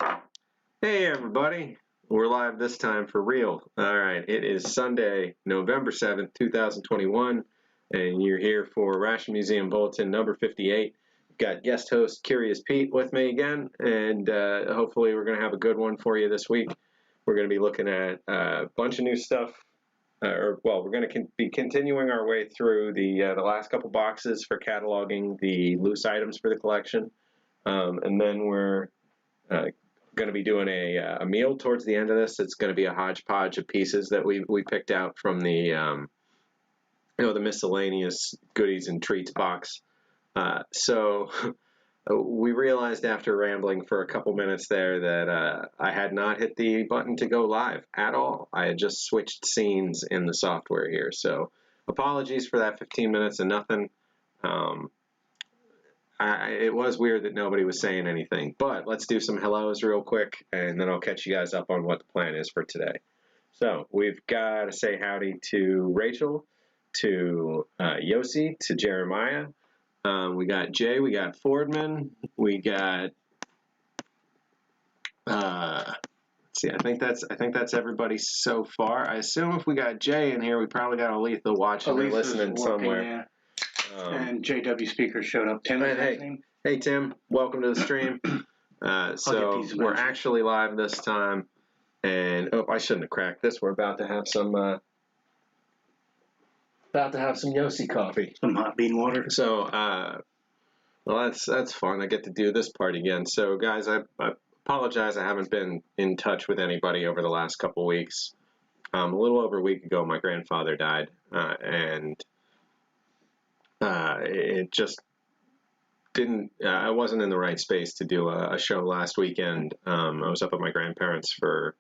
Hey everybody, we're live this time for real. Alright, it is Sunday, November 7th, 2021, and you're here for Ration Museum Bulletin number 58. We've got guest host Curious Pete with me again, and hopefully we're going to have a good one for you this week. We're going to be looking at a bunch of new stuff, we're going to be continuing our way through the last couple boxes for cataloging the loose items for the collection, and then we're going to be doing a meal towards the end of this. It's going to be a hodgepodge of pieces that we picked out from the the miscellaneous goodies and treats box. So we realized after rambling for a couple minutes there that I had not hit the button to go live at all. I had just switched scenes in the software here. So apologies for that 15 minutes and nothing. It was weird that nobody was saying anything, but let's do some hellos real quick, and then I'll catch you guys up on what the plan is for today. So we've got to say howdy to Rachel, to Yossi, to Jeremiah. We got Jay, we got Fordman, we got. Let's see, I think that's everybody so far. I assume if we got Jay in here, we probably got Aletha watching or listening somewhere. Yeah. And JW Speaker showed up. Tim, hey Tim, welcome to the stream. So we're actually live this time, and I shouldn't have cracked this. We're about to have some Yossi coffee, some hot bean water. So well, that's fun. I get to do this part again. So guys, I apologize. I haven't been in touch with anybody over the last couple weeks. A little over a week ago, my grandfather died, and it just didn't. I wasn't in the right space to do a show last weekend. I was up at my grandparents' for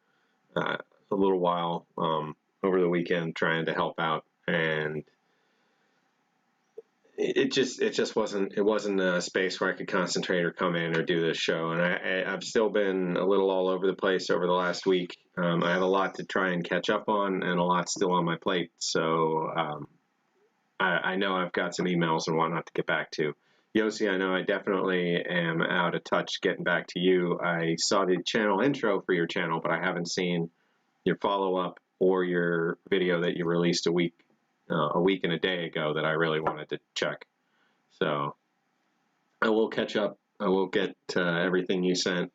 a little while over the weekend trying to help out, and it just wasn't a space where I could concentrate or come in or do this show. And I've still been a little all over the place over the last week. I have a lot to try and catch up on, and a lot still on my plate. So I know I've got some emails and whatnot to get back to. Yossi, I know I definitely am out of touch getting back to you. I saw the channel intro for your channel, but I haven't seen your follow-up or your video that you released a week and a day ago that I really wanted to check. So I will catch up. I will get everything you sent.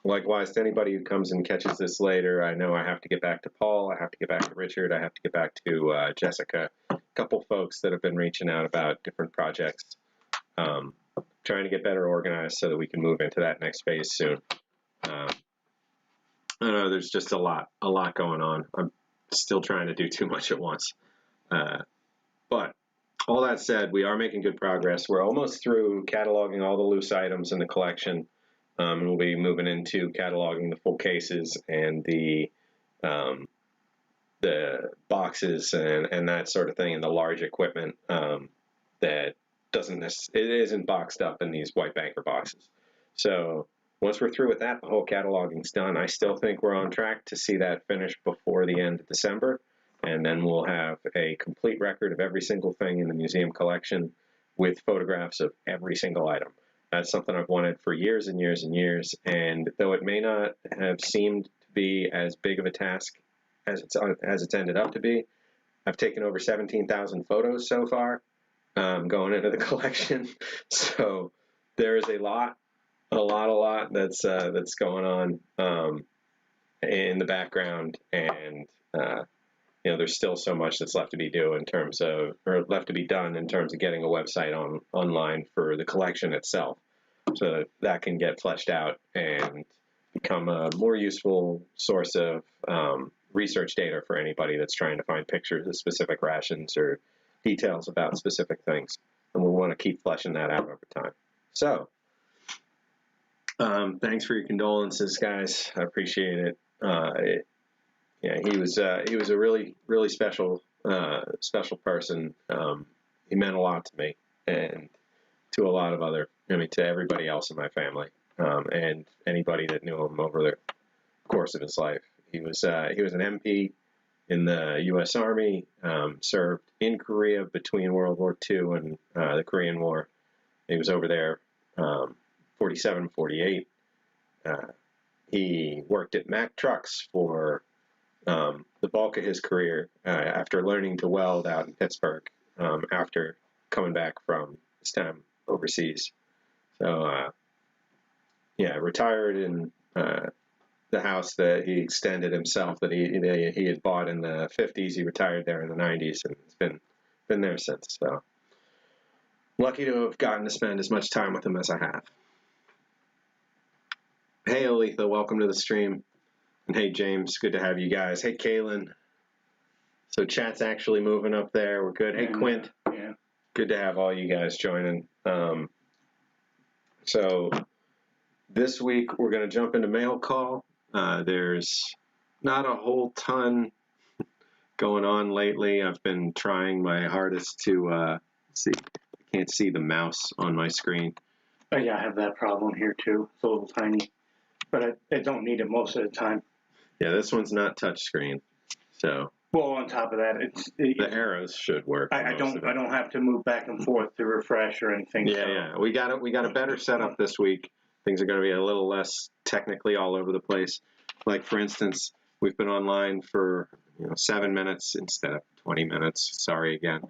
Likewise, to anybody who comes and catches this later, I know I have to get back to Paul. I have to get back to Richard. I have to get back to Jessica. A couple folks that have been reaching out about different projects. Trying to get better organized so that we can move into that next phase soon. I know there's just a lot going on. I'm still trying to do too much at once. But all that said, we are making good progress. We're almost through cataloging all the loose items in the collection. We'll be moving into cataloging the full cases and the boxes and that sort of thing, and the large equipment that isn't boxed up in these white banker boxes. So once we're through with that, the whole cataloging's done. I still think we're on track to see that finished before the end of December, and then we'll have a complete record of every single thing in the museum collection with photographs of every single item. That's something I've wanted for years and years and years, and though it may not have seemed to be as big of a task as it's ended up to be, I've taken over 17,000 photos so far going into the collection. So there is a lot that's going on in the background, and there's still so much that's left to be done in terms of getting a website online for the collection itself, so that can get fleshed out and become a more useful source of research data for anybody that's trying to find pictures of specific rations or details about specific things. And we want to keep fleshing that out over time. So thanks for your condolences, guys. I appreciate it. He was a really special person. He meant a lot to me and to a lot of to everybody else in my family, and anybody that knew him over the course of his life. He was an MP in the U.S. Army, served in Korea between World War II and the Korean War. He was over there 47, 48. He worked at Mack Trucks for the bulk of his career after learning to weld out in Pittsburgh after coming back from his time overseas. So, retired in the house that he extended himself that he had bought in the 50s. He retired there in the 90s, and it's been there since. So lucky to have gotten to spend as much time with him as I have. Hey, Aletha, welcome to the stream. And hey, James, good to have you guys. Hey, Kaylin. So chat's actually moving up there. We're good. Hey, Quint. Yeah. Good to have all you guys joining. So this week we're going to jump into mail call. There's not a whole ton going on lately. I've been trying my hardest to see. I can't see the mouse on my screen. Oh, yeah, I have that problem here too. It's a little tiny, but I don't need it most of the time. Yeah, this one's not touchscreen, so. Well, on top of that, the arrows should work. I don't have to move back and forth to refresh or anything. Yeah, so. We got a better setup this week. Things are going to be a little less technically all over the place. Like for instance, we've been online for 7 minutes instead of 20 minutes. Sorry again.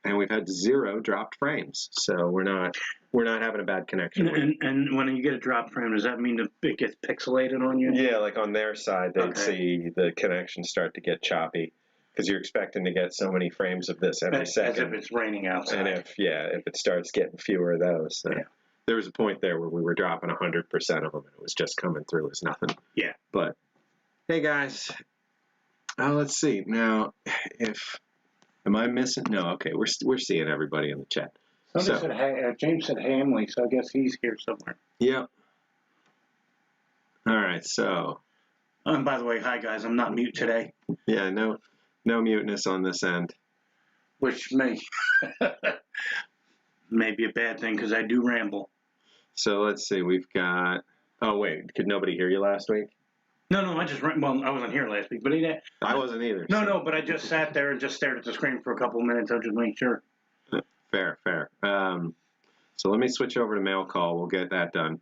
And we've had 0 dropped frames, so we're not having a bad connection. And when you get a drop frame, does that mean it gets pixelated on you? Yeah, like on their side, they'd see the connection start to get choppy because you're expecting to get so many frames of this every second. As if it's raining outside. And if it starts getting fewer of those, then there was a point there where we were dropping 100% of them, and it was just coming through as nothing. Yeah. But hey, guys, let's see now if. Am I missing? No, okay. We're seeing everybody in the chat. Somebody said, hey, James said Hamley, so I guess he's here somewhere. Yep. All right, so. And by the way, hi guys, I'm not mute today. Yeah, no muteness on this end. Which may be a bad thing because I do ramble. So let's see. We've got. Oh wait, could nobody hear you last week? No, I wasn't here last week, but I wasn't either. No, but I just sat there and just stared at the screen for a couple of minutes. I just made sure. Fair. So let me switch over to mail call. We'll get that done.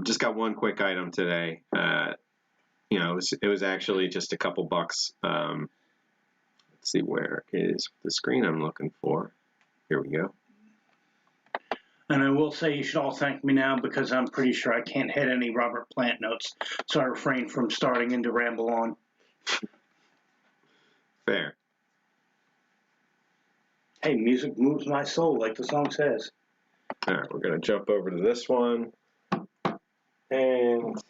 Just got one quick item today. It was actually just a couple bucks. Let's see, where is the screen I'm looking for? Here we go. And I will say you should all thank me now because I'm pretty sure I can't hit any Robert Plant notes, so I refrain from starting into ramble on. Fair. Hey, music moves my soul, like the song says. All right, we're going to jump over to this one. And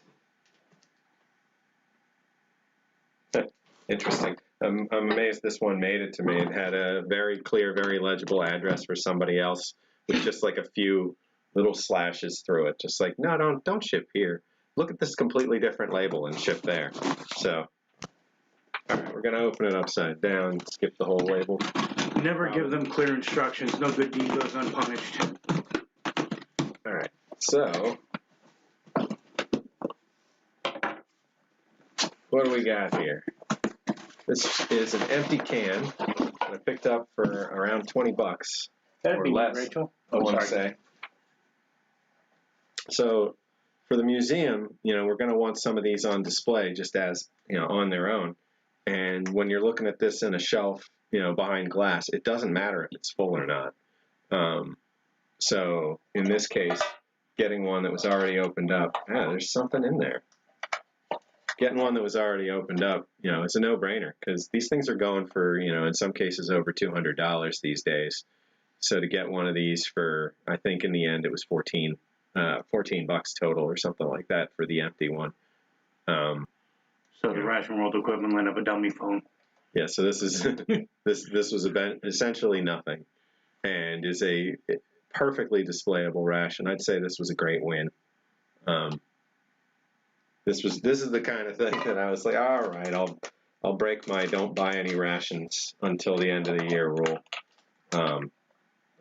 interesting. I'm amazed this one made it to me. It had a very clear, very legible address for somebody else with just like a few little slashes through it. Just like, no, don't ship here. Look at this completely different label and ship there. So, all right, we're going to open it upside down, skip the whole label. Never give them clear instructions. No good deed goes unpunished. All right, so what do we got here? This is an empty can that I picked up for around 20 bucks. That'd or be less, Rachel. I want to say. So for the museum, we're going to want some of these on display just as, on their own. And when you're looking at this in a shelf, behind glass, it doesn't matter if it's full or not. So in this case, getting one that was already opened up, there's something in there. Getting one that was already opened up, it's a no-brainer because these things are going for, in some cases over $200 these days. So to get one of these for, I think in the end it was 14 bucks total or something like that for the empty one. So the Ration World equivalent of a dummy phone. Yeah, so this is this was essentially nothing, and is a perfectly displayable ration. I'd say this was a great win. This is the kind of thing that I was like, all right, I'll break my don't buy any rations until the end of the year rule.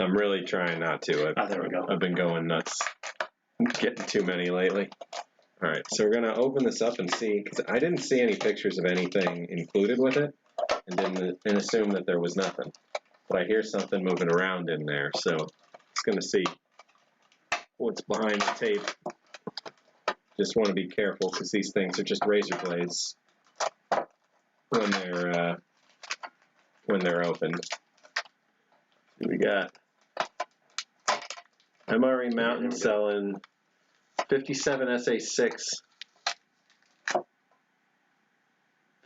I'm really trying not to. There we go. I've been going nuts, getting too many lately. All right, so we're gonna open this up and see, because I didn't see any pictures of anything included with it, and assume that there was nothing. But I hear something moving around in there, so it's gonna see what's behind the tape. Just want to be careful because these things are just razor blades when they're opened. We got MRE Mountain selling 57 SA6,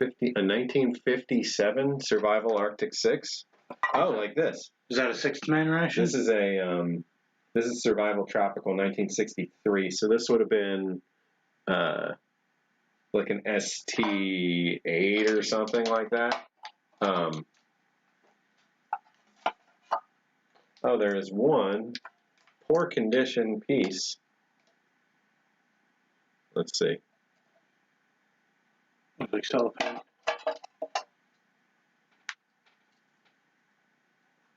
a 1957 Survival Arctic 6. Oh, like this. Is that a 6-man ration? This is this is Survival Tropical 1963. So this would have been like an ST8 or something like that. Oh, there is one poor condition piece. Let's see. Looks like cellophane.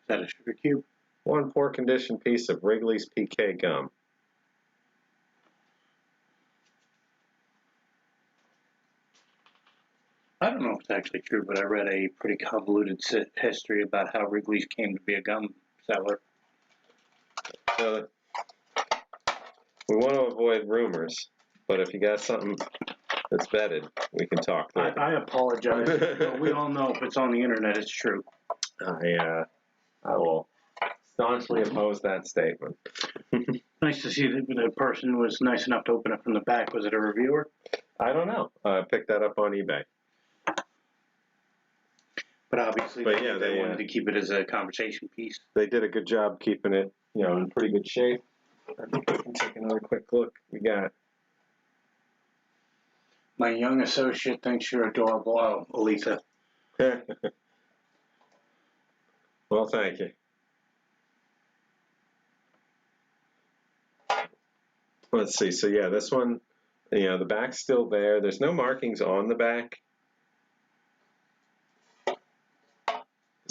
Is that a sugar cube? One poor condition piece of Wrigley's PK gum. I don't know if it's actually true, but I read a pretty convoluted history about how Wrigley's came to be a gum seller. So we want to avoid rumors, but if you got something that's vetted, we can talk. I apologize. We all know if it's on the internet, it's true. I will staunchly oppose that statement. Nice to see that the person was nice enough to open it from the back. Was it a reviewer? I don't know. I picked that up on eBay. But obviously, they wanted to keep it as a conversation piece. They did a good job keeping it, in pretty good shape. I think we can take another quick look. We got. My young associate thinks you're adorable. Oh, Elisa. Well, thank you. Let's see. So yeah, this one, the back's still there. There's no markings on the back. The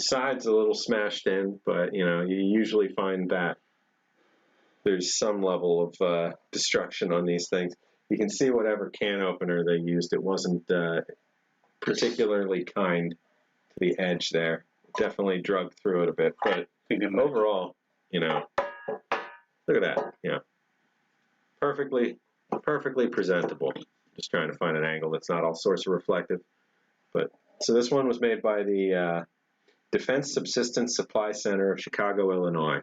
side's a little smashed in, but you usually find that there's some level of destruction on these things. You can see whatever can opener they used. It wasn't particularly kind to the edge there. Definitely drug through it a bit, but overall, look at that. Perfectly presentable. Just trying to find an angle that's not all sorts of reflective. But so this one was made by the Defense Subsistence Supply Center of Chicago, Illinois.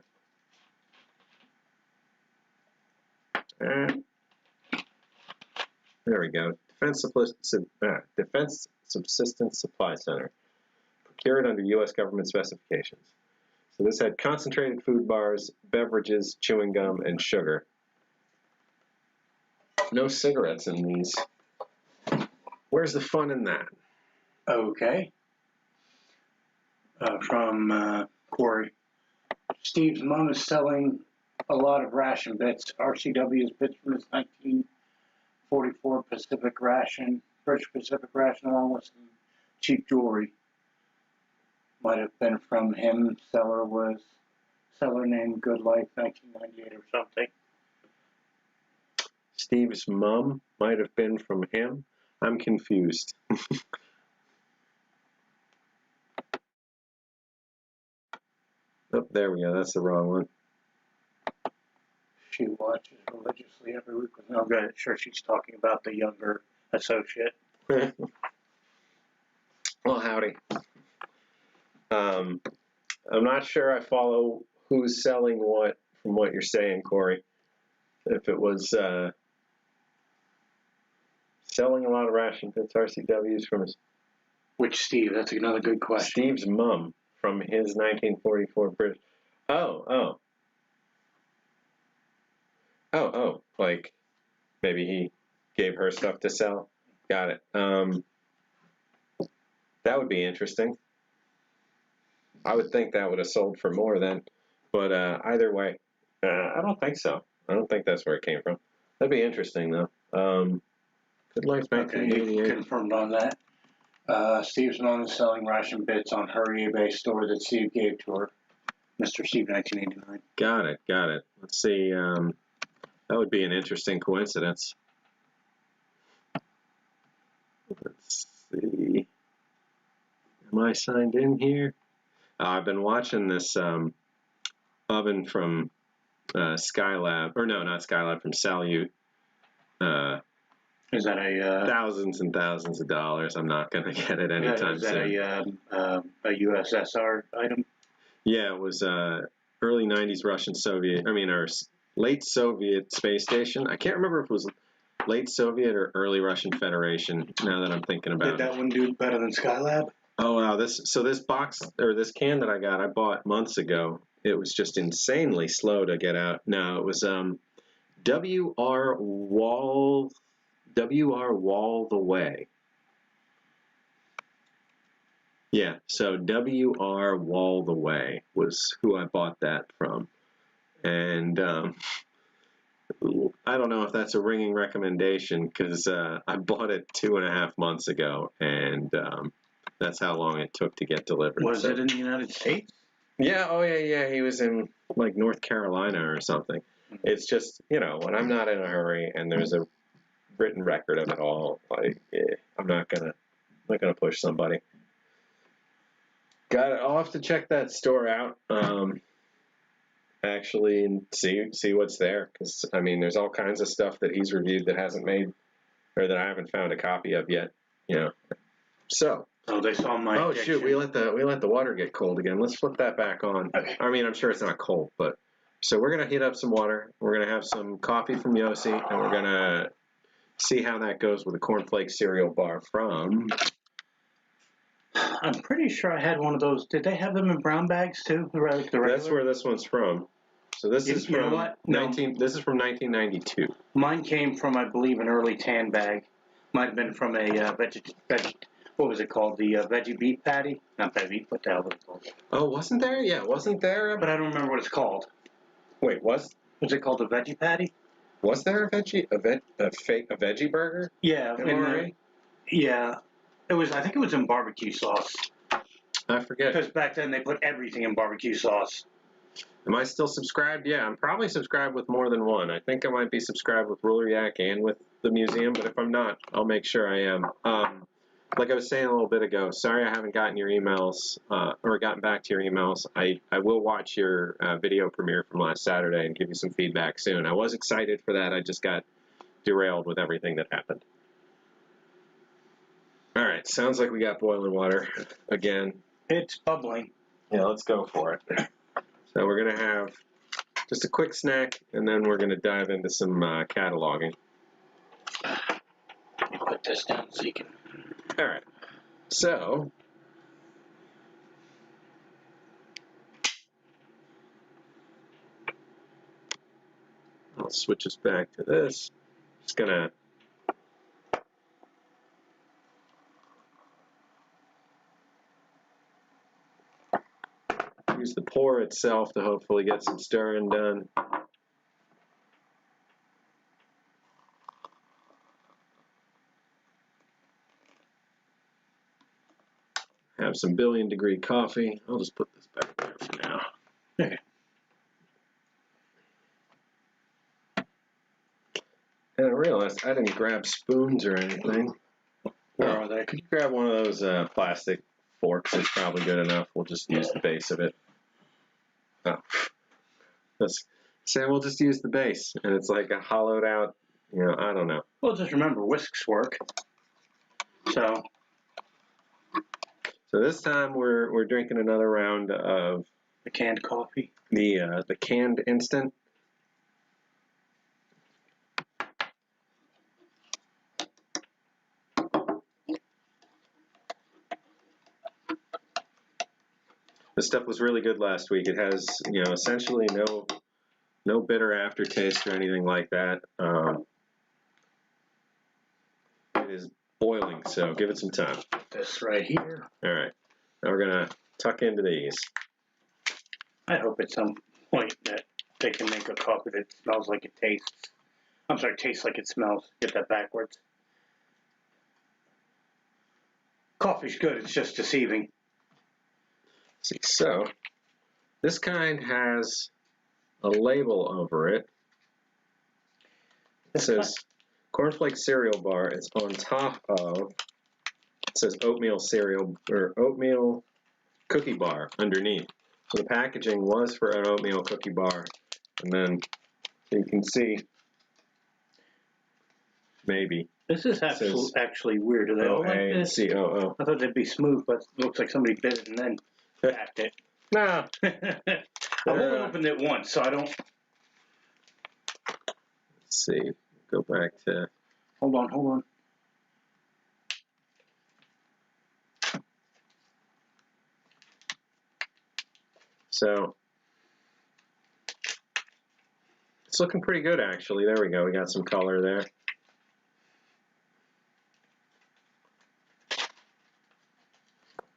There we go. Defense Subsistence Supply Center. Procured under U.S. government specifications. So this had concentrated food bars, beverages, chewing gum, and sugar. No cigarettes in these. Where's the fun in that? Okay. From Corey. Steve's mom is selling a lot of ration bits. RCW's bits from his 1944 Pacific Ration, British Pacific Ration, along with some cheap jewelry. Might have been from him. Seller named Good Life 1998 or something. Steve's mom might have been from him. I'm confused. Oh, there we go. That's the wrong one. She watches religiously every week with no good. Sure, she's talking about the younger associate. Well, howdy. I'm not sure I follow who's selling what from what you're saying, Corey. If it was selling a lot of ration bits, RCWs from his... Which Steve? That's another good question. Steve's mom from his 1944 British... Oh, like maybe he gave her stuff to sell. Got it. That would be interesting. I would think that would have sold for more then. But either way, I don't think so. I don't think that's where it came from. That'd be interesting, though. Good Life 1988. Okay, confirmed on that. Steve's mom is selling ration bits on her eBay store that Steve gave to her. Mr. Steve 1989. Got it. Let's see. That would be an interesting coincidence. Let's see. Am I signed in here? I've been watching this oven from Skylab, or no, not Skylab, from Salute. Is that a Thousands and thousands of dollars. I'm not going to get it anytime is that soon. a USSR item? Yeah, it was early 90s Russian Soviet, or late Soviet space station. I can't remember if it was late Soviet or early Russian Federation, now that I'm thinking about Did that one do better than Skylab? Oh, wow. This box, or this can that I bought months ago. It was just insanely slow to get out. No, it was WR Wall the Way. Yeah, so WR Wall the Way was who I bought that from. And I don't know if that's a ringing recommendation, because I bought it 2.5 months ago, and that's how long it took to get delivered. Was it in the United States? Yeah, oh yeah. He was in like North Carolina or something. It's just, when I'm not in a hurry and there's a written record of it all, like I'm not gonna push somebody. I'll have to check that store out. Actually, and see what's there, because there's all kinds of stuff that he's reviewed that hasn't made, or that I haven't found a copy of yet. So. Oh, they saw my. Oh addiction. shoot! We let the water get cold again. Let's flip that back on. Okay. I'm sure it's not cold, but so we're gonna heat up some water. We're gonna have some coffee from Yossi, and we're gonna see how that goes with a cornflake cereal bar from. I'm pretty sure I had one of those. Did they have them in brown bags too? Like the regular? That's where this one's from. So this is from what? No. This is from 1992. Mine came from, I believe, an early tan bag. Might have been from a what was it called? The veggie beef patty? Not veggie beef. What the hell was it called? Oh, wasn't there? Yeah, wasn't there? But I don't remember what it's called. Wait, was it called a veggie patty? Was there a veggie burger? Yeah. Yeah. It was. I think it was in barbecue sauce. I forget. Because back then they put everything in barbecue sauce. Am I still subscribed? Yeah, I'm probably subscribed with more than one. I think I might be subscribed with Ruler Yak and with the museum, but if I'm not, I'll make sure I am. Like I was saying a little bit ago, sorry I haven't gotten your emails, or gotten back to your emails. I will watch your video premiere from last Saturday and give you some feedback soon. I was excited for that. I just got derailed with everything that happened. All right, sounds like we got boiling water again. It's bubbling. Yeah, let's go for it. So we're going to have just a quick snack, and then we're going to dive into some cataloging. Let me put this down so you can... All right. So... I'll switch us back to this. Just going to... use the pour itself to hopefully get some stirring done. Have some billion-degree coffee. I'll just put this back there for now. Okay. And I realized I didn't grab spoons or anything. Where are they? Could you grab one of those plastic forks? It's probably good enough. We'll just use the base of it. Oh. We'll just use the base. And it's like a hollowed out, I don't know. Well, just remember, whisks work. So this time we're drinking another round of the canned coffee. The canned instant. This stuff was really good last week. It has, essentially no bitter aftertaste or anything like that. It is boiling, so give it some time. This right here. All right. Now we're going to tuck into these. I hope at some point that they can make a coffee that smells like it tastes. I'm sorry, tastes like it smells. Get that backwards. Coffee's good. It's just deceiving. See, so this kind has a label over it. It says cornflake cereal bar. It's on top of, it says oatmeal cereal or oatmeal cookie bar underneath. So the packaging was for an oatmeal cookie bar, and then you can see maybe This is actually weird. Are they all like this? COO. I thought they'd be smooth, but it looks like somebody bit it and then tapped it. No. I've only opened it once, so I don't... Let's see. Go back to... Hold on. So, it's looking pretty good, actually. There we go. We got some color there.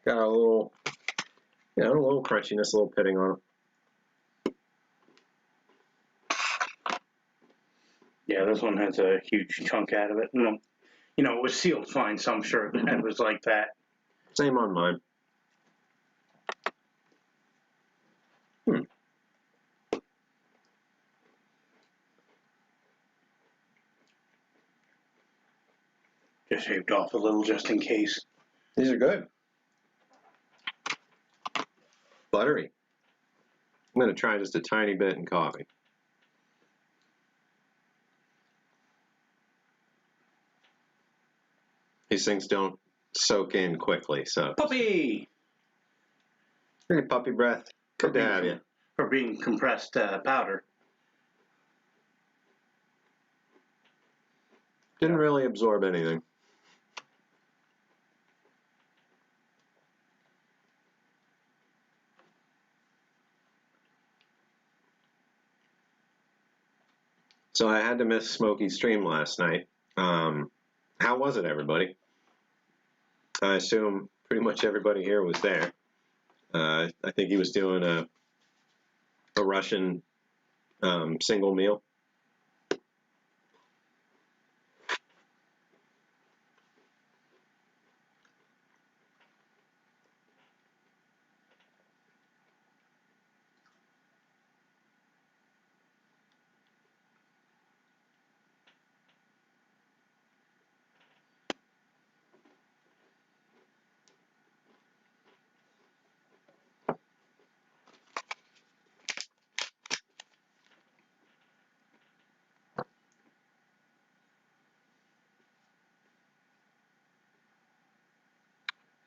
Got a little, a little crunchiness, a little pitting on it. Yeah, this one has a huge chunk out of it. You know, it was sealed fine, so I'm sure it was like that. Same on mine. Just shaved off a little just in case. These are good. Buttery. I'm going to try just a tiny bit in coffee. These things don't soak in quickly, so. Puppy! Hey, puppy breath. Good to have you. For being compressed powder. Didn't really absorb anything. So I had to miss Smokey's stream last night. How was it, everybody? I assume pretty much everybody here was there. I think he was doing a Russian single meal.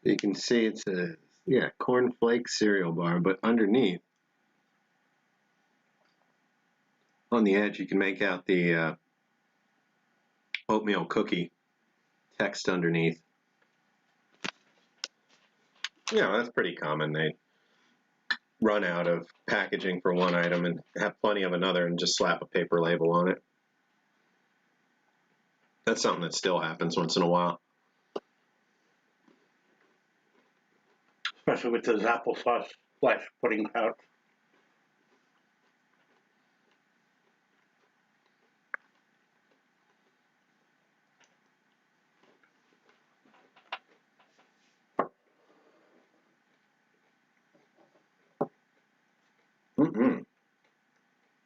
You can see it's a cornflake cereal bar, but underneath, on the edge, you can make out the oatmeal cookie text underneath. Yeah, that's pretty common. They run out of packaging for one item and have plenty of another and just slap a paper label on it. That's something that still happens once in a while. Especially with those applesauce flesh pudding pouch.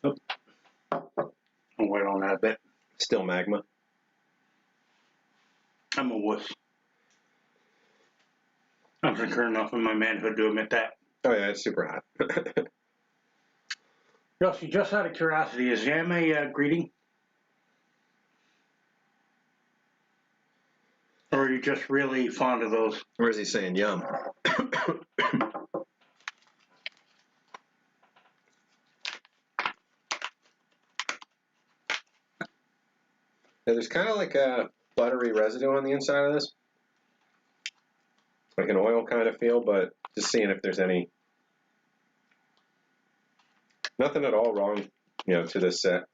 Oh. I'll wait on that a bit. Still magma. I'm a wuss. I'm secure enough in my manhood to admit that. Oh yeah, it's super hot. Josie, just out of curiosity, is yam a greeting? Or are you just really fond of those? Or is he saying yum? There's kind of like a buttery residue on the inside of this. Like an oil kind of feel, but just seeing if there's any. Nothing at all wrong, to this set.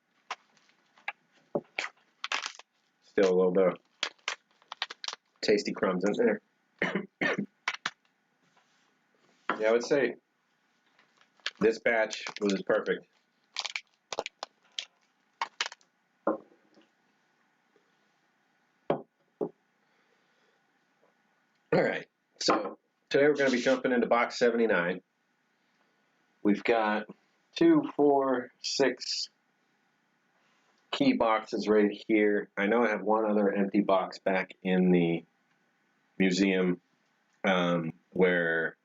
Still a little bit of tasty crumbs in there. Yeah, I would say this batch was perfect. All right, so today we're going to be jumping into box 79. We've got 2, 4, 6 key boxes right here. I know I have one other empty box back in the museum where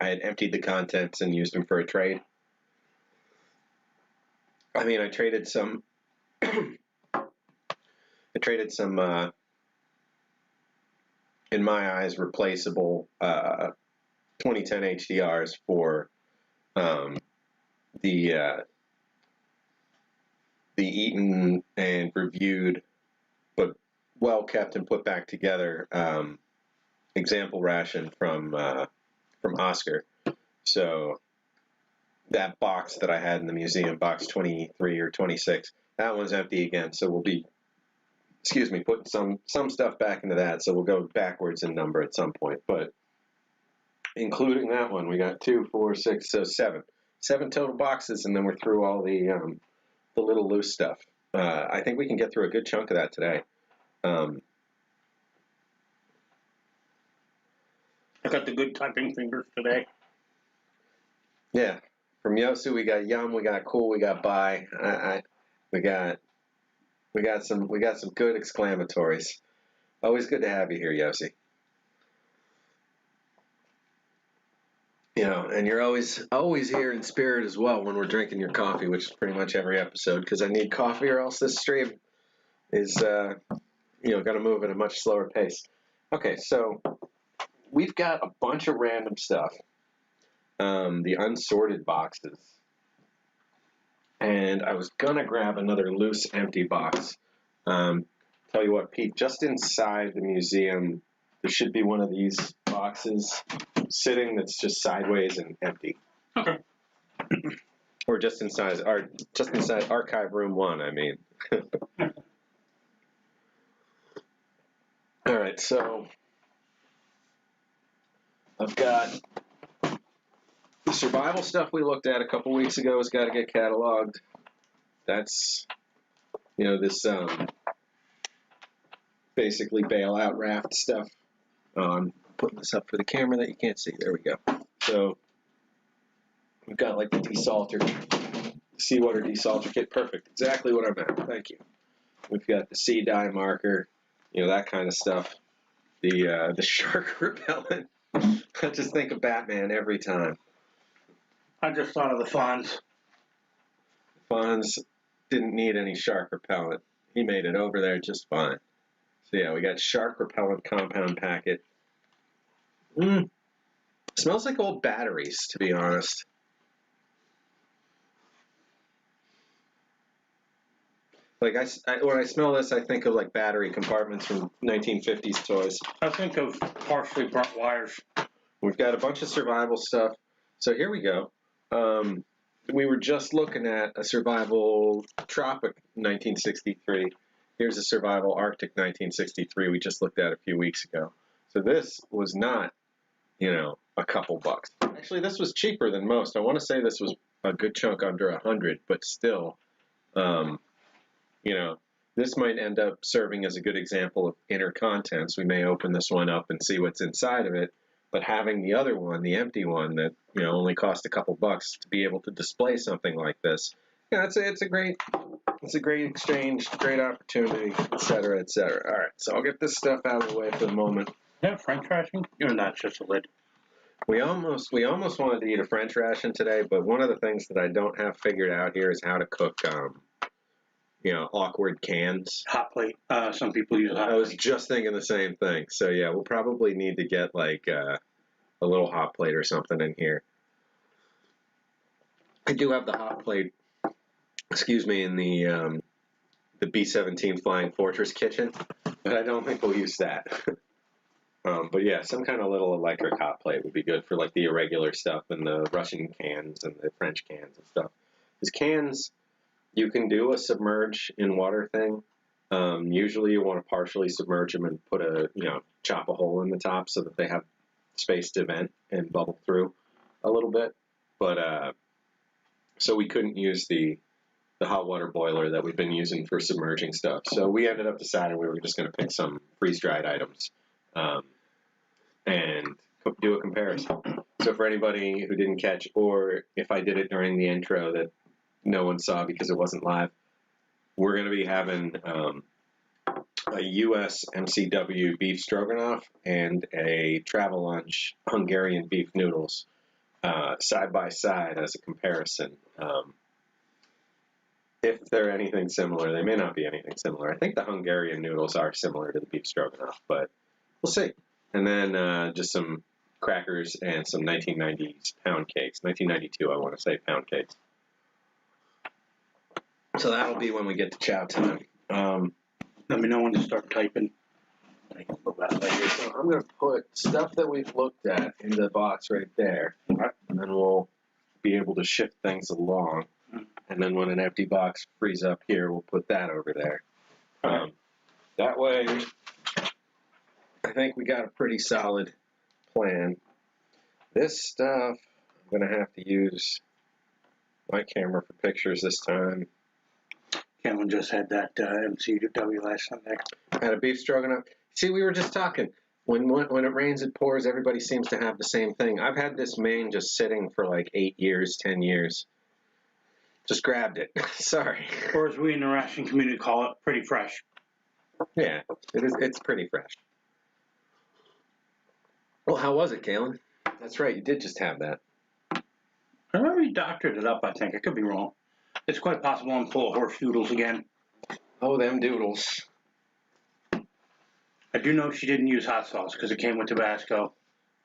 I had emptied the contents and used them for a trade. I mean, I traded some in my eyes, replaceable 2010 HDRs for the eaten and reviewed, but well kept and put back together example ration from Oscar. So that box that I had in the museum, box 23 or 26, that one's empty again. So we'll be, putting some stuff back into that. So we'll go backwards in number at some point. But including that one, we got 2, 4, 6, so 7. 7 total boxes, and then we're through all the little loose stuff. I think we can get through a good chunk of that today. I got the good typing fingers today. Yeah, from Yosu we got yum, we got cool, we got bye. We got some good exclamatories. Always good to have you here, Yossi. You know, and you're always here in spirit as well when we're drinking your coffee, which is pretty much every episode, because I need coffee or else this stream is going to move at a much slower pace. Okay, so we've got a bunch of random stuff, the unsorted boxes, and I was gonna grab another loose empty box. Tell you what, Pete, just inside the museum, there should be one of these boxes sitting that's just sideways and empty. Okay. Or just inside archive room 1, I mean. All right, so I've got the survival stuff we looked at a couple weeks ago has got to get cataloged. That's, this basically bailout raft stuff. I'm putting this up for the camera that you can't see. There we go. So we've got like the desalter, seawater desalter kit. Perfect. Exactly what I meant. Thank you. We've got the sea dye marker, that kind of stuff. The shark repellent. I just think of Batman every time. I just thought of the Fonz. Fonz didn't need any shark repellent. He made it over there just fine. So yeah, we got shark repellent compound packet. Smells like old batteries, to be honest. Like when I smell this, I think of like battery compartments from 1950s toys. I think of partially burnt wires. We've got a bunch of survival stuff. So here we go. We were just looking at a survival Tropic 1963. Here's a survival Arctic 1963 we just looked at a few weeks ago. So this was not, a couple bucks. Actually, this was cheaper than most. I want to say this was a good chunk under 100, but still, this might end up serving as a good example of inner contents. We may open this one up and see what's inside of it, but having the other one, the empty one that, only cost a couple bucks to be able to display something like this, it's a great exchange, great opportunity, et cetera, et cetera. All right, so I'll get this stuff out of the way for the moment. Yeah, French ration? You're not just a lid. We almost wanted to eat a French ration today, but one of the things that I don't have figured out here is how to cook, awkward cans. Hot plate. Some people use hot plate. I was just thinking the same thing. So yeah, we'll probably need to get like a little hot plate or something in here. I do have the hot plate, in the B-17 Flying Fortress kitchen, but I don't think we'll use that. But yeah, some kind of little electric hot plate would be good for like the irregular stuff and the Russian cans and the French cans and stuff. Because cans, you can do a submerge in water thing. Usually you want to partially submerge them and put chop a hole in the top so that they have space to vent and bubble through a little bit. But so we couldn't use the hot water boiler that we've been using for submerging stuff. So we ended up deciding we were just going to pick some freeze-dried items and do a comparison. So for anybody who didn't catch, or if I did it during the intro that no one saw because it wasn't live, we're going to be having a U.S. MCW beef stroganoff and a travel lunch Hungarian beef noodles side by side as a comparison. If they're anything similar, they may not be anything similar. I think the Hungarian noodles are similar to the beef stroganoff, but we'll see. And then just some crackers and some 1990s pound cakes. 1992, I want to say, pound cakes. So that'll be when we get to chow time. Let me know when to start typing. So I'm going to put stuff that we've looked at in the box right there. Okay. And then we'll be able to shift things along. And then when an empty box frees up here, we'll put that over there. That way, I think we got a pretty solid plan. This stuff, I'm going to have to use my camera for pictures this time. Cameron just had that MCW last Sunday. Had a beef stroganoff. See, we were just talking. When it rains, it pours. Everybody seems to have the same thing. I've had this main just sitting for like 8 years, 10 years. Just grabbed it. Sorry. Or as we in the Ration community call it, pretty fresh. Yeah, it's pretty fresh. Well, how was it, Kalen? That's right, you did just have that. I remember you doctored it up, I think. I could be wrong. It's quite possible I'm full of horse doodles again. Oh, them doodles. I do know she didn't use hot sauce because it came with Tabasco.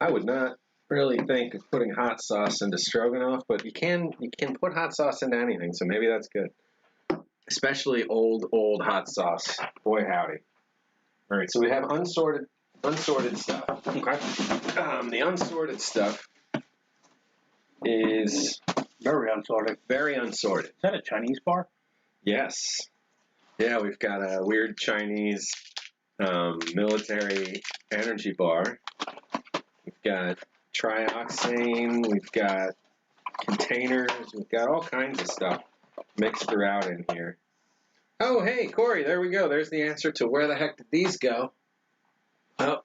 I would not really think of putting hot sauce into stroganoff, but you can put hot sauce into anything, so maybe that's good. Especially old hot sauce. Boy howdy. All right, so we have unsorted stuff. Okay. The unsorted stuff is Very unsorted. very unsorted. Is that a Chinese bar? Yes. Yeah, we've got a weird Chinese military energy bar. We've got trioxane. We've got containers. We've got all kinds of stuff mixed throughout in here. Oh, hey, Corey, there we go. There's the answer to where the heck did these go? Oh.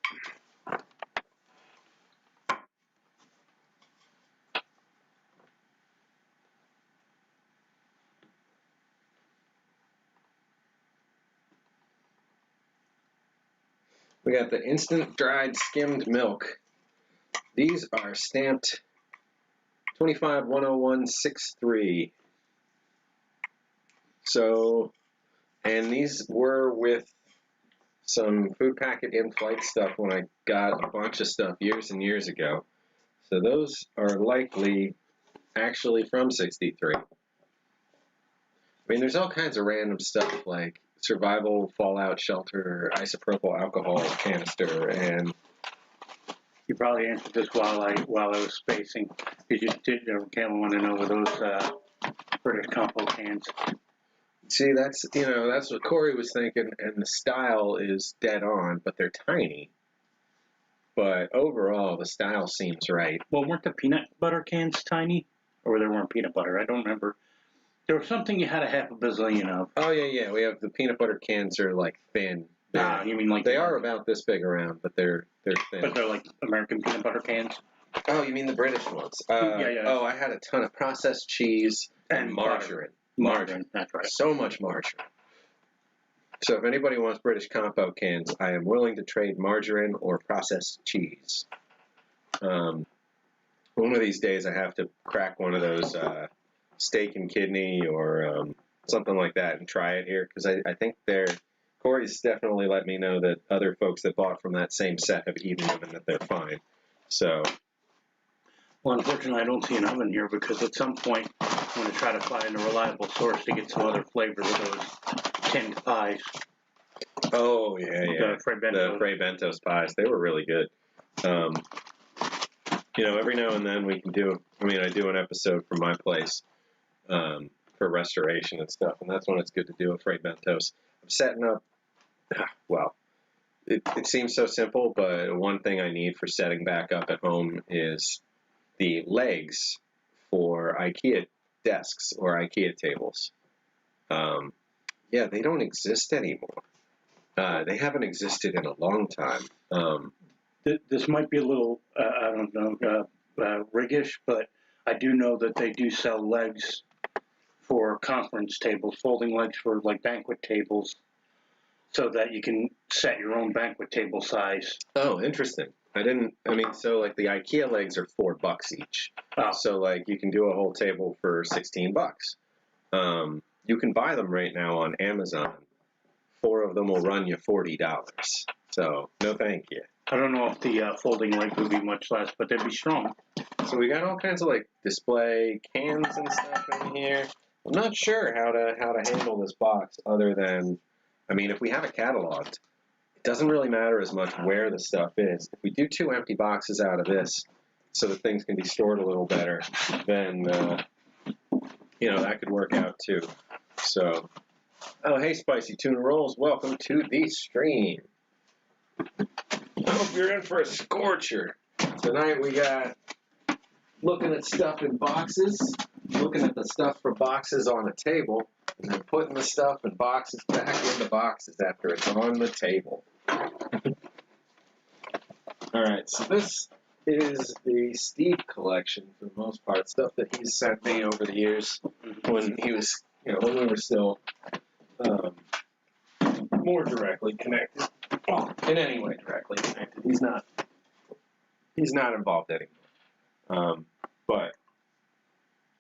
We got the instant dried skimmed milk. These are stamped 2510163. So, and these were with some food packet in-flight stuff when I got a bunch of stuff years and years ago. So those are likely actually from 63. I mean, there's all kinds of random stuff like survival fallout shelter, isopropyl alcohol canister, and You probably answered this while I was spacing. You just did. Cameron wanted to know where those British compo cans. see, that's what Corey was thinking, and the style is dead on, but they're tiny. But overall, the style seems right. Well, weren't the peanut butter cans tiny, or there weren't peanut butter? I don't remember. There was something you had a half a bazillion of. Oh yeah. We have the peanut butter cans are like thin. You mean like They are about this big around, but they're thin. But they're like American peanut butter cans. Oh, you mean the British ones? Yeah. Oh, I had a ton of processed cheese and margarine. Margarine, that's right. So much margarine. So if anybody wants British compo cans, I am willing to trade margarine or processed cheese. One of these days I have to crack one of those steak and kidney or something like that and try it here, because I think Corey's definitely let me know that other folks that bought from that same set have eaten them and that they're fine. So, Well, unfortunately, I don't see an oven here because at some point I'm going to try to find a reliable source to get some other flavors of those tinned pies. oh yeah, The Fray Bentos. the Fray Bentos pies, they were really good. Every now and then we can do. I do an episode from my place for restoration and stuff, and that's when it's good to do a Fray Bentos. I'm setting up. Well, it seems so simple, but one thing I need for setting back up at home is the legs for IKEA desks or IKEA tables. They don't exist anymore. They haven't existed in a long time. This might be a little, I don't know, riggish, but I do know that they do sell legs for conference tables, folding legs for like banquet tables, so that you can set your own banquet table size. Oh, interesting. So like the IKEA legs are $4 each. Oh. So like you can do a whole table for $16. You can buy them right now on Amazon. 4 of them will run you $40. So no thank you. I don't know if the folding leg would be much less, but they'd be strong. So we got all kinds of like display cans and stuff in here. I'm not sure how to handle this box other than, I mean, if we have it cataloged, it doesn't really matter as much where the stuff is. If we do 2 empty boxes out of this, so that things can be stored a little better, then you know, that could work out too. So, oh hey, Spicy Tuna Rolls, welcome to the stream. I hope you're in for a scorcher. Tonight we got looking at stuff in boxes, looking at the stuff for boxes on a table, and then putting the stuff in boxes back into boxes after it's on the table. Alright, so this is the Steve collection for the most part, stuff that he's sent me over the years when he was, you know, when we were still more directly connected. Well, in any way directly connected. He's not involved anymore. But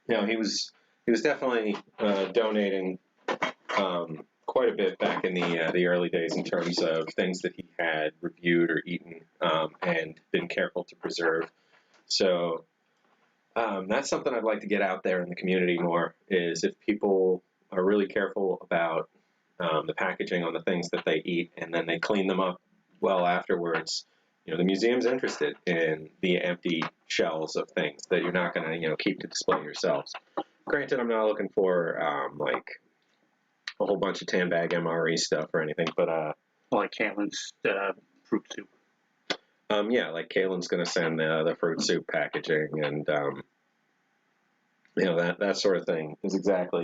you know, he was definitely donating quite a bit back in the early days in terms of things that he had reviewed or eaten and been careful to preserve. So that's something I'd like to get out there in the community more, is if people are really careful about the packaging on the things that they eat and then they clean them up well afterwards. You know, the museum's interested in the empty shells of things that you're not going to, you know, keep to display yourselves. Granted, I'm not looking for like a whole bunch of tan bag MRE stuff or anything, but like Caitlin's fruit soup. Yeah, like Kaylin's going to send the fruit soup packaging, and you know, that sort of thing is exactly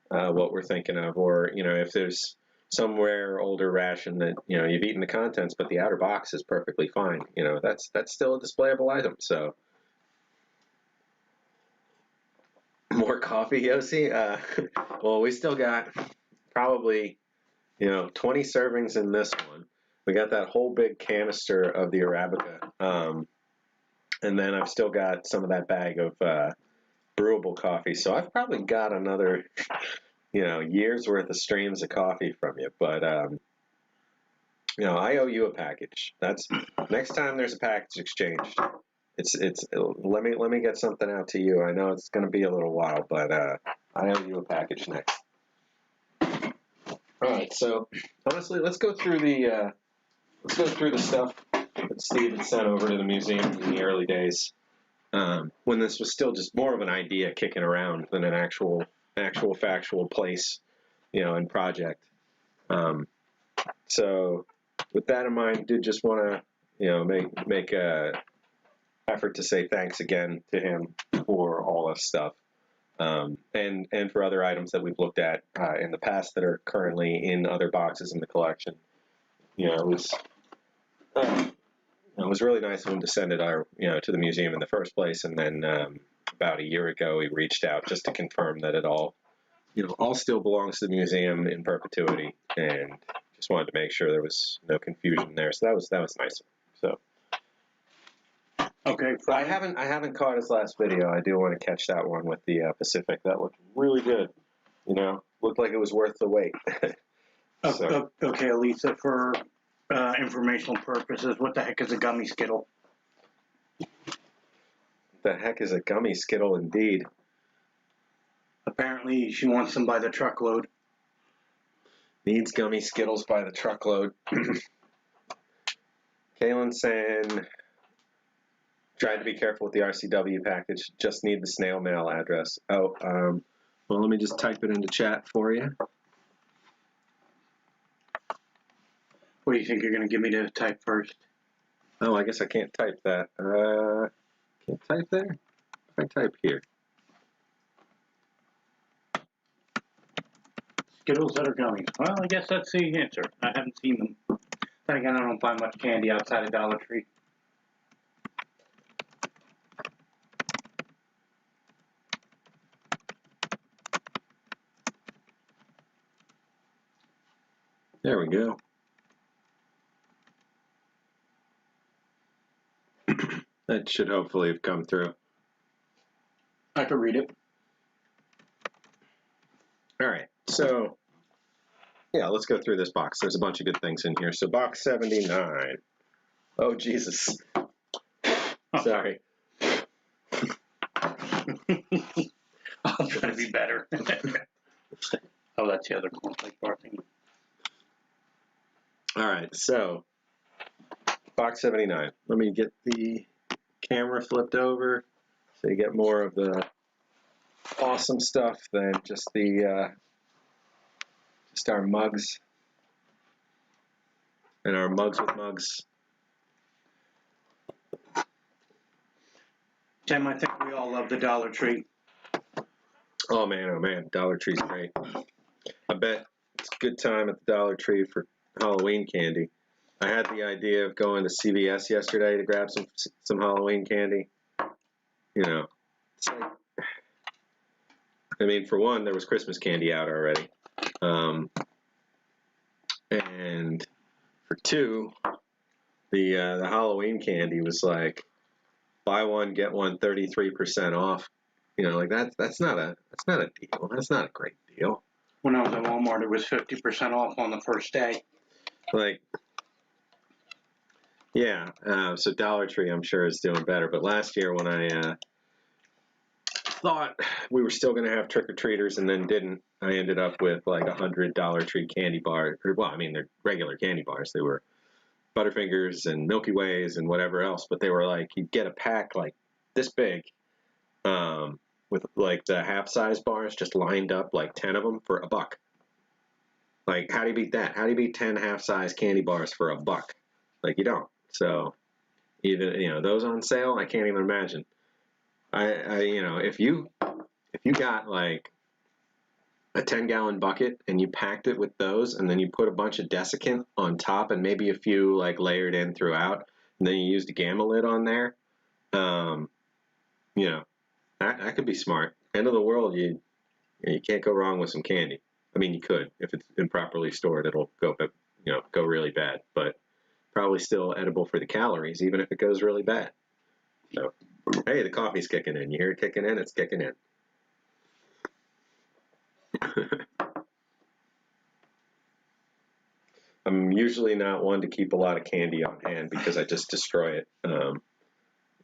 what we're thinking of. Or, you know, if there's somewhere older ration that, you know, you've eaten the contents, but the outer box is perfectly fine, you know, that's still a displayable item. So more coffee, Yossi? Well, we still got probably, you know, 20 servings in this one. We got that whole big canister of the Arabica. And then I've still got some of that bag of brewable coffee. So I've probably got another, you know, year's worth of streams of coffee from you. But, you know, I owe you a package. That's next time there's a package exchanged. Let me get something out to you. I know it's going to be a little while, but I owe you a package next. All right, so honestly, let's go through the stuff that Steve had sent over to the museum in the early days, when this was still just more of an idea kicking around than an actual factual place, you know, and project. So with that in mind, did just want to, you know, make a effort to say thanks again to him for all this stuff, and for other items that we've looked at in the past that are currently in other boxes in the collection. You know, it was really nice of him to send it to the museum in the first place, and then about a year ago he reached out just to confirm that it all still belongs to the museum in perpetuity, and just wanted to make sure there was no confusion there. So that was nice. So okay, I haven't caught his last video. I do want to catch that one with the Pacific. That looked really good. You know, looked like it was worth the wait. So. Okay, Elisa, for informational purposes, what the heck is a gummy Skittle? The heck is a gummy Skittle indeed? Apparently, she wants them by the truckload. Needs gummy Skittles by the truckload. Kaylin saying, tried to be careful with the RCW package. Just need the snail mail address. Oh, well, let me just type it into chat for you. What do you think you're going to give me to type first? Oh, I guess I can't type that. Can't type there? If I type here. Skittles that are gummies. Well, I guess that's the answer. I haven't seen them. Then again, I don't buy much candy outside of Dollar Tree. There we go. That should hopefully have come through. I could read it. All right, so yeah, let's go through this box. There's a bunch of good things in here. So box 79. Oh, Jesus. Sorry. I'll try to be better. Oh, that's the other cornflake bar thing. All right, so box 79. Let me get the camera flipped over so you get more of the awesome stuff than just our mugs and our mugs with mugs. Tim, I think we all love the Dollar Tree. Oh man, Dollar Tree's great. I bet it's a good time at the Dollar Tree for Halloween candy. I had the idea of going to CVS yesterday to grab some Halloween candy. You know, it's like, I mean, for one, there was Christmas candy out already. And for two, the Halloween candy was like buy one get one 33% off. You know, like that's not a deal. That's not a great deal. When I was at Walmart, it was 50% off on the first day. Like, yeah. So Dollar Tree, I'm sure, is doing better. But last year when I thought we were still going to have trick-or-treaters and then didn't, I ended up with like 100 Dollar Tree candy bars. Well, I mean, they're regular candy bars. They were Butterfingers and Milky Ways and whatever else, but they were like, you'd get a pack like this big with like the half-size bars just lined up, like 10 of them for $1. Like, how do you beat that? How do you beat 10 half-size candy bars for $1? Like, you don't. So even, you know, those on sale, I can't even imagine. I you know, if you got like a 10-gallon bucket and you packed it with those and then you put a bunch of desiccant on top and maybe a few like layered in throughout and then you used a gamma lid on there, you know, that could be smart. End of the world, you can't go wrong with some candy. I mean, you could. If it's improperly stored, it'll go really bad, but probably still edible for the calories even if it goes really bad. So, hey, the coffee's kicking in. You hear it kicking in? It's kicking in. I'm usually not one to keep a lot of candy on hand because I just destroy it,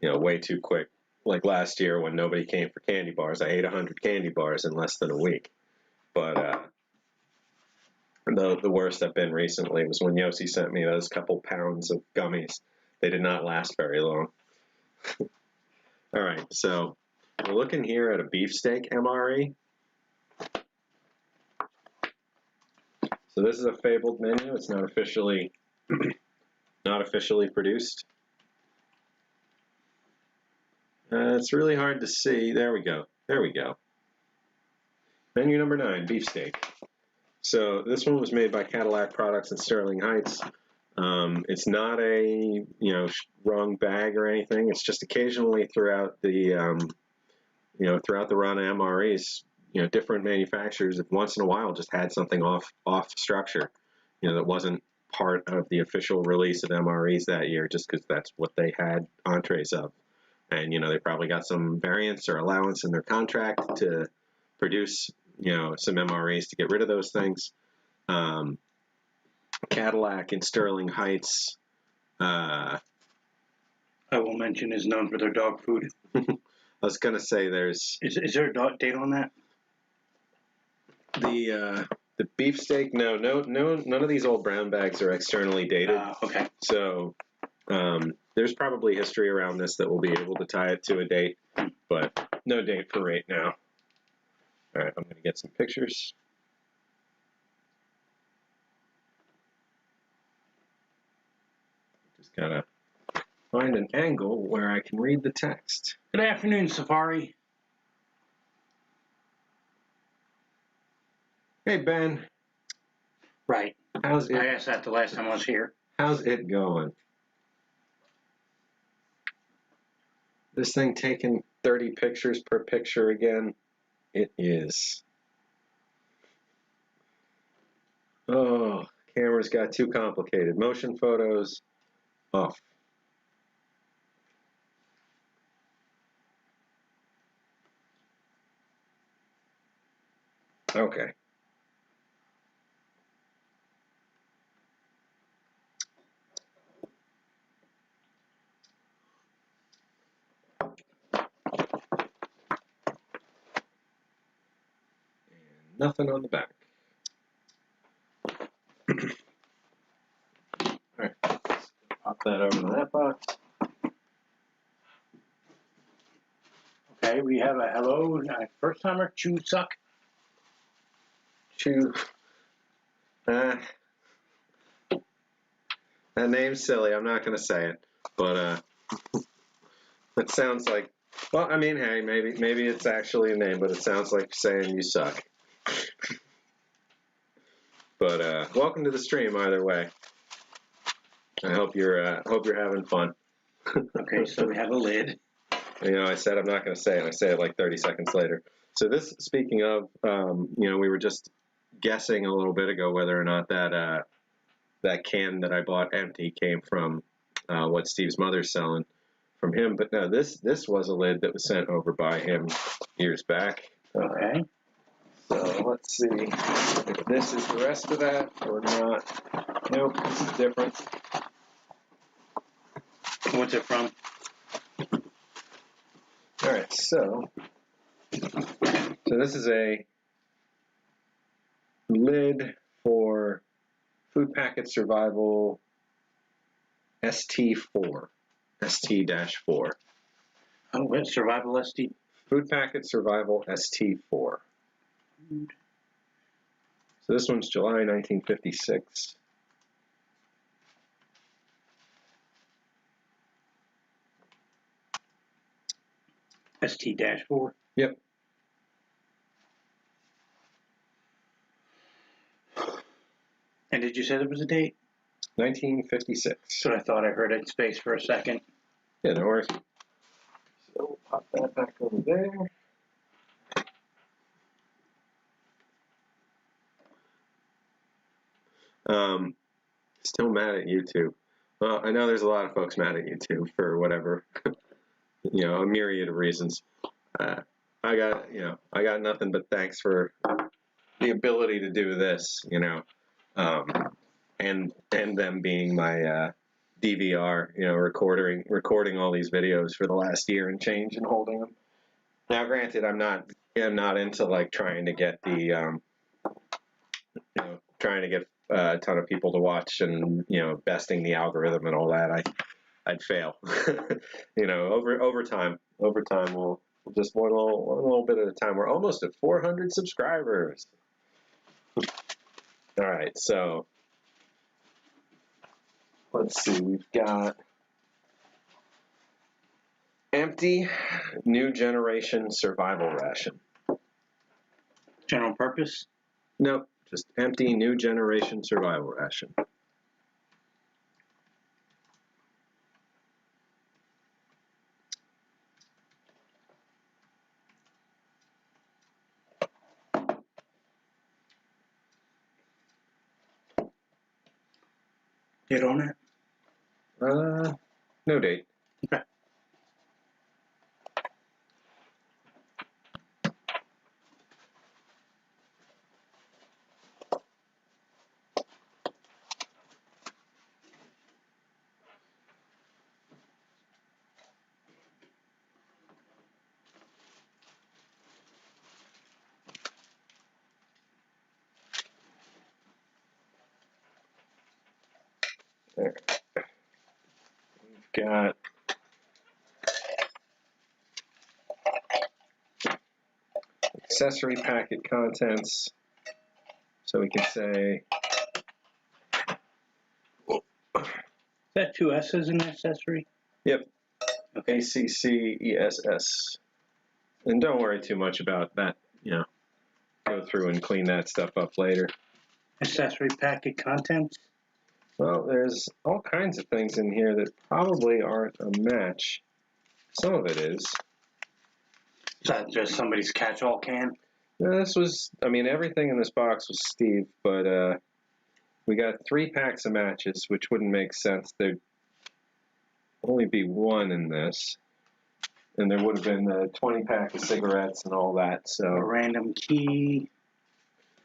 way too quick. Like last year when nobody came for candy bars, I ate 100 candy bars in less than a week. But the worst I've been recently was when Yossi sent me those couple pounds of gummies. They did not last very long. All right, so we're looking here at a beefsteak MRE. So this is a fabled menu. It's not officially produced. It's really hard to see. There we go. Menu number 9, beefsteak. So this one was made by Cadillac Products in Sterling Heights. It's not a wrong bag or anything. It's just occasionally throughout the run of MREs, different manufacturers once in a while just had something off structure, that wasn't part of the official release of MREs that year, just because that's what they had entrees of, and they probably got some variance or allowance in their contract to produce some MREs to get rid of those things. Cadillac in Sterling Heights. I will mention is known for their dog food. I was gonna say is there a date on that? The beefsteak, no, none of these old brown bags are externally dated. Okay. So there's probably history around this that we'll be able to tie it to a date, but no date for right now. All right, I'm going to get some pictures. Just gotta find an angle where I can read the text. Good afternoon, Safari. Hey, Ben. Right. How's it? I asked that the last time I was here. How's it going? This thing taking 30 pictures per picture again? It is. Oh, camera's got too complicated. Motion photos, off. Okay. nothing on the back. Alright, pop that over to that box. Okay, we have a hello, first timer, Chew Suck. Chew. That name's silly. I'm not going to say it, but it sounds like. Well, I mean, hey, maybe it's actually a name, but it sounds like saying you suck. But welcome to the stream, either way. I hope you're having fun. Okay, so we have a lid. You know, I said I'm not going to say it. I say it like 30 seconds later. So this, speaking of, you know, we were just guessing a little bit ago whether or not that that can that I bought empty came from what Steve's mother's selling from him. But no, this was a lid that was sent over by him years back. Okay. So let's see if this is the rest of that or not. Nope, this is different. What's it from? All right, so this is a lid for Food Packet Survival ST4, ST-4. Oh, it's Survival ST. Food Packet Survival ST4. So this one's July 1956. ST-4. Yep. And did you say there was a date? 1956. So I thought I heard it in space for a second. Yeah, no worries. So we'll pop that back over there. Still mad at YouTube. Well, I know there's a lot of folks mad at YouTube for whatever, you know, a myriad of reasons. I got nothing but thanks for the ability to do this, you know, and them being my DVR, you know, recording all these videos for the last year and change and holding them. Now, granted, I'm not into like trying to get the, you know, trying to get a ton of people to watch and, you know, besting the algorithm and all that. I'd fail. You know, over time we'll just one little bit at a time. We're almost at 400 subscribers. All right, so let's see. We've got empty new generation survival ration. General purpose? Nope, just empty new generation survival ration. Date on it? No date. Okay. There. We've got accessory packet contents. So we can say, Is that two S's in accessory? yep, ACCESS. And don't worry too much about that, you know, go through and clean that stuff up later. Accessory packet contents? Well, there's all kinds of things in here that probably aren't a match. Some of it is. Is that just somebody's catch-all can? Now, this was, I mean, everything in this box was Steve, but we got 3 packs of matches, which wouldn't make sense. There'd only be one in this. And there would have been the 20-pack of cigarettes and all that, so. A random key.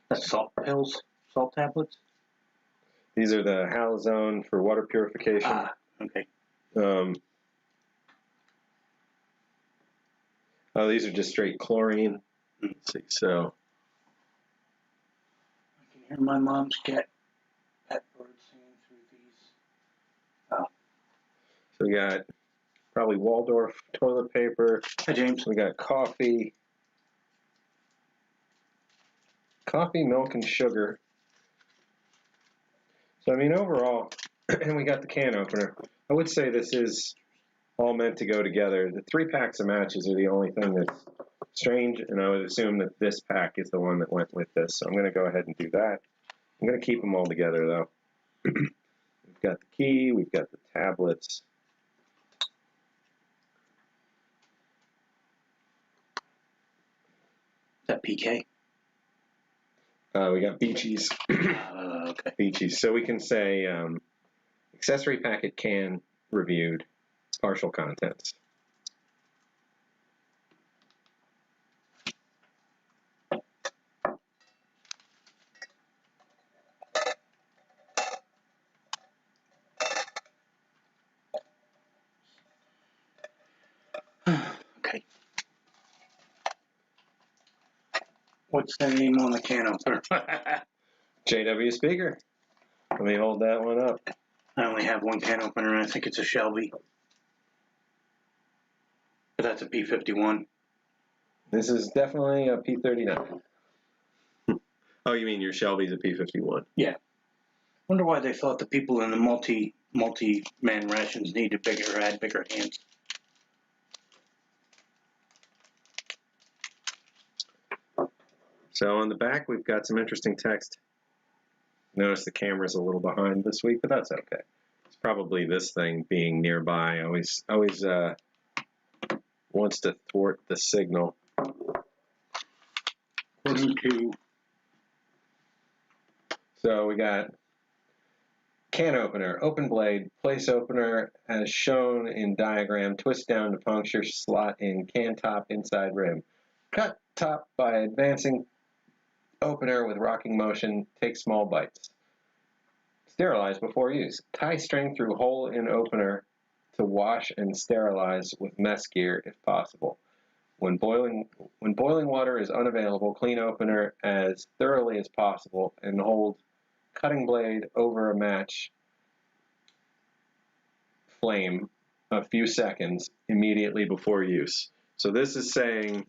That's salt pills? Salt tablets? These are the halazone for water purification. Ah, okay. Oh, these are just straight chlorine. Let's see, so hear my mom's pet bird singing through these. Oh. So we got probably Waldorf toilet paper. Hi, James. We got coffee, milk, and sugar. So, I mean, overall, and we got the can opener. I would say this is all meant to go together. The 3 packs of matches are the only thing that's strange, and I would assume that this pack is the one that went with this. So I'm going to go ahead and do that. I'm going to keep them all together, though. We've got the key. We've got the tablets. Is that PK? We got Beachies. Okay. Beachies. So we can say accessory packet can reviewed, partial contents. Okay. What's the name on the can opener? JW speaker. Let me hold that one up. I only have one can opener, and I think it's a Shelby. But that's a P51. This is definitely a P39. Oh, you mean your Shelby's a P51? Yeah. Wonder why they thought the people in the multi-man rations needed had bigger hands. So on the back, we've got some interesting text. Notice the camera's a little behind this week, but that's okay. It's probably this thing being nearby. Always wants to thwart the signal. According to... So we got can opener, open blade, place opener as shown in diagram, twist down to puncture slot in can top inside rim. Cut top by advancing opener with rocking motion, take small bites. Sterilize before use. Tie string through hole in opener to wash and sterilize with mess gear if possible. When boiling water is unavailable, clean opener as thoroughly as possible and hold cutting blade over a match flame a few seconds immediately before use. So this is saying,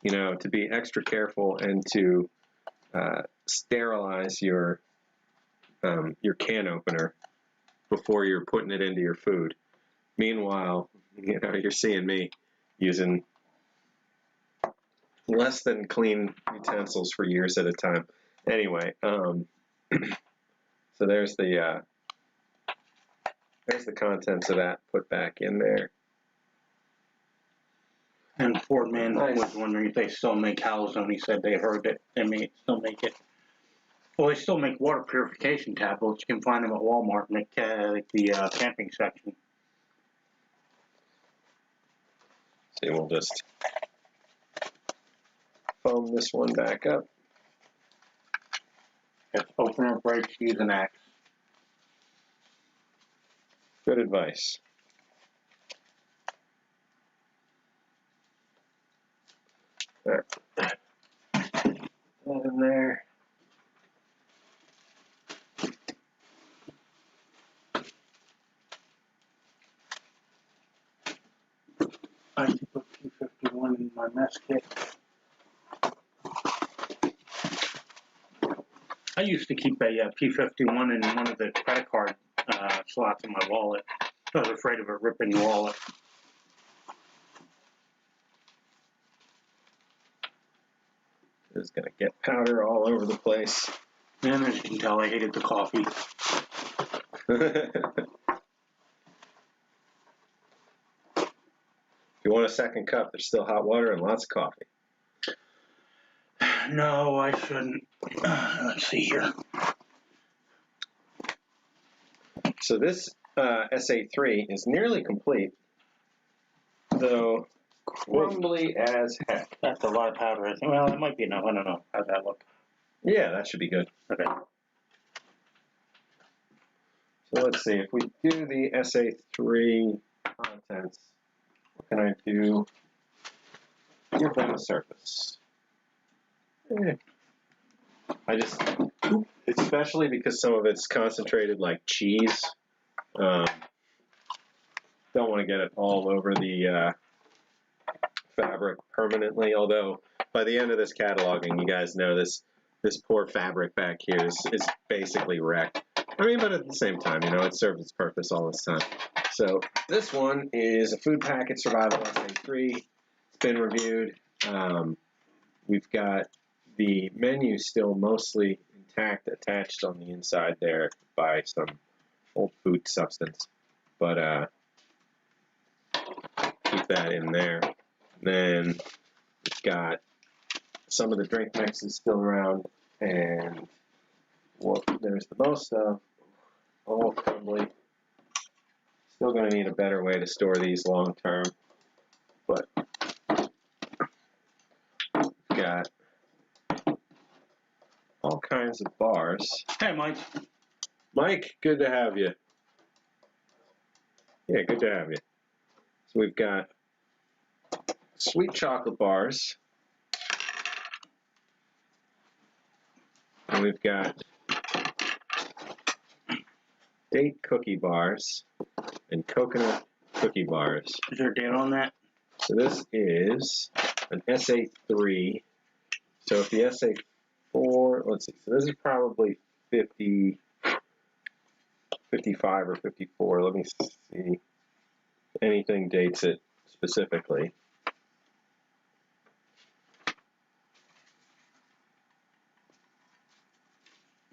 you know, to be extra careful and to sterilize your can opener before you're putting it into your food. Meanwhile, you know, you're seeing me using less than clean utensils for years at a time. Anyway, so there's the contents of that put back in there. And Ford Man was wondering if they still make Halazone. He said they heard that they may still make it. Well, they still make water purification tablets. You can find them at Walmart in the camping section. See, we'll just foam this one back up. If opener breaks, use an axe. Good advice. There. That in there. I can put P51 in my mess kit. I used to keep a P51 in one of the credit card slots in my wallet. I was afraid of it ripping the wallet. It's going to get powder all over the place. And as you can tell, I hated the coffee. If you want a second cup, there's still hot water and lots of coffee. No, I shouldn't. Let's see here. So this SA3 is nearly complete, though crumbly as heck. That's a lot of powder. I think. Well, it might be enough. I don't know. How's that look? Yeah, that should be good. Okay. So let's see, if we do the SA3 contents, what can I do? Give them a surface. especially because some of it's concentrated like cheese. Don't want to get it all over the fabric permanently, although by the end of this cataloging, you guys know this poor fabric back here is basically wrecked. I mean, but at the same time, you know, it served its purpose all this time. So this one is a food packet survival SA3. It's been reviewed. We've got the menu still mostly intact, attached on the inside there by some old food substance, but keep that in there. Then we've got some of the drink mixes still around, and what there's the most of, all crumbly. Still going to need a better way to store these long term, but we've got all kinds of bars. Hey, Mike. Mike, good to have you. Yeah, good to have you. So we've got sweet chocolate bars, and we've got date cookie bars and coconut cookie bars. Is there a date on that? So this is an SA3. So if the SA4, let's see, so this is probably 50, 55 or 54. Let me see. Anything dates it specifically.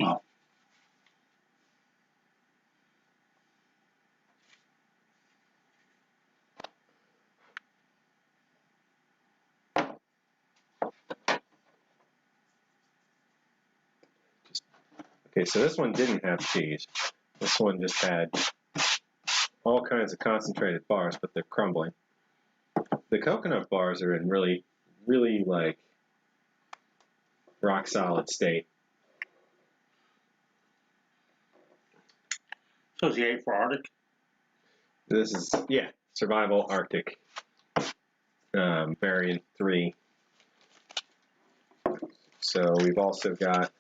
Oh. Okay, so this one didn't have cheese. This one just had all kinds of concentrated bars, but they're crumbling. The coconut bars are in really, really like rock solid state. So is the A for Arctic? This is, yeah, Survival Arctic, variant 3. So we've also got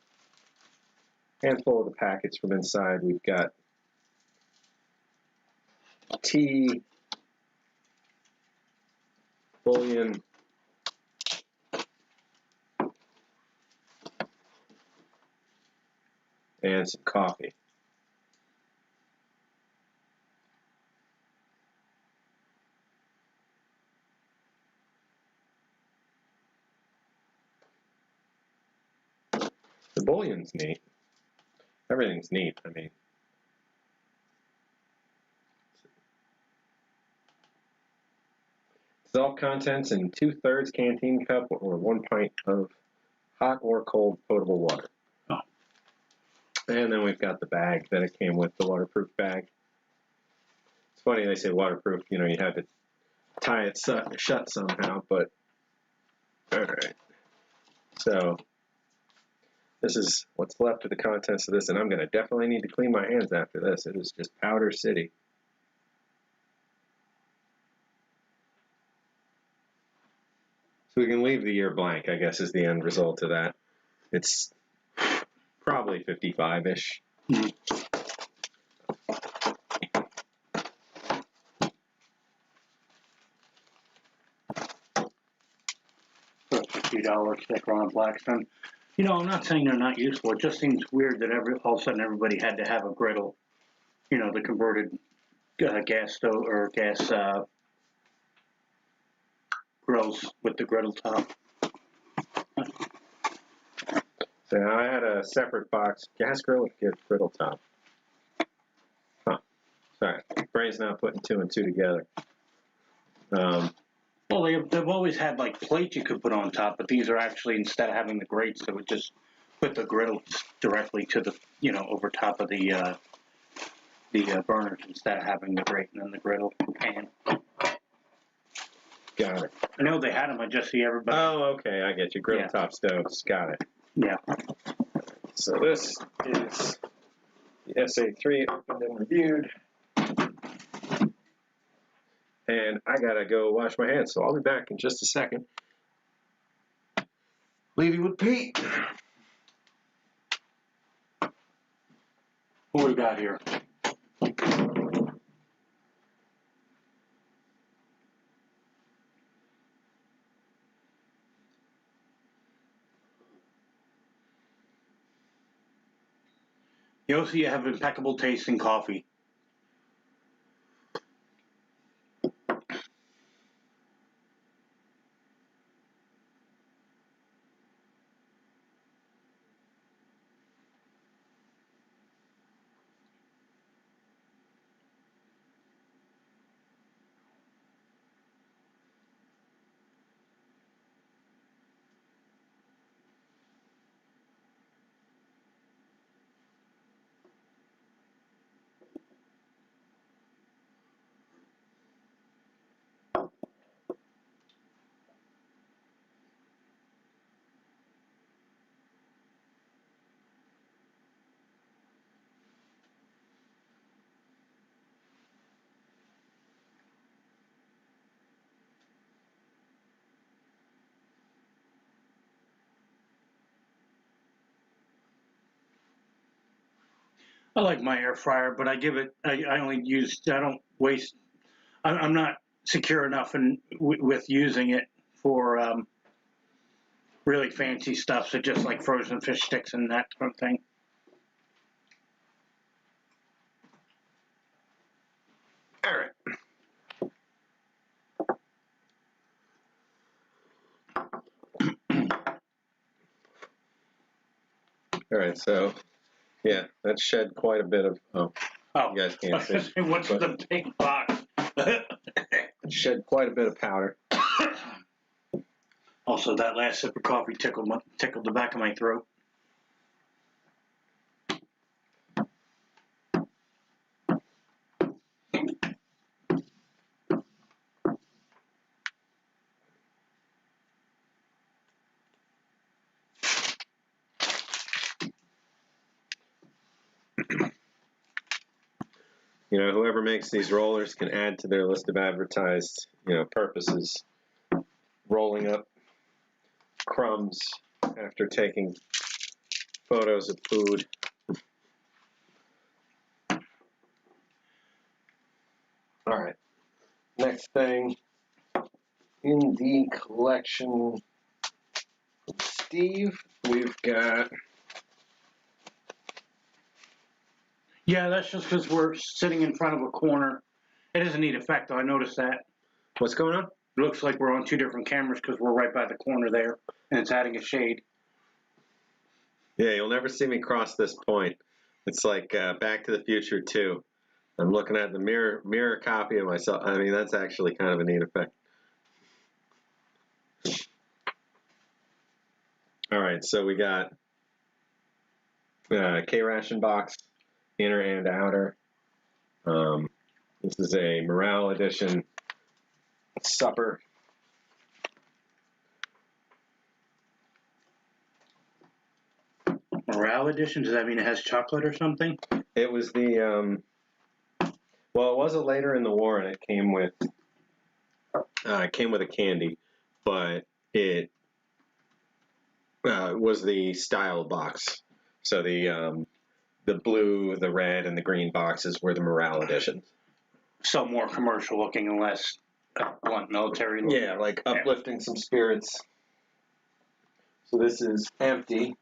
a handful of the packets from inside. We've got tea, bullion, and some coffee. The bullion's neat. Everything's neat. I mean, dissolved contents in 2/3 canteen cup or 1 pint of hot or cold potable water. Oh. And then we've got the bag that it came with, the waterproof bag. It's funny they say waterproof, you know, you had to tie it shut somehow, but alright. So this is what's left of the contents of this, and I'm going to definitely need to clean my hands after this. It is just powder city. So we can leave the year blank, I guess, is the end result of that. It's probably 55-ish. $50 sticker on a Blackstone. You know, I'm not saying they're not useful. It just seems weird that all of a sudden everybody had to have a griddle. You know, the converted gas stove or gas grills with the griddle top. So I had a separate box, gas grill with griddle top. Huh. Sorry, brain's not putting 2 and 2 together. Well, they've always had like plates you could put on top, but these are actually, instead of having the grates, they would just put the griddle directly to the, you know, over top of the burners instead of having the grate and then the griddle pan. Got it. I know they had them. I just see everybody. Oh, okay, I get you. Griddle top stoves. Got it. Yeah. So this is the SA3 opened and reviewed. And I gotta go wash my hands, so I'll be back in just a second. Leave you with Pete. What we got here? Yossi, you have impeccable taste in coffee. I like my air fryer, but I don't waste, I'm not secure enough with using it for really fancy stuff, so just like frozen fish sticks and that kind of thing. All right. All right, so yeah, that shed quite a bit of. Oh, you guys can't see. What's the big box? Shed quite a bit of powder. Also, that last sip of coffee tickled the back of my throat. You know, whoever makes these rollers can add to their list of advertised, purposes. Rolling up crumbs after taking photos of food. All right. Next thing in the collection, Steve, we've got. Yeah, that's just because we're sitting in front of a corner. It is a neat effect, though. I noticed that. What's going on? It looks like we're on two different cameras because we're right by the corner there, and it's adding a shade. Yeah, you'll never see me cross this point. It's like Back to the Future 2. I'm looking at the mirror copy of myself. I mean, that's actually kind of a neat effect. All right, so we got K-Ration box, inner and outer. This is a Morale Edition supper. Morale edition? Does that mean it has chocolate or something? It was the well, it was a later in the war, and it came with a candy, but it was the style box. So the blue, the red, and the green boxes were the Morale editions. So more commercial looking and less blunt military looking. Yeah, like uplifting some spirits. So this is empty.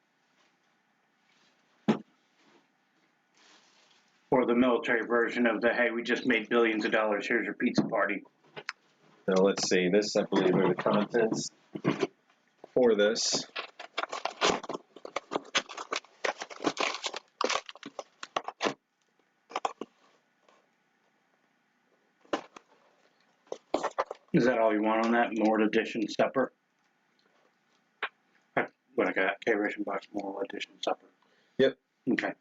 Or the military version of the, hey, we just made billions of dollars, here's your pizza party. Now let's see, this I believe are the contents for this. Is that all you want on that? More edition supper? What I got? K-Ration box, more edition supper. Yep. Okay.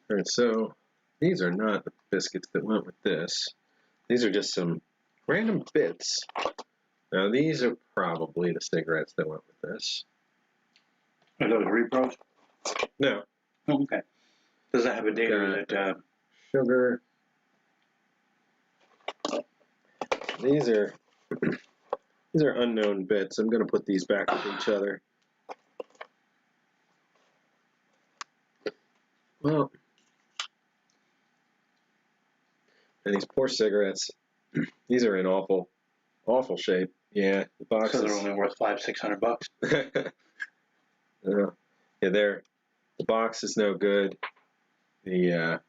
All right, so these are not the biscuits that went with this. These are just some random bits. Now these are probably the cigarettes that went with this. Are those repros? No. Oh, okay. Does that have a date or is it sugar? These are unknown bits. I'm going to put these back with each other. Well, and these poor cigarettes, these are in awful shape. Yeah, the boxes. So they're only worth $500-600. Yeah, the box is no good. Let's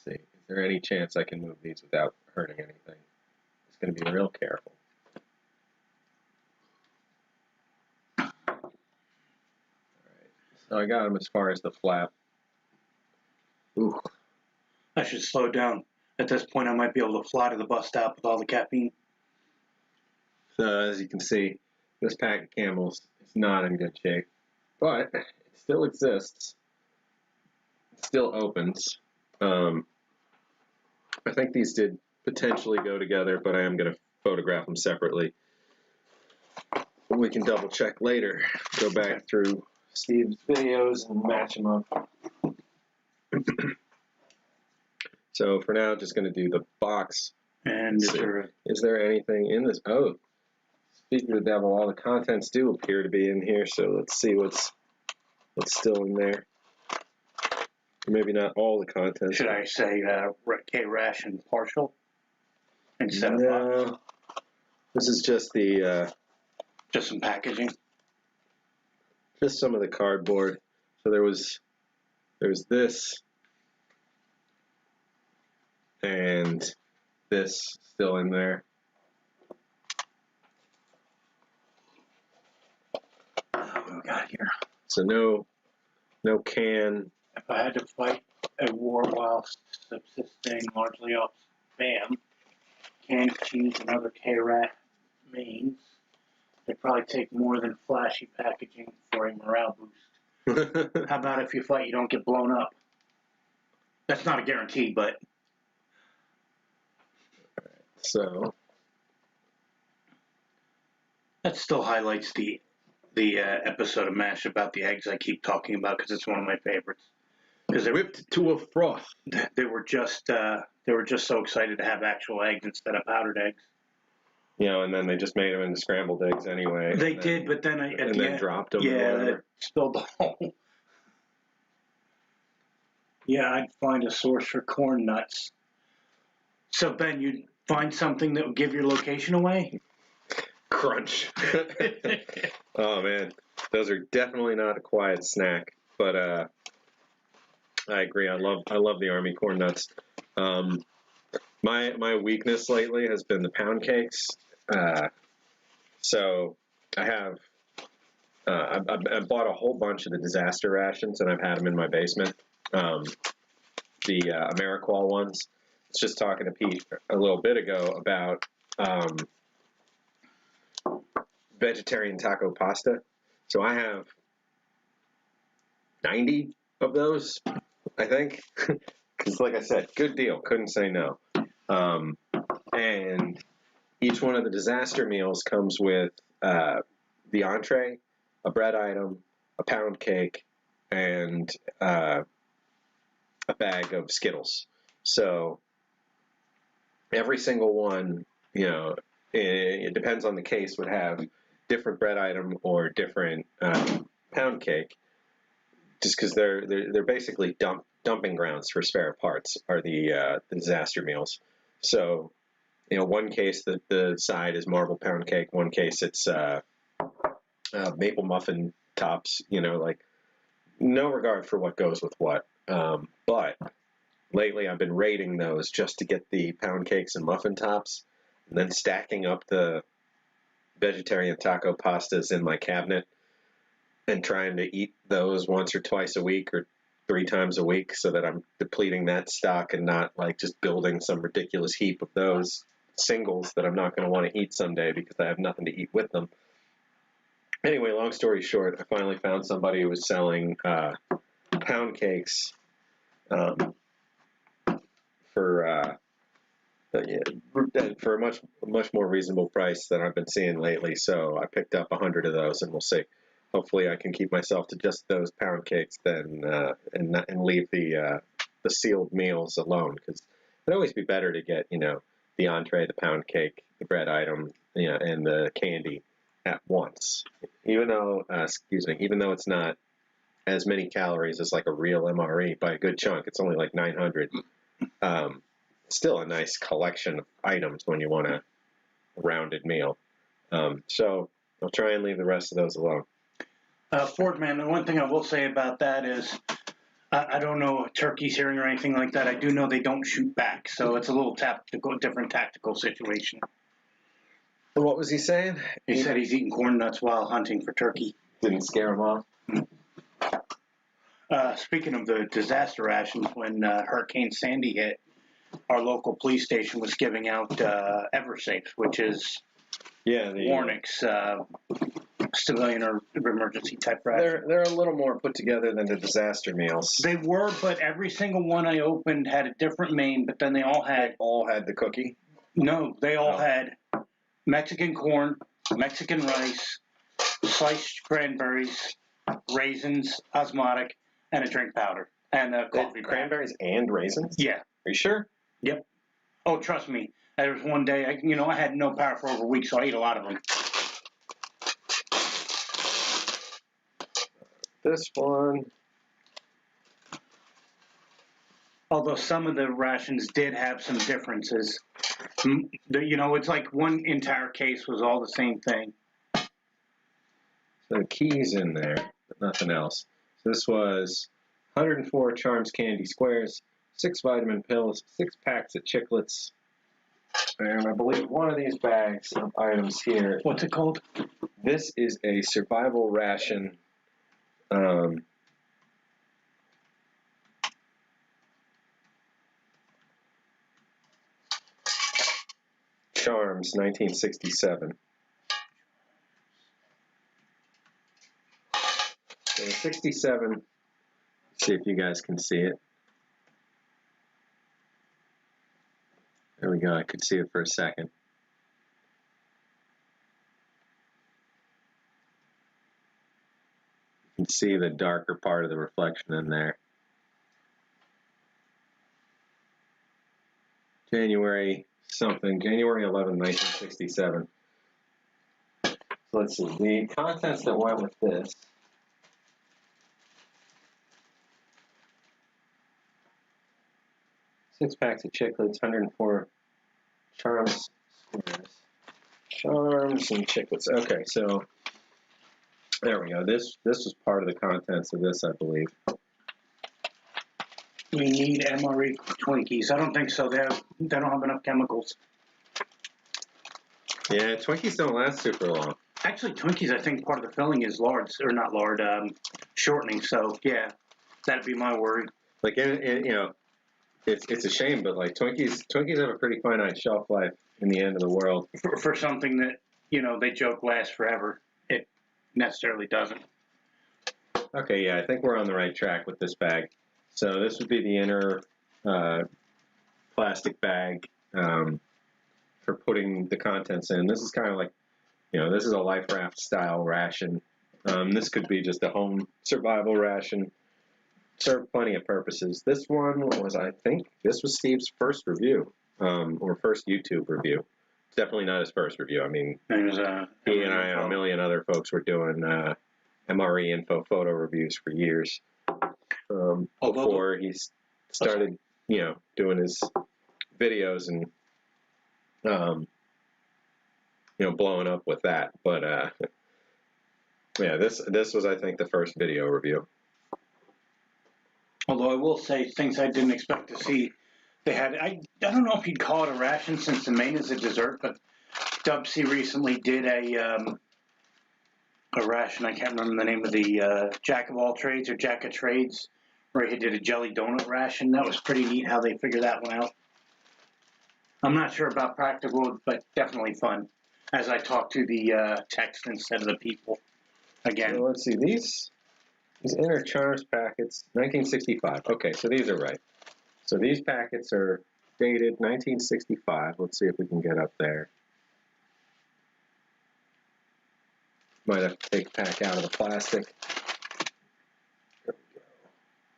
see, is there any chance I can move these without hurting anything? It's going to be real careful. All right, so I got them as far as the flap. Ooh. I should slow down. At this point, I might be able to fly to the bus stop with all the caffeine. As you can see, this pack of Camels is not in good shape, but it still exists. It still opens. I think these did potentially go together, but I am going to photograph them separately. We can double check later. Go back through Steve's videos and match them up. So for now, just going to do the box. And is there anything in this? Oh, speaking of the devil, all the contents do appear to be in here. So let's see what's still in there. Or maybe not all the contents. Should I say K-Ration partial instead of box? This is just the just some packaging. Just some of the cardboard. So there's this and this still in there. What do we got here? So no can. If I had to fight a war while subsisting largely off spam, canned cheese, and other K-Rat means, they'd probably take more than flashy packaging for a morale boost. How about if you fight, you don't get blown up? That's not a guarantee, but... So... That still highlights the episode of MASH about the eggs I keep talking about, because it's one of my favorites. Because they whipped to a froth. They were just so excited to have actual eggs instead of powdered eggs. You know, and then they just made them into scrambled eggs anyway. They did, but then at the end, dropped them. Yeah, they spilled the whole. Yeah, I'd find a source for corn nuts. So Ben, you'd find something that would give your location away? Crunch. Oh man, those are definitely not a quiet snack. But I agree. I love the Army corn nuts. My weakness lately has been the pound cakes. So I have I bought a whole bunch of the disaster rations, and I've had them in my basement. The AmeriQual ones. I was just talking to Pete a little bit ago about vegetarian taco pasta. So I have 90 of those, I think. Because like I said, good deal. Couldn't say no. And each one of the disaster meals comes with the entree, a bread item, a pound cake, and a bag of Skittles. So every single one, you know, it depends on the case, would have different bread item or different pound cake, just because they're basically dumping grounds for spare parts are the disaster meals. So, you know, one case the side is marble pound cake, one case it's maple muffin tops. You know, like no regard for what goes with what. But lately I've been raiding those just to get the pound cakes and muffin tops, and then stacking up the vegetarian taco pastas in my cabinet and trying to eat those once or twice a week or 3 times a week, so that I'm depleting that stock and not like just building some ridiculous heap of those singles that I'm not going to want to eat someday because I have nothing to eat with them. Anyway, long story short, I finally found somebody who was selling pound cakes for a much more reasonable price than I've been seeing lately. So I picked up 100 of those, and we'll see. Hopefully, I can keep myself to just those pound cakes, then and leave the sealed meals alone, because it'd always be better to get, you know, the entree, the pound cake, the bread item, you know, and the candy at once. Even though it's not as many calories as like a real MRE by a good chunk. It's only like 900. Still a nice collection of items when you want a rounded meal. So I'll try and leave the rest of those alone. Ford man, the one thing I will say about that is, I don't know turkey's hearing or anything like that. I do know they don't shoot back, so it's a little different tactical situation. What was he saying? He said he's eating corn nuts while hunting for turkey. Didn't scare him off? Speaking of the disaster rations, when Hurricane Sandy hit, our local police station was giving out EverSafes, which is Warnick's civilian or emergency type ration. They're a little more put together than the disaster meals. They were, but every single one I opened had a different main, but then they all had the cookie? No, they all had Mexican corn, Mexican rice, sliced cranberries, raisins, osmotic, and a drink powder. And a coffee cranberries and raisins? Yeah. Are you sure? Yep. Oh, trust me. There was one day, I had no power for over a week, so I ate a lot of them. This one. Although some of the rations did have some differences. It's like one entire case was all the same thing. So the key's in there, but nothing else. So this was 104 Charms Candy Squares, 6 vitamin pills, 6 packs of chiclets, and I believe one of these bags of items here. What's it called? This is a survival ration. Charms, 1967. So 67. Let's see if you guys can see it. There we go. I could see it for a second. You can see the darker part of the reflection in there. January 11, 1967. So let's see. The contents that went with this. Six packs of chiclets, 104 Charms squares. Charms and chiclets. Okay, so there we go. This was part of the contents of this, I believe. We need MRE Twinkies. I don't think so. They don't have enough chemicals. Yeah, Twinkies don't last super long. Actually, Twinkies, I think part of the filling is shortening. So yeah, that'd be my worry. Like, it's a shame, but like Twinkies have a pretty finite shelf life in the end of the world. For something that, they joke lasts forever, it necessarily doesn't. Okay, yeah, I think we're on the right track with this bag. So this would be the inner plastic bag for putting the contents in. This is kind of like, this is a life raft style ration. This could be just a home survival ration. Served plenty of purposes. This one was, I think, this was Steve's first review, or first YouTube review. Definitely not his first review. I mean, he and I and a million other folks were doing MRE info photo reviews for years before he started, doing his videos and, blowing up with that. But yeah, this was, I think, the first video review. Although I will say things I didn't expect to see. They had, I don't know if you'd call it a ration since the main is a dessert, but Dubsy recently did a ration. I can't remember the name of the Jack of all trades or Jack of trades, where he did a jelly donut ration. That was pretty neat how they figured that one out. I'm not sure about practical, but definitely fun as I talk to the text instead of the people again. So let's see, these inner Charms packets, 1965. Okay, so these are right. So these packets are dated 1965. Let's see if we can get up there. Might have to take a pack out of the plastic. There we go.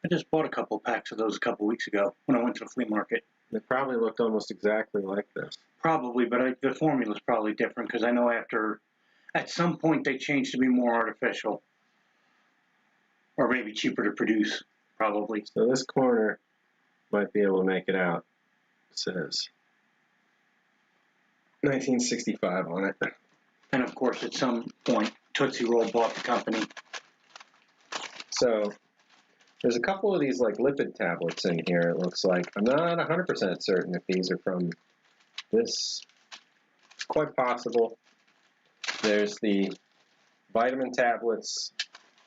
I just bought a couple packs of those a couple weeks ago when I went to the flea market. They probably looked almost exactly like this. Probably, but the formula's probably different because I know at some point they changed to be more artificial. or maybe cheaper to produce, probably. So this corner might be able to make it out. It says 1965 on it. And of course, at some point, Tootsie Roll bought the company. So there's a couple of these like lipid tablets in here, it looks like. I'm not 100% certain if these are from this. It's quite possible. There's the vitamin tablets.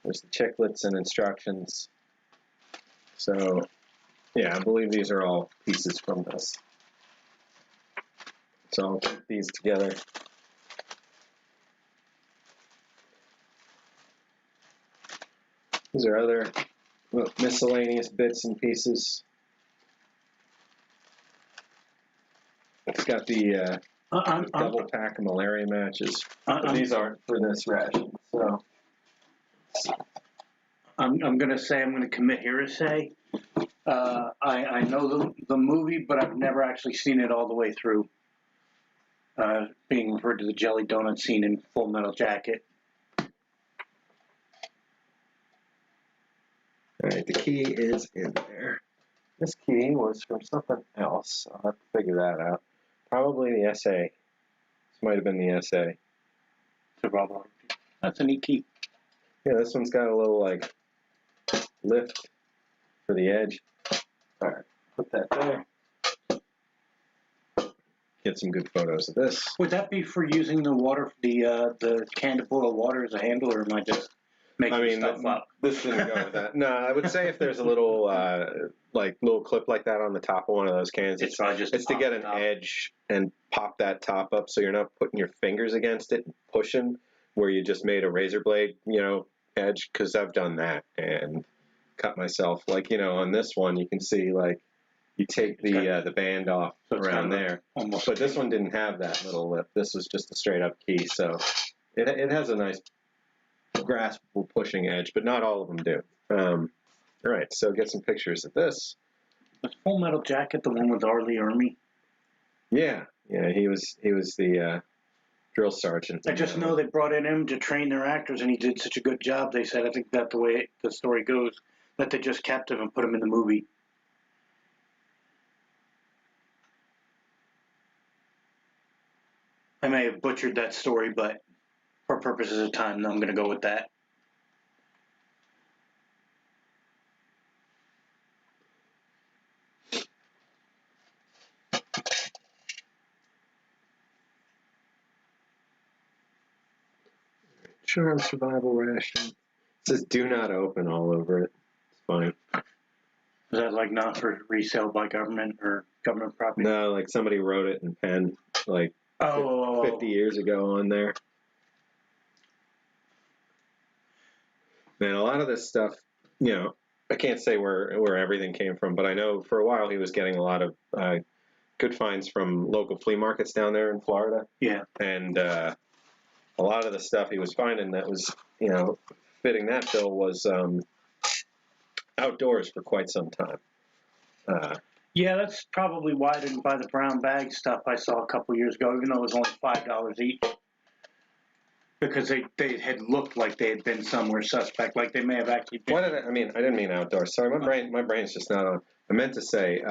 There's the chiclets and instructions. So, yeah, I believe these are all pieces from this. So I'll put these together. These are other miscellaneous bits and pieces. It's got the double pack of malaria matches. But these aren't for this ration. So I'm going to say I'm going to commit heresy. I know the movie, but I've never actually seen it all the way through. Being referred to the jelly donut scene in Full Metal Jacket. all right, the key is in there. This key was from something else. I'll have to figure that out. Probably the SA. This might have been the SA. That's a neat key. Yeah, this one's got a little like lift for the edge. All right, put that there. Get some good photos of this. Would that be for using the water, the can to boil water as a handle, or am I just making stuff up? This didn't go with that. No, I would say if there's a little little clip like that on the top of one of those cans, it's to get an edge and pop that top up so you're not putting your fingers against it and pushing where you just made a razor blade, edge, because I've done that and cut myself. Like, on this one you can see like you take the band off around there. But this one didn't have that little lip. This was just a straight up key, so it has a nice graspable pushing edge, but not all of them do. All right, so get some pictures of this. Was Full Metal Jacket the one with Arlie Ermy? Yeah, he was the drill sergeant. I just know they brought in him to train their actors, and he did such a good job. They said, I think that's the way the story goes, that they just kept him and put him in the movie. I may have butchered that story, but for purposes of time, I'm going to go with that. Charm survival ration. It says do not open all over it. It's fine. Is that like not for resale by government or government property? No, like somebody wrote it in pen like 50 years ago on there. Man, a lot of this stuff, I can't say where everything came from, but I know for a while he was getting a lot of good finds from local flea markets down there in Florida. Yeah. And a lot of the stuff he was finding that was, fitting that bill was outdoors for quite some time. Yeah, that's probably why I didn't buy the brown bag stuff I saw a couple years ago, even though it was only $5 each. Because they had looked like they had been somewhere suspect, like they may have actually been. What did I mean? I didn't mean outdoors. Sorry, my brain's just not on. I meant to say,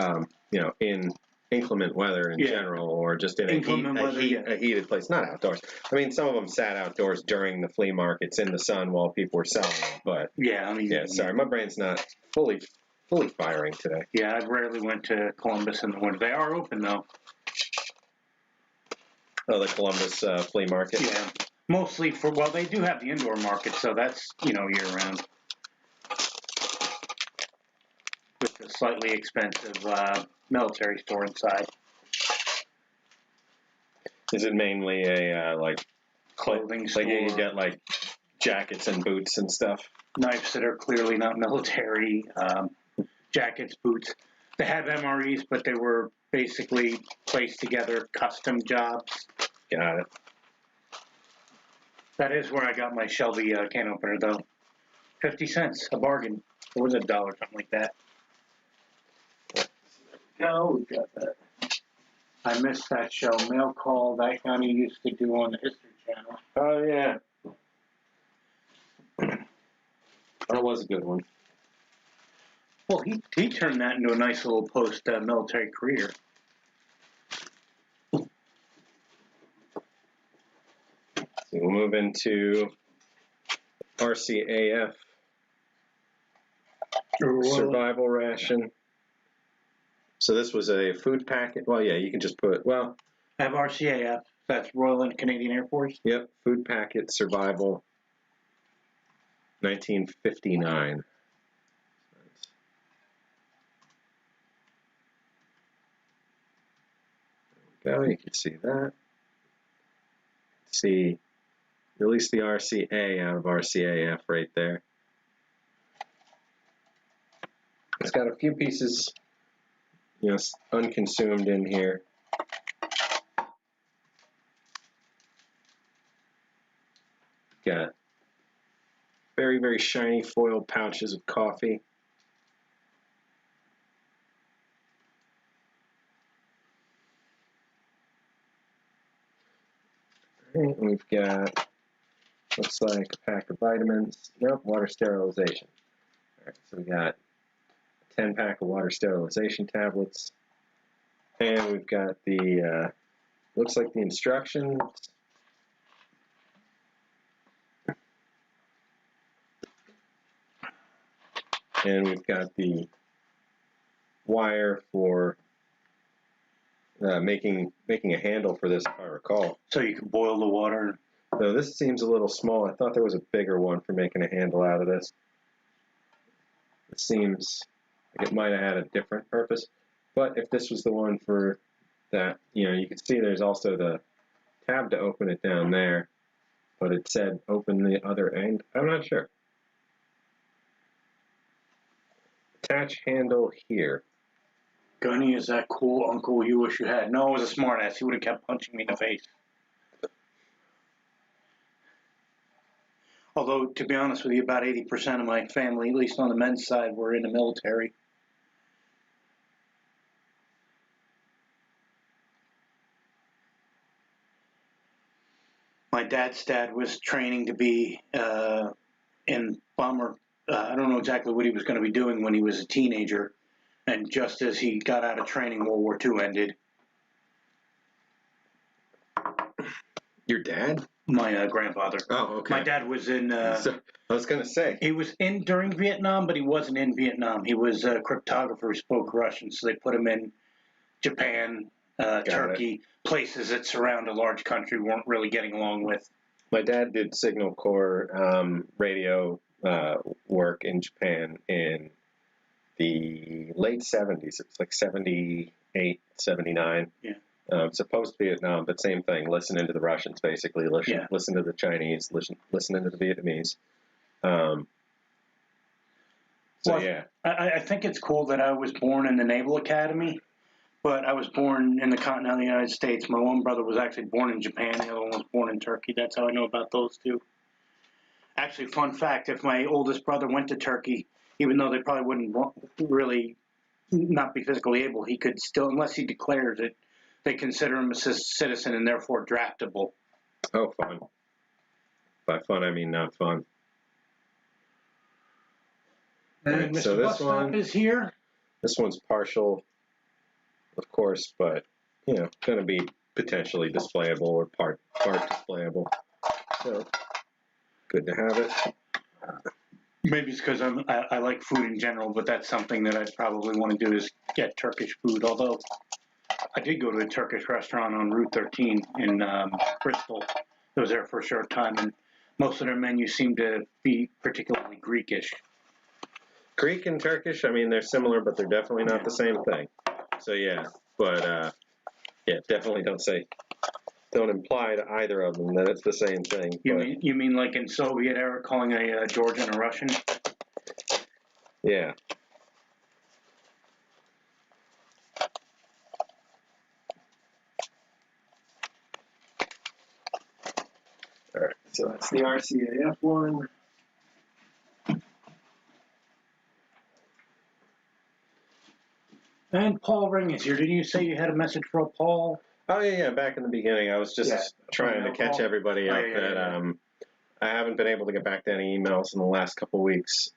in inclement weather in general, or just in a heated place, not outdoors. I mean, some of them sat outdoors during the flea markets in the sun while people were selling them. But sorry, my brain's not fully firing today. Yeah, I rarely went to Columbus in the winter. They are open though. Oh, the Columbus flea market. Yeah. Mostly they do have the indoor market, so that's, year round. With a slightly expensive military store inside. Is it mainly a, clothing store? Like you get, like, jackets and boots and stuff? Knives that are clearly not military, jackets, boots. They have MREs, but they were basically placed together custom jobs. Got it. That is where I got my Shelby can opener, though. 50 cents, a bargain. Or was it $1, something like that? No, we got that. I missed that show, Mail Call, that Johnny used to do on the History Channel. Oh, yeah. That was a good one. Well, he turned that into a nice little post-military career. So we'll move into RCAF, survival ration. So this was a food packet. Well, yeah, you can just put, well. I have RCAF. That's Royal and Canadian Air Force. Yep, food packet survival, 1959. There we go, you can see that. See, release the RCA out of RCAF right there. It's got a few pieces, unconsumed in here. Got very, very shiny foil pouches of coffee. Right, we've got, looks like a pack of vitamins. Nope, water sterilization. All right, so we got a 10-pack of water sterilization tablets. And we've got the, looks like the instructions. And we've got the wire for making a handle for this, if I recall. So you can boil the water. So this seems a little small. I thought there was a bigger one for making a handle out of this. It seems like it might have had a different purpose. But if this was the one for that, you can see there's also the tab to open it down there. But it said open the other end. I'm not sure. Attach handle here. Gunny is that cool uncle you wish you had. No, it was a smart ass. He would have kept punching me in the face. Although, to be honest with you, about 80% of my family, at least on the men's side, were in the military. My dad's dad was training to be in bomber. I don't know exactly what he was going to be doing when he was a teenager. And just as he got out of training, World War II ended. Your dad? My grandfather. Oh, okay. My dad was in... So, I was going to say. He was in during Vietnam, but he wasn't in Vietnam. He was a cryptographer who spoke Russian, so they put him in Japan, Turkey, places that surround a large country we weren't really getting along with. My dad did Signal Corps radio work in Japan in the late 70s. It was like 78, 79. Yeah. It's post-Vietnam, but same thing. Listening to the Russians, basically. Listen to the Chinese. Listening to the Vietnamese. Yeah. I think it's cool that I was born in the Naval Academy, but I was born in the continental United States. My one brother was actually born in Japan. The other one was born in Turkey. That's how I know about those two. Actually, fun fact, if my oldest brother went to Turkey, even though they probably wouldn't really not be physically able, he could still, unless he declares it, they consider him a citizen and therefore draftable. Oh, fun. By fun, I mean not fun. And Mr. Bus Stop is here. This one's partial, of course, but, going to be potentially displayable or part displayable. So, good to have it. Maybe it's because I like food in general, but that's something that I'd probably want to do is get Turkish food, although I did go to a Turkish restaurant on Route 13 in Bristol. I was there for a short time, and most of their menus seem to be particularly Greekish. Greek and Turkish, I mean, they're similar, but they're definitely not the same thing. So, yeah. But, definitely don't imply to either of them that it's the same thing. You mean like in Soviet era calling a Georgian a Russian? Yeah. All right, so that's the RCAF one. And Paul Ring is here. Didn't you say you had a message for Paul? Oh, yeah, back in the beginning. I was just trying to catch everybody up that I haven't been able to get back to any emails in the last couple of weeks.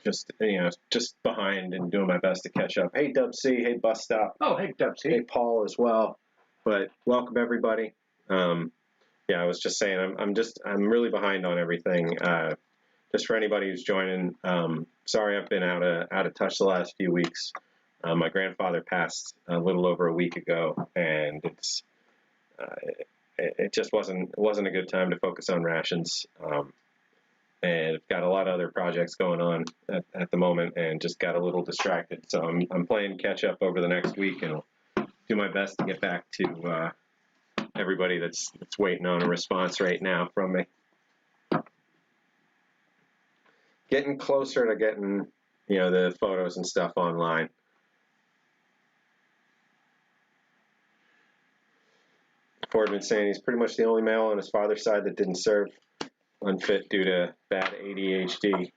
Just behind and doing my best to catch up. Hey, Dub C. Hey, Bus Stop. Oh, hey, Dub C. Hey, Paul as well. But welcome everybody. Yeah, I was just saying I'm really behind on everything. Just for anybody who's joining, sorry I've been out of touch the last few weeks. My grandfather passed a little over a week ago, and it just wasn't a good time to focus on rations. And I've got a lot of other projects going on at the moment, and just got a little distracted. So I'm playing catch up over the next week, and I'll do my best to get back to everybody that's waiting on a response right now from me. Getting closer to getting the photos and stuff online. Fordman saying he's pretty much the only male on his father's side that didn't serve, unfit due to bad ADHD.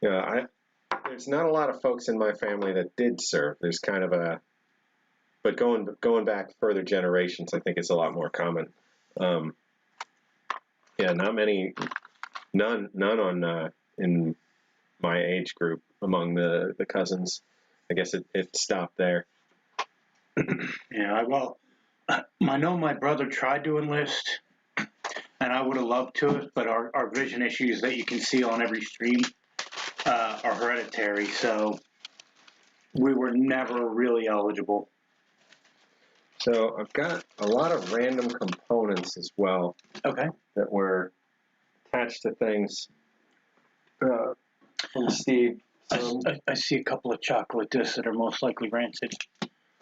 There's not a lot of folks in my family that did serve. There's kind of but going back further generations, I think it's a lot more common. Not many, none on in my age group among the cousins. I guess it stopped there. Yeah, well, I know my brother tried to enlist, and I would have loved to, but our vision issues that you can see on every stream are hereditary, so we were never really eligible. So I've got a lot of random components as well. Okay. That were attached to things from Steve. I see a couple of chocolate discs that are most likely rancid.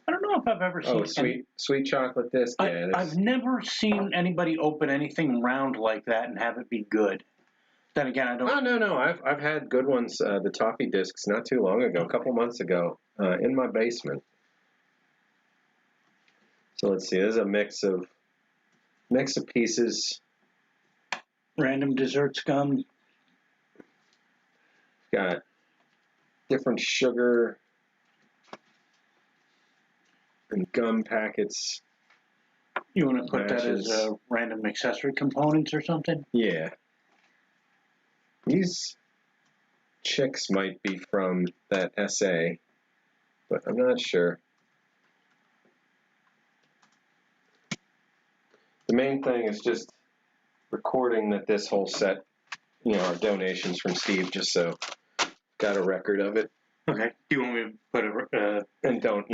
I don't know if I've ever seen sweet chocolate disc. Yeah, I've never seen anybody open anything round like that and have it be good. Then again, I don't. Oh no! I've had good ones. The toffee discs not too long ago, a couple months ago, in my basement. So let's see. There's a mix of pieces. Random dessert scum. Got different sugar and gum packets. You want to put that as random accessory components or something? Yeah. These chicks might be from that essay, but I'm not sure. The main thing is just recording that this whole set, are donations from Steve, just so got a record of it. Okay. Do you want me to put and don't,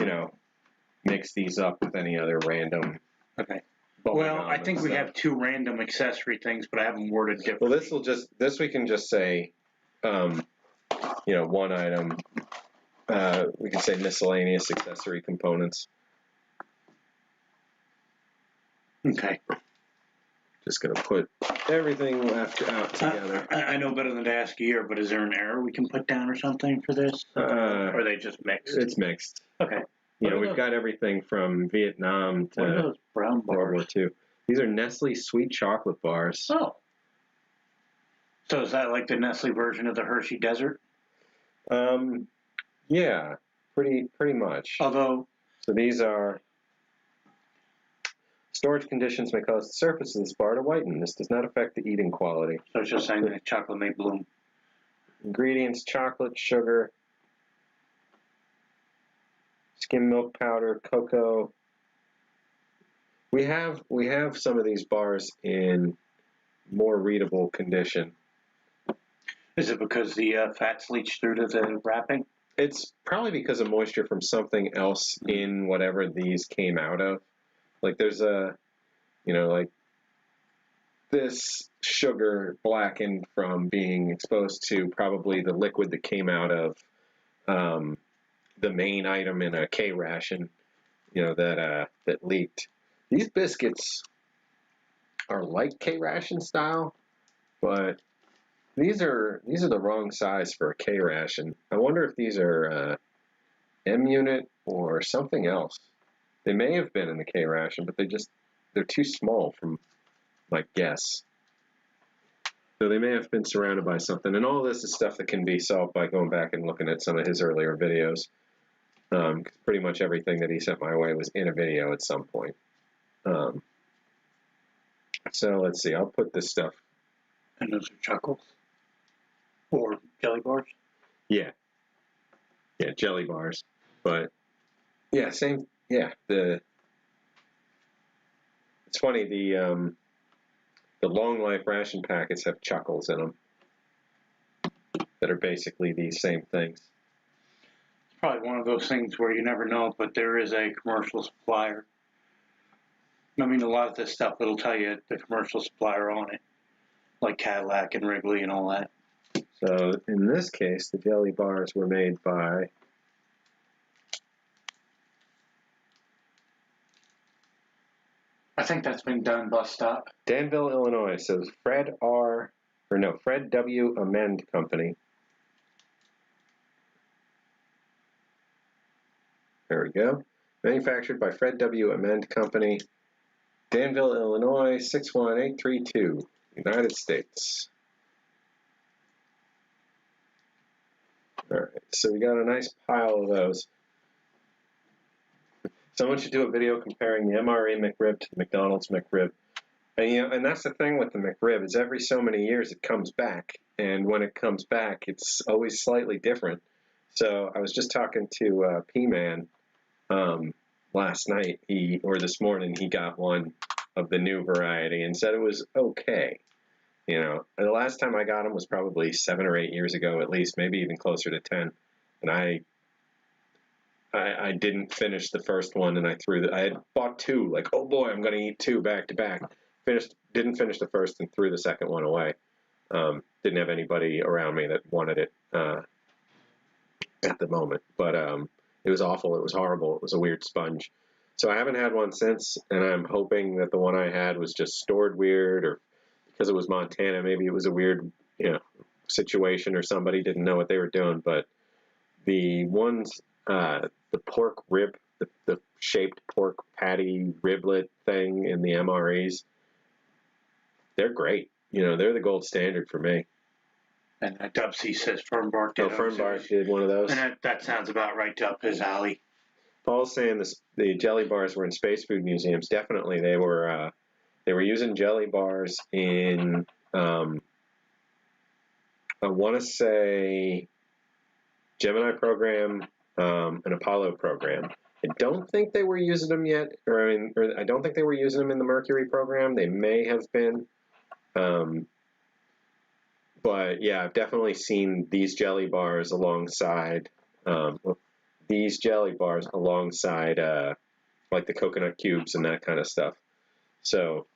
mix these up with any other random. Okay. Well, I think we have two random accessory things, but I have them worded differently. Well, this we can just say, one item. We can say miscellaneous accessory components. Okay. Just going to put everything left out together. I know better than to ask a year, but is there an error we can put down or something for this? Or are they just mixed? It's mixed. Okay. We've got everything from Vietnam to those brown bars? World War II. These are Nestle sweet chocolate bars. Oh. So is that like the Nestle version of the Hershey Desert? Yeah, pretty much. Although. So these are. Storage conditions may cause the surface of this bar to whiten. This does not affect the eating quality. So it's just saying that chocolate may bloom. Ingredients: chocolate, sugar, skim milk powder, cocoa. We have some of these bars in more readable condition. Is it because the fats leach through to the wrapping? It's probably because of moisture from something else in whatever these came out of. Like there's this sugar blackened from being exposed to probably the liquid that came out of the main item in a K ration, that leaked. These biscuits are like K ration style, but these are the wrong size for a K ration. I wonder if these are M unit or something else. They may have been in the K ration, but they're too small from my guess. So they may have been surrounded by something. And all this is stuff that can be solved by going back and looking at some of his earlier videos. Pretty much everything that he sent my way was in a video at some point. So let's see. I'll put this stuff. And those are Chuckles? Or jelly bars? Yeah. Yeah, jelly bars. But yeah, same. Yeah, it's funny. The long life ration packets have Chuckles in them that are basically these same things. It's probably one of those things where you never know, but there is a commercial supplier. I mean, a lot of this stuff, it'll tell you the commercial supplier on it, like Cadillac and Wrigley and all that. So in this case, the jelly bars were made by I think that's been done bus stop. Danville, Illinois. So Fred W. Amend Company. There we go. Manufactured by Fred W. Amend Company, Danville, Illinois, 61832, United States. All right, so we got a nice pile of those. Someone should do a video comparing the MRE McRib to the McDonald's McRib. And that's the thing with the McRib, is every so many years it comes back, and when it comes back, it's always slightly different. So I was just talking to P-Man last night, or this morning, he got one of the new variety and said it was okay. And the last time I got them was probably 7 or 8 years ago, at least, maybe even closer to 10. And I didn't finish the first one, and I had bought 2, like, oh boy, I'm going to eat 2 back to back. Didn't finish the first and threw the second one away. Didn't have anybody around me that wanted it at the moment, but it was awful. It was horrible. It was a weird sponge. So I haven't had one since, and I'm hoping that the one I had was just stored weird, or because it was Montana, maybe it was a weird, situation, or somebody didn't know what they were doing. But the ones, the pork rib, the shaped pork patty riblet thing in the MREs, they're great. They're the gold standard for me. And Dubsy says Fernbark did. Fernbark did one of those. And that sounds about right up his alley. Paul's saying the jelly bars were in space food museums. Definitely, they were using jelly bars in I want to say Gemini program, an Apollo program. I don't think they were using them yet, or I don't think they were using them in the Mercury program. They may have been. But yeah, I've definitely seen these jelly bars alongside like the coconut cubes and that kind of stuff. So,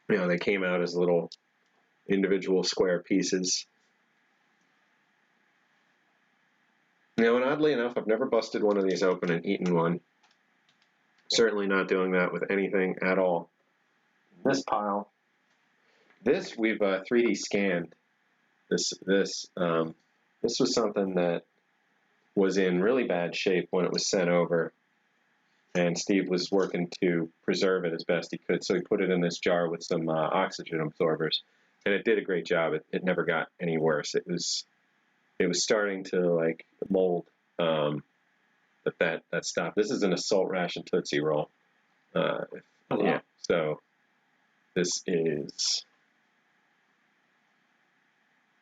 they came out as little individual square pieces. And oddly enough, I've never busted one of these open and eaten one. Certainly not doing that with anything at all. This pile. This we've 3D scanned. This was something that was in really bad shape when it was sent over, and Steve was working to preserve it as best he could. So he put it in this jar with some oxygen absorbers, and it did a great job. It never got any worse. It was starting to mold, but that stopped. This is an assault ration Tootsie Roll. Yeah. So this is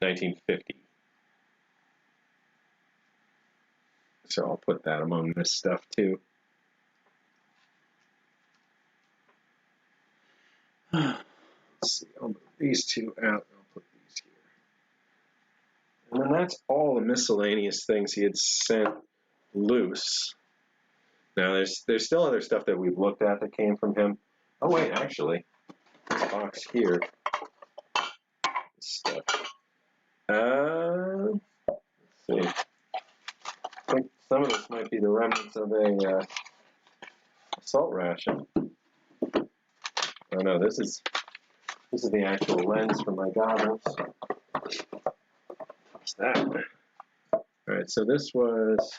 1950. So I'll put that among this stuff too. Let's see, I'll move these 2 out. I'll put these here. And then that's all the miscellaneous things he had sent loose. Now there's still other stuff that we've looked at that came from him. Oh wait, actually, this box here. This stuff. Let's see. I think some of this might be the remnants of a assault ration. Oh no, this is the actual lens for my goggles. What's that? All right, so this was.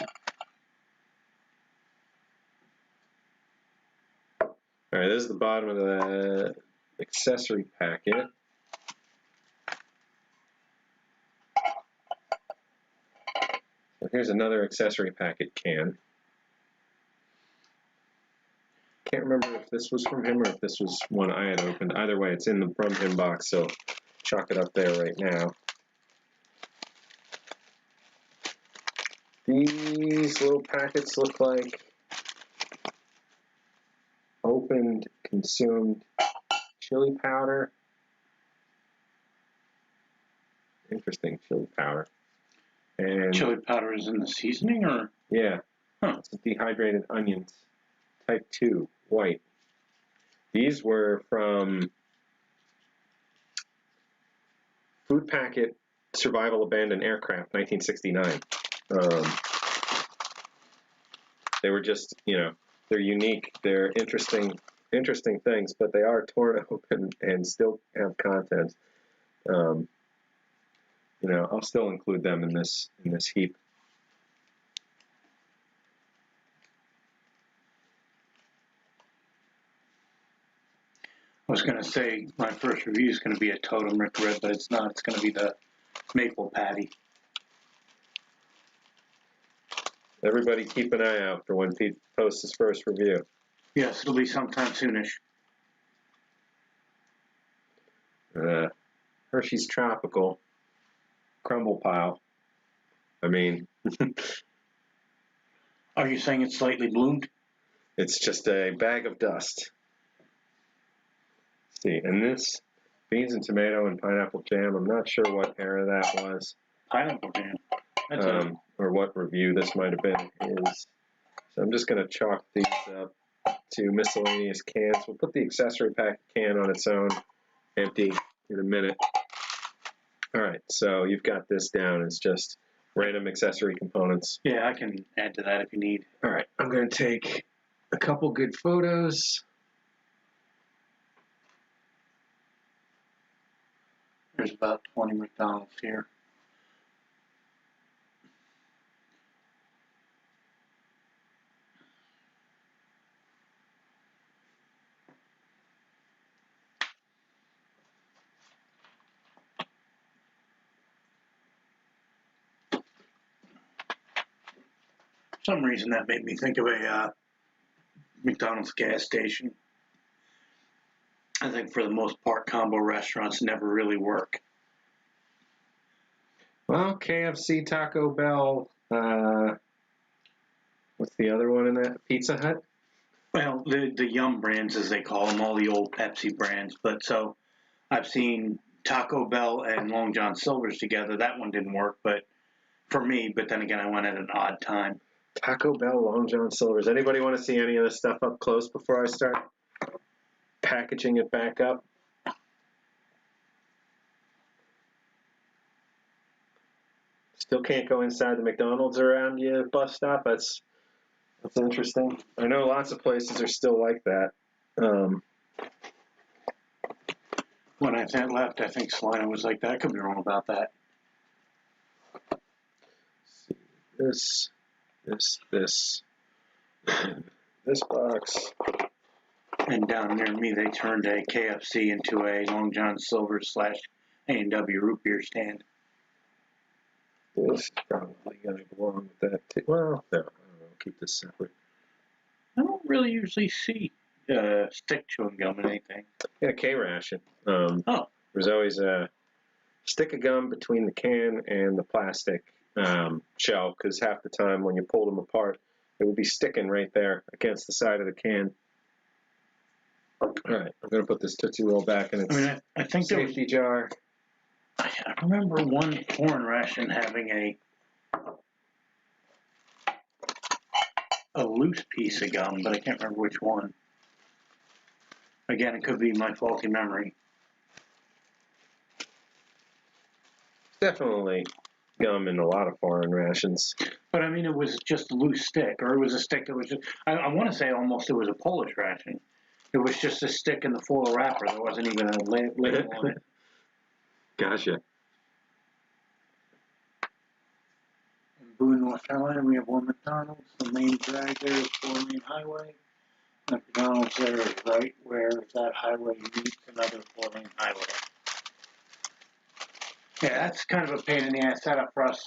All right, this is the bottom of the accessory packet. So here's another accessory packet can. can't remember if this was from him or if this was one I had opened. Either way, it's in the from him box, so chalk it up there right now. These little packets look like opened, consumed chili powder. Interesting, chili powder. And chili powder is in the seasoning, or? yeah, Huh. it's dehydrated onions, type 2, white. These were from Food Packet Survival Abandoned Aircraft, 1969. They were just, they're unique. They're interesting things, but they are torn open and still have content. I'll still include them in this heap. I was going to say my first review is going to be a Totem Rick Red, but it's not. It's going to be the Maple Patty. Everybody keep an eye out for when Pete posts his first review. Yes, it'll be sometime soonish. Hershey's Tropical Crumble Pile. I mean, Are you saying it's slightly bloomed? it's just a bag of dust. Let's see, and this beans and tomato and pineapple jam. I'm not sure what era that was. Pineapple jam. That's or what review this might have been his. So I'm just going to chalk these up to miscellaneous cans. We'll put the accessory pack can on its own, empty, in a minute. All right, so you've got this down as just random accessory components. Yeah, I can add to that if you need. All right, I'm going to take a couple good photos. There's about 20 McDonald's here. For some reason that made me think of a McDonald's gas station. I think for the most part, combo restaurants never really work. Well, KFC, Taco Bell, what's the other one in that? Pizza Hut? Well, the Yum brands, as they call them, all the old Pepsi brands. But so I've seen Taco Bell and Long John Silver's together. That one didn't work, but for me. But then again, I went at an odd time. Taco Bell, Long John Silver's. Anybody want to see any of this stuff up close before I start packaging it back up? Still can't go inside the McDonald's around your bus stop. That's interesting. I know lots of places are still like that. When I left, I think Salina was like that. I could be wrong about that. This box. And down near me, they turned a KFC into a Long John Silver / A&W root beer stand. This is probably going to belong with that too. Well, no, I don't know. Keep this separate. I don't really usually see stick chewing gum in anything. Yeah, K-Ration. Oh. There's always a stick of gum between the can and the plastic shell, because half the time when you pull them apart, it would be sticking right there against the side of the can. All right, I'm going to put this Tootsie Roll back in its I think safety jar. I remember one foreign ration having a loose piece of gum, but I can't remember which one. Again, it could be my faulty memory. Definitely gum in a lot of foreign rations. But I mean, it was just a loose stick, or it was a stick that was just, I want to say almost it was a Polish ration. It was just a stick in the foil wrapper. There wasn't even a label on it. Gotcha. In Boone, North Carolina, we have one McDonald's. The main drag there is 4-lane highway. McDonald's there is right where that highway meets another 4-lane highway. Yeah, that's kind of a pain in the ass setup for us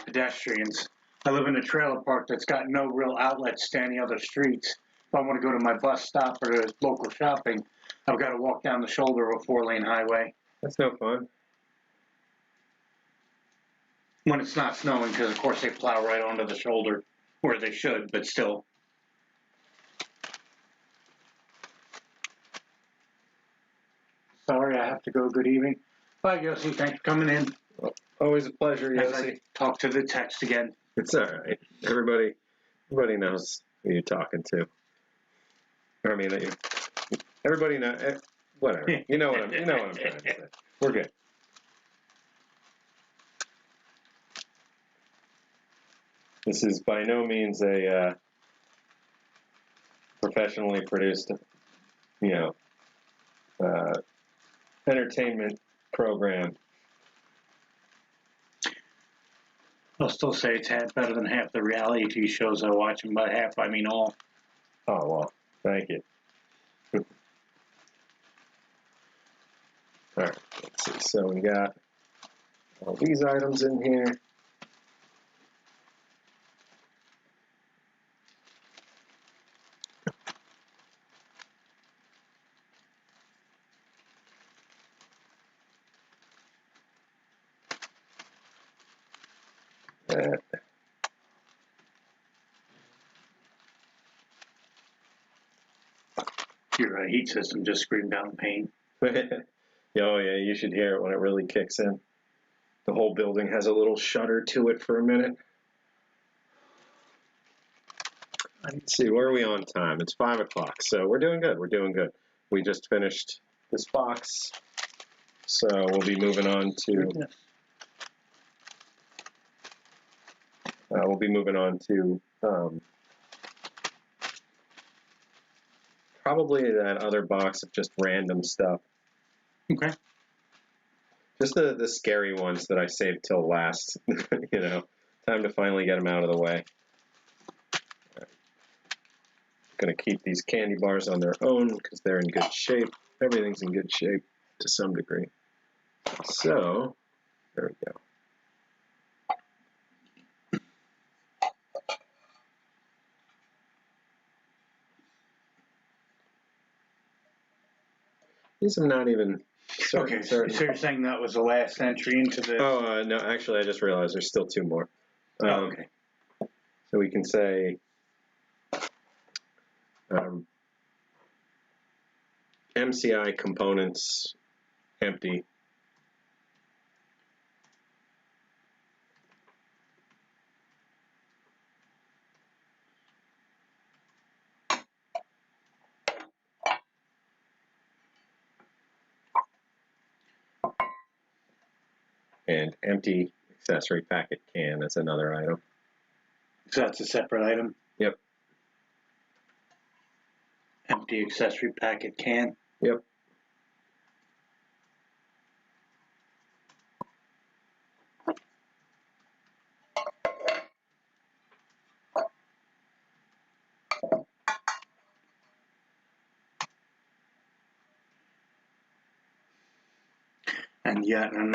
pedestrians. I live in a trailer park that's got no real outlets to any other streets. If I want to go to my bus stop or to local shopping, I've got to walk down the shoulder of a 4-lane highway. That's no fun. When it's not snowing, because of course they plow right onto the shoulder, where they should, but still. Sorry, I have to go. Good evening. Bye, Yossi. Thanks for coming in. Well, always a pleasure, As Yossi. I talk to the text again. It's all right. Everybody knows who you're talking to. I mean, everybody knows. Whatever. You know what I'm trying to say. We're good. This is by no means a professionally produced, entertainment program. I'll still say it's better than half the reality TV shows I watch, and by half I mean all. Oh, well, thank you. All right, let's see. So we got all these items in here. Your heat system just screamed out in pain. Oh, yeah, you should hear it when it really kicks in. The whole building has a little shudder to it for a minute. Let's see, where are we on time? It's 5 o'clock, so we're doing good. We're doing good. We just finished this box, so we'll be moving on to probably that other box of just random stuff. Okay. Just the scary ones that I saved till last. Time to finally get them out of the way. Going to keep these candy bars on their own because they're in good shape. Everything's in good shape to some degree. So, there we go. These I'm not even certain. Okay, so you're saying that was the last entry into the... Oh, no, actually, I just realized there's still 2 more. Okay. So we can say MCI components empty. And empty accessory packet can is another item. So that's a separate item? Yep. Empty accessory packet can? Yep. And yet in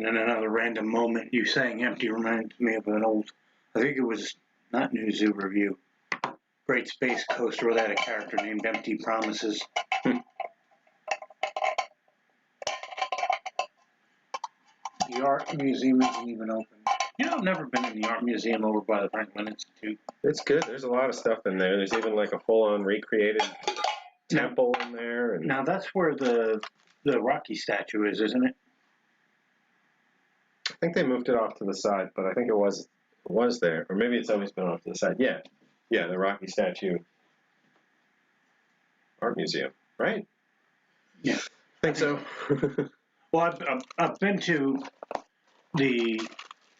another random moment, you saying empty reminds me of an old, I think it was not New Zoo Review, Great Space Coaster, where they had a character named Empty Promises. The art museum isn't even open. I've never been in the art museum over by the Franklin Institute. It's good. There's a lot of stuff in there. There's even like a full-on recreated temple in there. And now that's where the Rocky statue is, isn't it? I think they moved it off to the side, but I think it was there, or maybe it's always been off to the side. Yeah, the Rocky statue art museum, right? Yeah, I think so. Well, I've been to the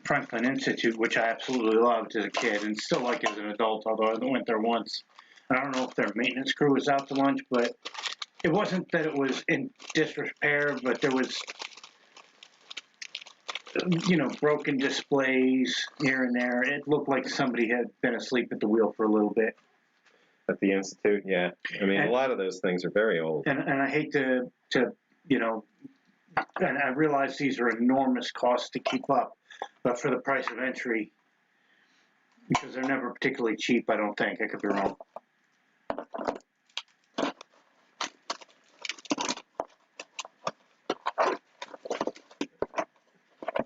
Franklin Institute, which I absolutely loved as a kid and still like as an adult, although I went there once. I don't know if their maintenance crew was out to lunch, but it wasn't that it was in disrepair, but there was, broken displays here and there. It looked like somebody had been asleep at the wheel for a little bit. At the Institute, yeah. I mean, a lot of those things are very old. And I hate to and I realize these are enormous costs to keep up, but for the price of entry, because they're never particularly cheap, I don't think. I could be wrong.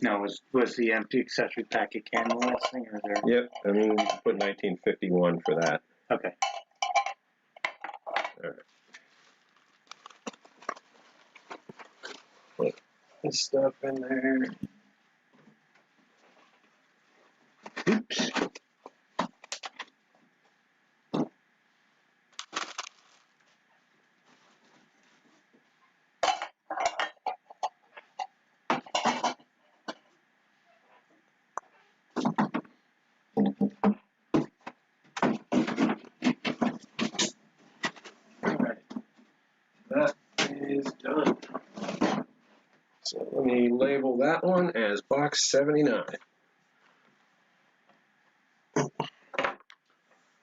Now, was the empty accessory packet can the last thing, or there? Yep, I mean, you can put 1951 for that. Okay. All right. Put this stuff in there. Oops. That is done. So let me label that one as box 79.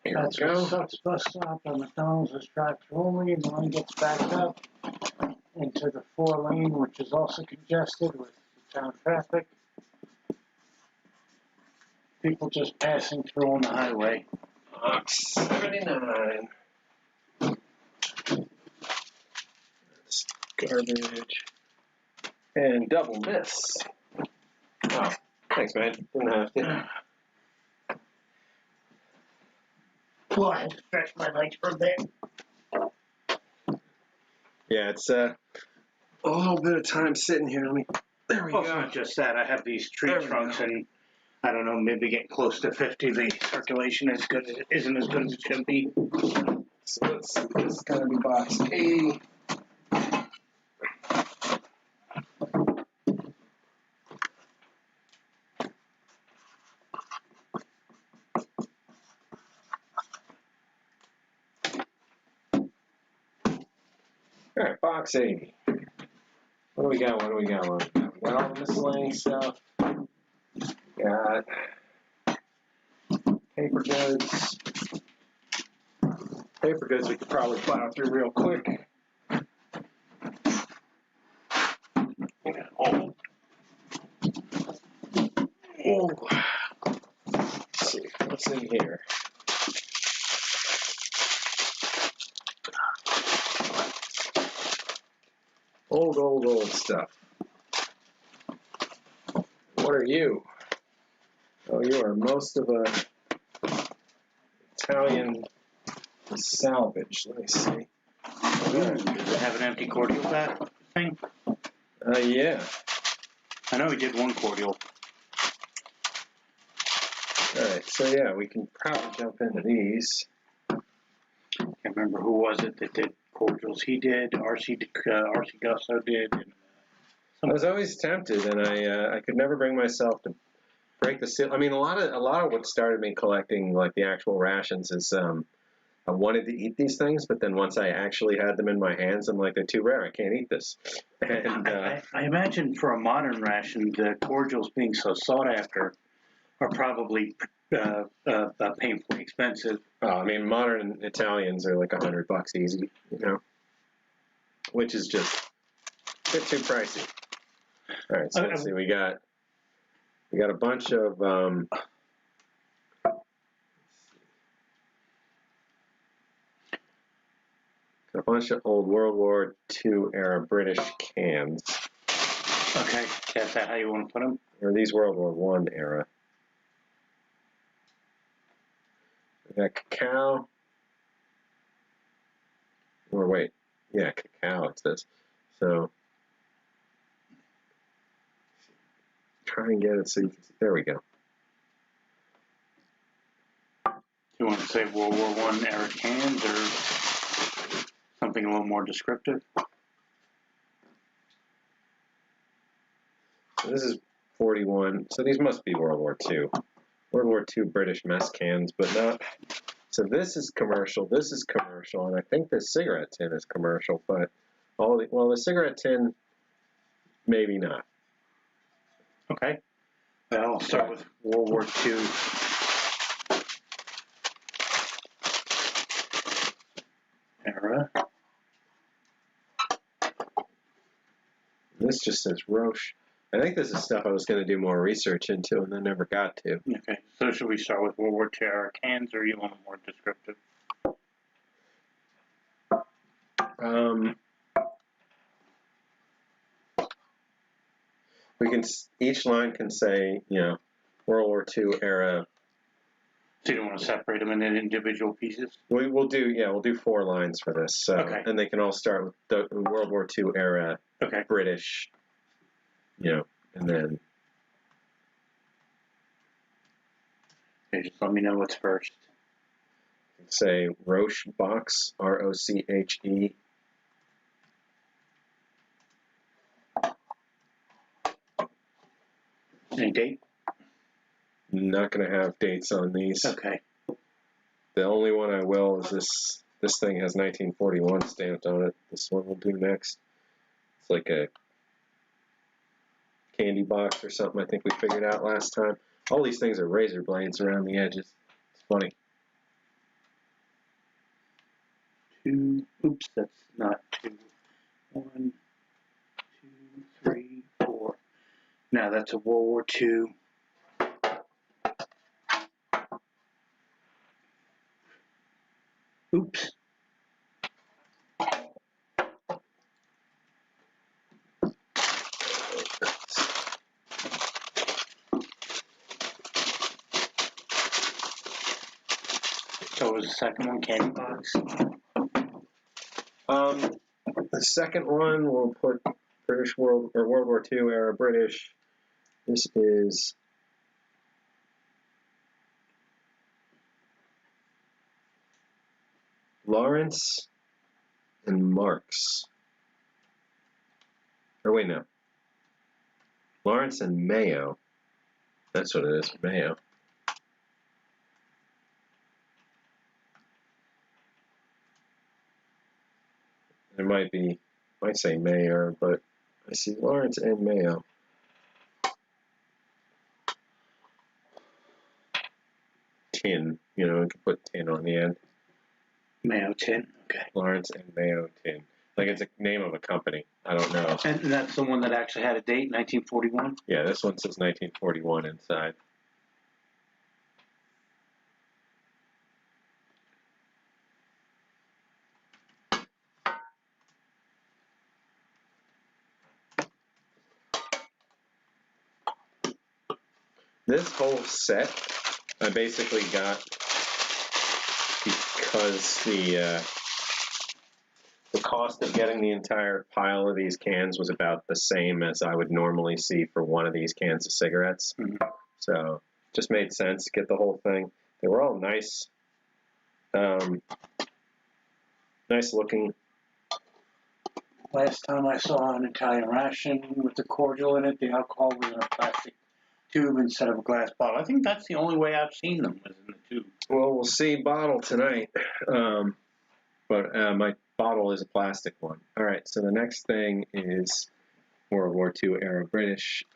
Here That's we what go. sucks bus stop on McDonald's is drive-through only, and one gets backed up into the 4-lane, which is also congested with town traffic. People just passing through on the highway. Box 79. That's garbage. And double miss. Oh, thanks, man. Didn't have to. Well, I had to stretch my legs for a bit. Yeah, it's a little bit of time sitting here. There we Well, it's go. not just that. I have these tree There we trunks, go. and I don't know, maybe getting close to 50. The circulation isn't as good as it should be. So let's see. This is gonna be box 80. All right, box 80. What do we got? We got all the miscellaneous stuff. We got paper goods. Paper goods we could probably plow through real quick. We got old. Let's see, what's in here? Old stuff. What are you? Oh, you are most of a Italian salvage. Let me see. Ooh, does it have an empty cordial back thing? Yeah. I know he did one cordial. All right, so yeah, we can probably jump into these. Can't remember who was it that did cordials. He did. RC Gusto did. And, I was always tempted, and I could never bring myself to break the seal. I mean, a lot of what started me collecting like the actual rations is I wanted to eat these things, but then once I actually had them in my hands, I'm like, they're too rare. I can't eat this. And I imagine for a modern ration, the cordials being so sought after are probably painfully expensive. I mean, modern Italians are like $100 easy, you know, which is just a bit too pricey. All right, so let's see. We got a bunch of old World War II era British cans. Okay, is that how you want to put them? Or these World War I era. We got cacao. Or wait, yeah, cacao it says. So try and get it so you can see. There we go. You want to say World War I era cans or something a little more descriptive? So this is 41. So these must be World War II. World War II British mess cans, but not. So this is commercial, and I think the cigarette tin is commercial, but the cigarette tin, maybe not. Okay. Well, I'll start with World War II. Era. This just says Roche. I think this is stuff I was going to do more research into and then never got to. Okay, so should we start with World War II era cans, or you want them more descriptive? We can, each line can say, you know, World War II era. So you don't want to separate them into individual pieces? We'll do 4 lines for this. So, okay. And they can all start with the World War II era, okay. British, you know, and then. Okay, just let me know what's first. Say Roche box, ROCHE. Any date? Not going to have dates on these. Okay. The only one I will is this. This thing has 1941 stamped on it. This one we'll do next. It's like a candy box or something I think we figured out last time. All these things are razor blades around the edges. It's funny. 2. Oops, that's not 2. 1, 2, 3, 4. Now that's a World War II. Oops. So was the second one candy box? The second one we'll put World War II era British. This is Lawrence and Marks. Or wait, no. Lawrence and Mayo. That's what it is, Mayo. There might say Mayor, but I see Lawrence and Mayo. Tin, you know, we can put tin on the end. Mayo Tin, okay. Lawrence and Mayo Tin. Like it's a name of a company. I don't know. And that's the one that actually had a date, 1941? Yeah, this one says 1941 inside. This whole set I basically got because the cost of getting the entire pile of these cans was about the same as I would normally see for one of these cans of cigarettes. Mm-hmm. So just made sense to get the whole thing. They were all nice, nice looking. Last time I saw an Italian ration with the cordial in it, the alcohol was in a plastic tube instead of a glass bottle. I think that's the only way I've seen them, was in the tube. Well, we'll see bottle tonight, but my bottle is a plastic one. All right, so the next thing is World War II era British.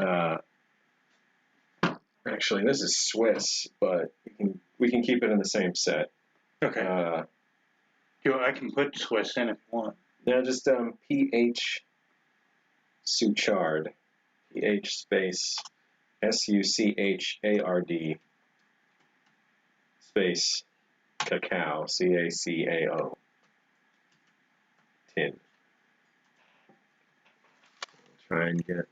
Actually, this is Swiss, but we can keep it in the same set. Okay. I can put Swiss in if you want. Now just PH Suchard, PH space SUCHARD space cacao, CACAO. Tin. Try and get a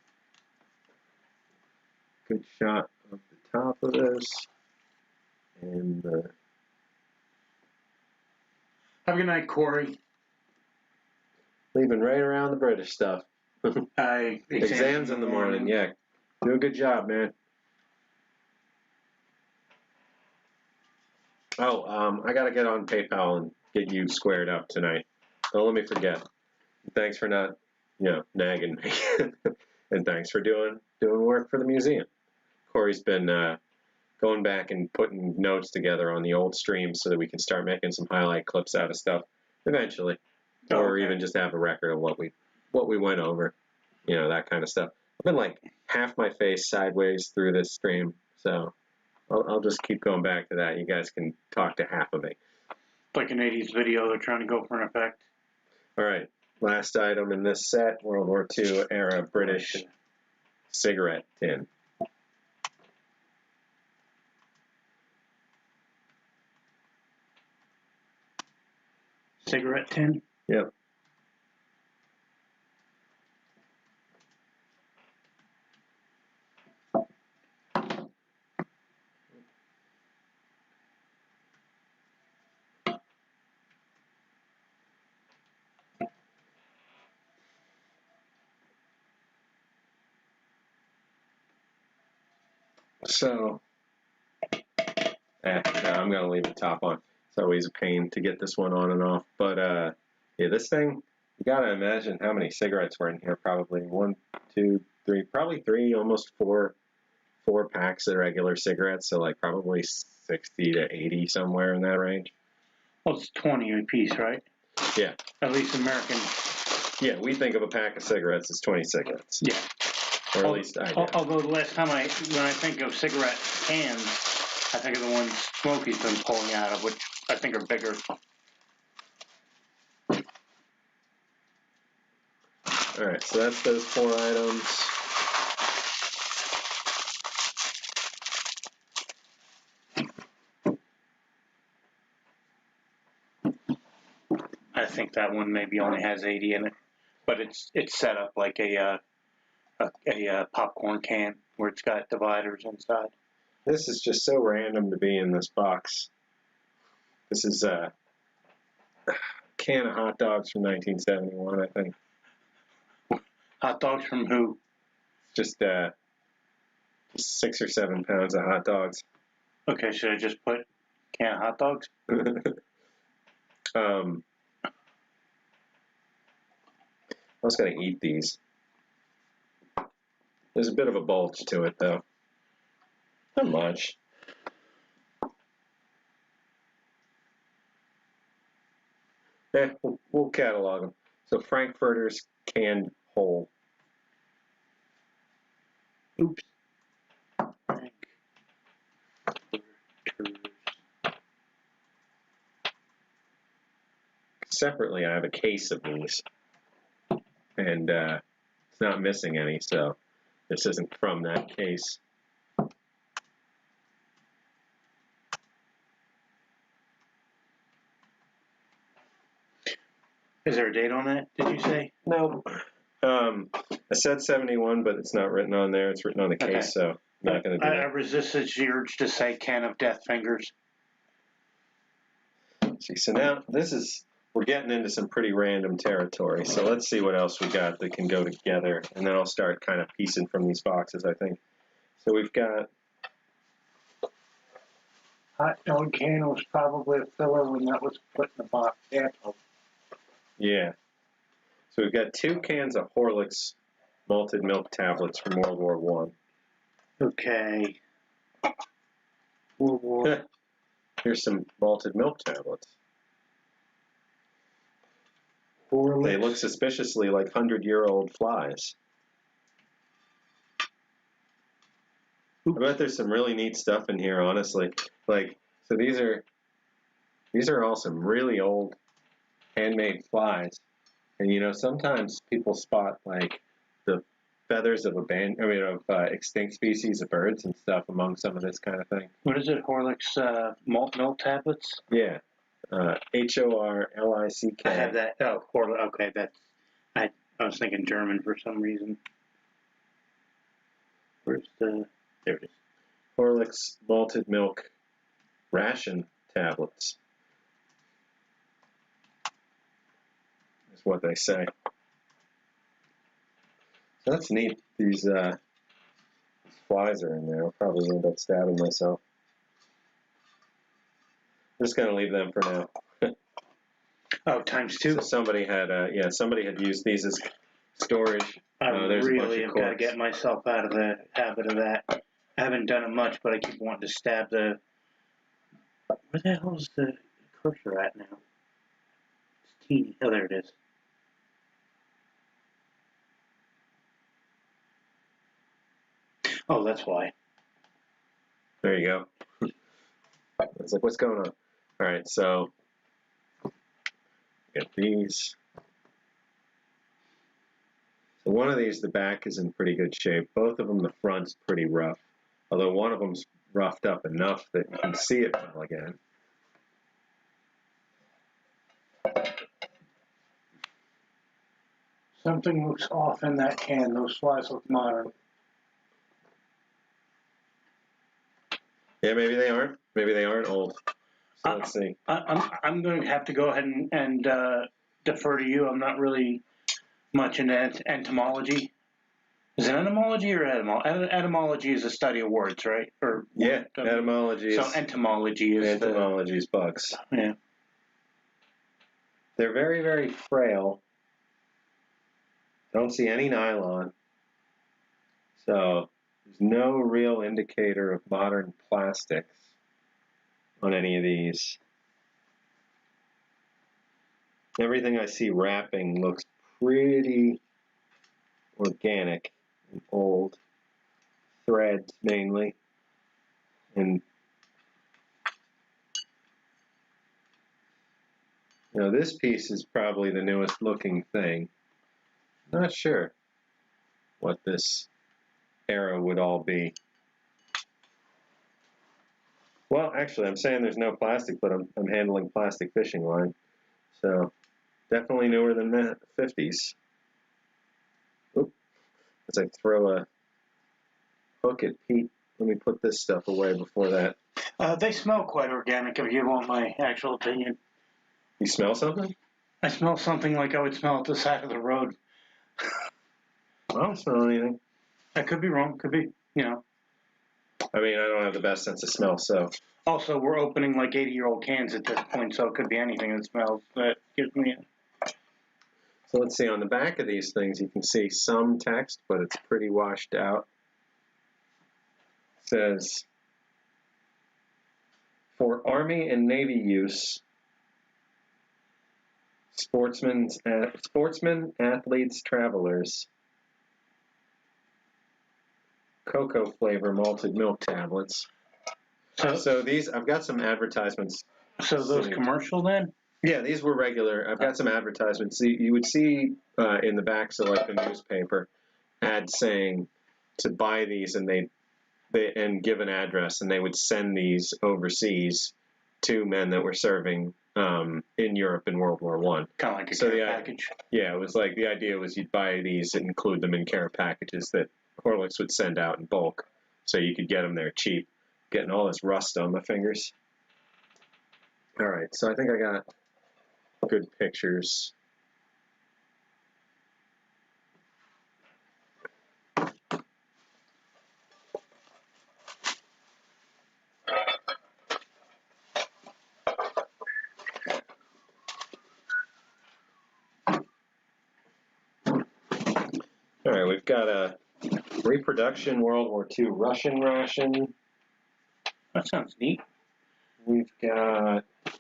good shot of the top of this. And have a good night, Corey. Leaving right around the British stuff. Exams in the morning, yeah. Do a good job, man. Oh, I gotta get on PayPal and get you squared up tonight. Don't let me forget. Thanks for not, nagging me. And thanks for doing work for the museum. Corey's been going back and putting notes together on the old streams so that we can start making some highlight clips out of stuff eventually. Or even just have a record of what we went over. That kind of stuff. I've been like half my face sideways through this stream, so I'll just keep going back to that. You guys can talk to half of me. Like an 80s video, they're trying to go for an effect. All right. last item in this set, World War II era British cigarette tin. Cigarette tin? Yep. So, no, I'm going to leave the top on. It's always a pain to get this one on and off. But, yeah, this thing, you got to imagine how many cigarettes were in here. Probably 1, 2, 3, probably 3, almost 4 packs of regular cigarettes. So, like, probably 60 to 80, somewhere in that range. Well, it's 20 a piece, right? Yeah. At least American. Yeah, we think of a pack of cigarettes as 20 cigarettes. Yeah. Or at least I do. Although the last time when I think of cigarette cans, I think of the ones Smokey's been pulling out of, which I think are bigger. All right, so that's those 4 items. I think that one maybe only has 80 in it, but it's set up like a popcorn can where it's got dividers inside. This is just so random to be in this box. This is a can of hot dogs from 1971, I think. Hot dogs from who? Just 6 or 7 pounds of hot dogs. Okay, should I just put can of hot dogs? I was going to eat these. There's a bit of a bulge to it, though. Not much. We'll catalog them. So Frankfurters canned whole. Oops. Separately, I have a case of these. And it's not missing any, so this isn't from that case. Is there a date on that, did you say? No. I said 71, but it's not written on there. It's written on the case, okay. So I'm not going to do I that. resisted the urge to say can of death fingers. See, so now we're getting into some pretty random territory. So let's see what else we got that can go together, and then I'll start kind of piecing from these boxes, I think. So we've got... Hot dog can was probably a filler when that was put in the box. Yeah. So we've got 2 cans of Horlicks malted milk tablets from World War I. Okay. World War. Here's some malted milk tablets. Horlicks. They look suspiciously like 100-year-old flies. Oops. I bet there's some really neat stuff in here, honestly. Like, so these are all some really old handmade flies. And you know, sometimes people spot like the feathers of extinct species of birds and stuff among some of this kind of thing. What is it? Horlicks malt milk tablets? Yeah, Horlick. I have that. Oh, Horlick. Okay, I was thinking German for some reason. Where's the? There it is. Horlicks malted milk ration tablets. Is what they say. So that's neat. These flies are in there. I'll probably end up stabbing myself. I'm just gonna leave them for now. Oh, times 2. So somebody had used these as storage. I really have got to get myself out of the habit of that. I haven't done it much, but I keep wanting to stab the. Where the hell is the cursor at now? It's teeny. Oh, there it is. Oh, that's why. There you go. It's like, what's going on? All right, so get these. One of these, the back is in pretty good shape. Both of them, the front's pretty rough. Although one of them's roughed up enough that you can see it fell again. Something looks off in that can. Those flies look modern. Yeah, maybe they aren't. Maybe they aren't old. So let's see. I'm going to have to go ahead and defer to you. I'm not really much into entomology. Is it entomology or etymology? Etymology is a study of words, right? Or yeah, etymology is... So entomology is entomology is bugs. Yeah. They're very, very frail. Don't see any nylon. So there's no real indicator of modern plastics on any of these. Everything I see wrapping looks pretty organic and old. Threads mainly. And you know, this piece is probably the newest looking thing. Not sure what this era would all be. Well, actually, I'm saying there's no plastic, but I'm handling plastic fishing line. So, definitely newer than the 50s. Oop. As I throw a hook at Pete, let me put this stuff away before that. They smell quite organic, if you want my actual opinion. You smell something? I smell something like I would smell at the side of the road. I don't smell anything. I could be wrong. Could be, you know. I mean, I don't have the best sense of smell, so. Also, we're opening like 80-year-old cans at this point, so it could be anything that smells. That gives me So let's see, on the back of these things, you can see some text, but it's pretty washed out. It says, for Army and Navy use, sportsmen, athletes, travelers, cocoa flavor malted milk tablets. So these, I've got some advertisements. So those commercial then? Yeah, these were regular. I've got some advertisements. You would see in the backs of like the newspaper ads saying to buy these, and they and give an address, and they would send these overseas to men that were serving in Europe in World War I. Kind of like a care package. Yeah, it was like the idea was you'd buy these and include them in care packages that Horlicks would send out in bulk, so you could get them there cheap. Getting all this rust on my fingers. All right, so I think I got good pictures. All right, we've got a reproduction World War II Russian ration. That sounds neat. We've got, I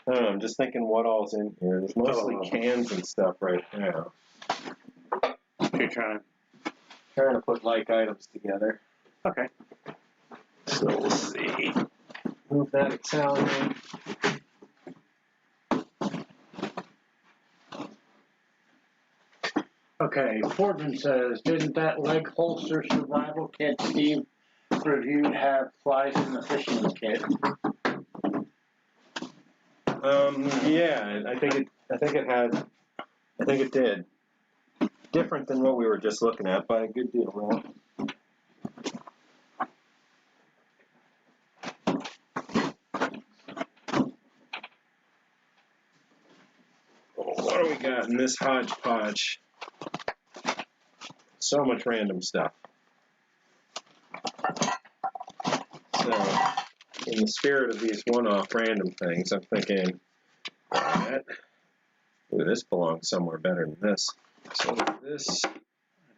don't know, I'm just thinking what all's in here. There's mostly cans and stuff right now. You're trying to put like items together. Okay. So we'll see. Move that Italian. Okay, Fordman says, didn't that leg holster survival kit Steve reviewed have flies in the fishing kit? Yeah, I think it did. Different than what we were just looking at by a good deal, right? What do we got in this hodgepodge? So much random stuff. So, in the spirit of these one-off random things, I'm thinking, this belongs somewhere better than this. So this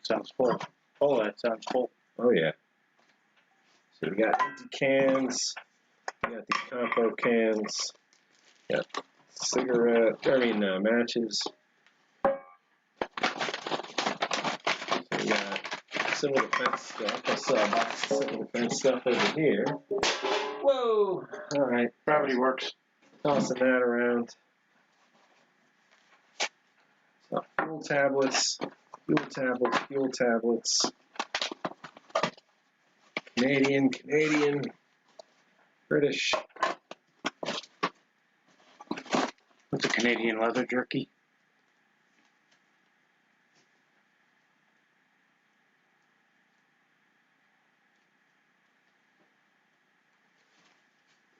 sounds full. Oh, that sounds full. Oh yeah. So we got empty cans. We got these compo cans. Got matches. So we got civil defense stuff. I saw a box of civil defense stuff over here. Whoa! All right. Gravity works. Tossing that around. So, full tablets. Fuel tablets. Canadian, British. What's a Canadian leather jerky?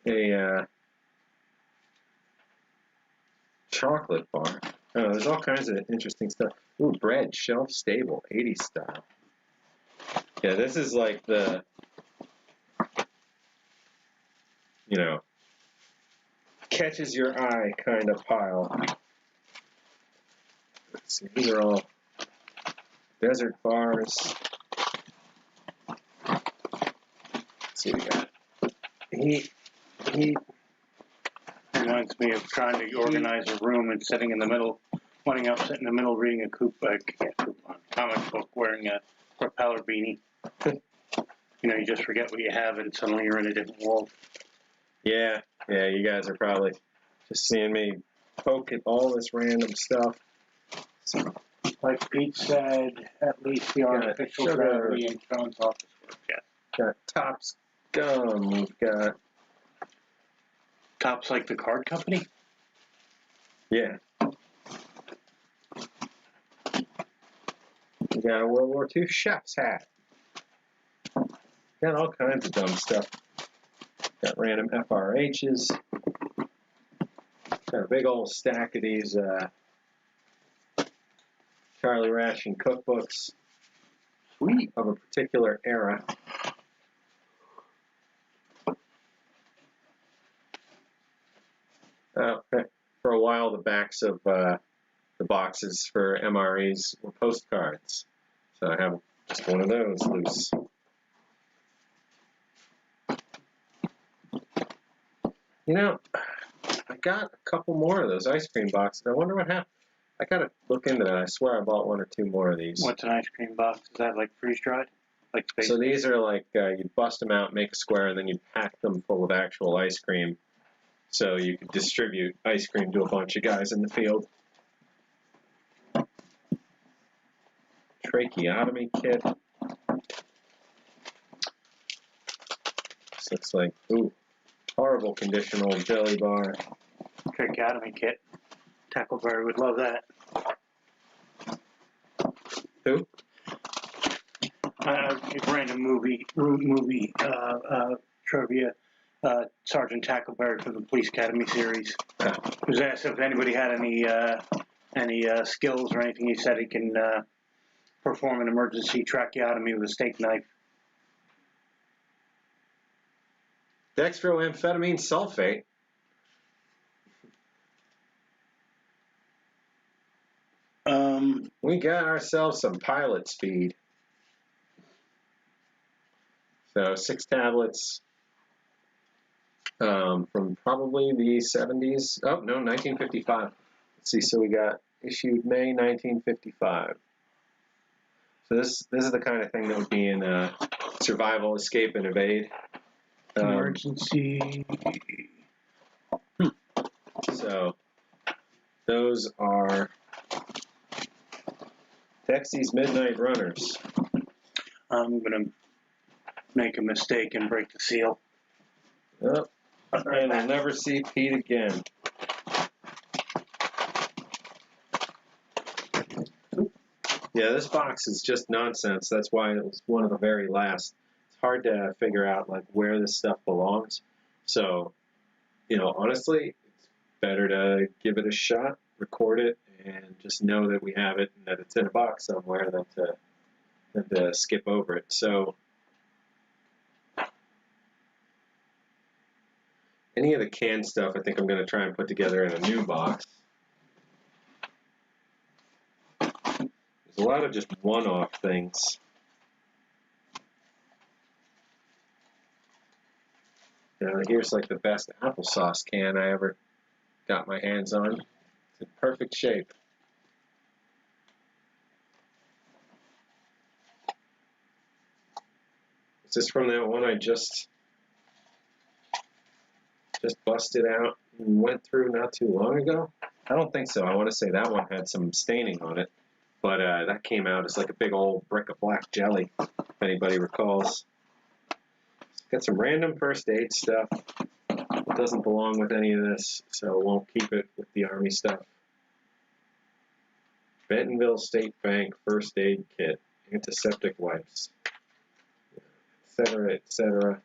A chocolate bar. Oh, there's all kinds of interesting stuff. Ooh, bread, shelf stable, 80s style. Yeah, this is like the, you know, catches your eye kind of pile. Let's see, these are all desert bars. Let's see, we got heat. Reminds me of trying to organize a room and sitting in the middle, wanting up, sitting in the middle, reading a comic book, wearing a propeller beanie. You know, you just forget what you have, and suddenly you're in a different world. Yeah, you guys are probably just seeing me poke at all this random stuff. So, like Pete said, at least the artificial gravity in Sean's office work. Yeah. Got Topps gum. We've got Topps, like the card company. Yeah. We got a World War II chef's hat. Got all kinds of dumb stuff. Got random FRHs. Got a big old stack of these Charlie Ration cookbooks. Sweet. Of a particular era. For a while, the backs of the boxes for MREs were postcards. So I have just one of those loose. You know, I got a couple more of those ice cream boxes. I wonder what happened. I gotta look into that. I swear I bought one or two more of these. What's an ice cream box? Is that like freeze dried? Like space? So these are like you bust them out, make a square, and then you pack them full of actual ice cream. So you could distribute ice cream to a bunch of guys in the field. Tracheotomy kit. This looks like, ooh, horrible condition old jelly bar. Tracheotomy kit. Tackleberry would love that. Who? Random movie trivia. Sergeant Tackleberry from the Police Academy series. Was asked if anybody had any skills or anything. He said he can perform an emergency tracheotomy with a steak knife. Dextroamphetamine sulfate. We got ourselves some pilot speed. So 6 tablets from probably the 70s. Oh, no, 1955. Let's see, so we got issued May 1955. So this is the kind of thing that would be in Survival, Escape, and Evade. Emergency. So those are Texie's Midnight Runners. I'm going to make a mistake and break the seal. Yep. And we'll never see Pete again. Yeah, this box is just nonsense. That's why it was one of the very last. It's hard to figure out like where this stuff belongs. So, you know, honestly, it's better to give it a shot, record it, and just know that we have it and that it's in a box somewhere than to skip over it. So, any of the canned stuff, I think I'm going to try and put together in a new box. There's a lot of just one-off things. Here's like the best applesauce can I ever got my hands on. It's in perfect shape. Is this from that one I just busted out and went through not too long ago? I don't think so. I want to say that one had some staining on it. But that came out as like a big old brick of black jelly, if anybody recalls. Got some random first aid stuff. It doesn't belong with any of this, so won't keep it with the Army stuff. Bentonville State Bank first aid kit, antiseptic wipes, etc., etc.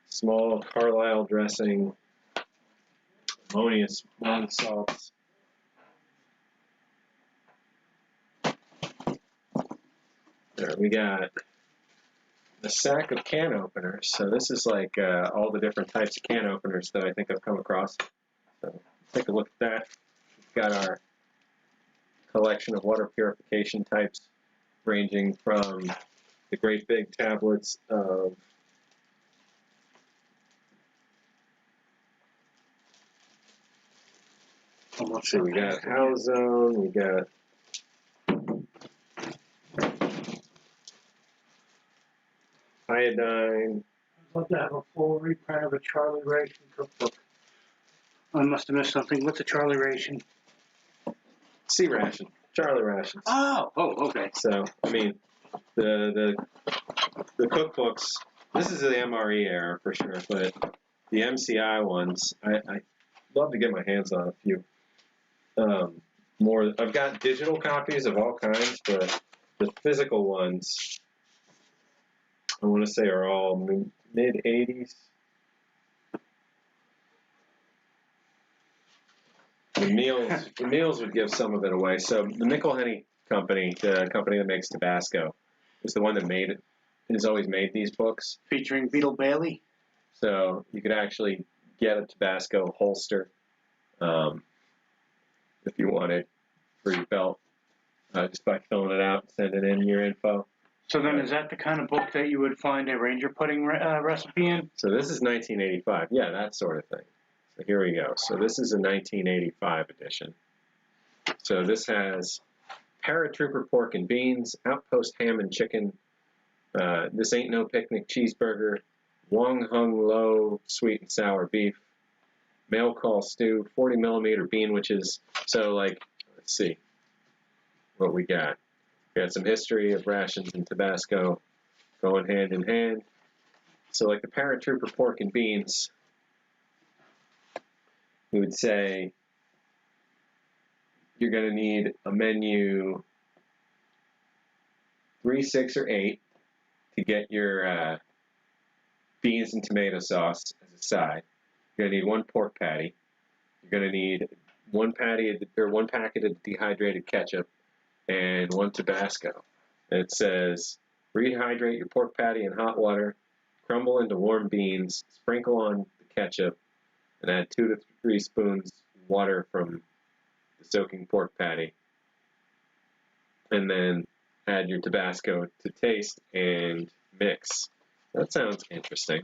Small Carlisle dressing, ammonia salts. There we got a sack of can openers. So this is like all the different types of can openers that I think I've come across. So take a look at that. We've got our collection of water purification types, ranging from the great big tablets of so we got Halzone, we got iodine. I'd love to have a full reprint of a Charlie Ration cookbook. I must have missed something. What's a Charlie Ration? C ration, Charlie rations. Oh, okay. So I mean, the cookbooks. This is the MRE era for sure, but the MCI ones, I love to get my hands on a few. More, I've got digital copies of all kinds, but the physical ones, I want to say, are all mid 80s. The meals would give some of it away. So the McIlhenny company, the company that makes Tabasco, is the one that made it. Has always made these books. Featuring Beetle Bailey. So you could actually get a Tabasco holster if you wanted for your belt, just by filling it out and sending in your info. So then is that the kind of book that you would find a ranger pudding recipe in? So this is 1985. Yeah, that sort of thing. So here we go. So this is a 1985 edition. So this has Paratrooper pork and beans, Outpost ham and chicken, This Ain't No Picnic cheeseburger, Wong Hung Lo sweet and sour beef, Mail Call stew, 40 millimeter bean witches. So like, let's see what we got. We got some history of rations and Tabasco going hand in hand. So like the Paratrooper pork and beans, we would say you're going to need a menu 3, 6, or 8 to get your beans and tomato sauce as a side. You're going to need 1 pork patty. You're going to need 1 packet of dehydrated ketchup and 1 Tabasco. And it says, rehydrate your pork patty in hot water, crumble into warm beans, sprinkle on the ketchup, and add 2 to 3 spoons water from the soaking pork patty. And then add your Tabasco to taste and mix. That sounds interesting.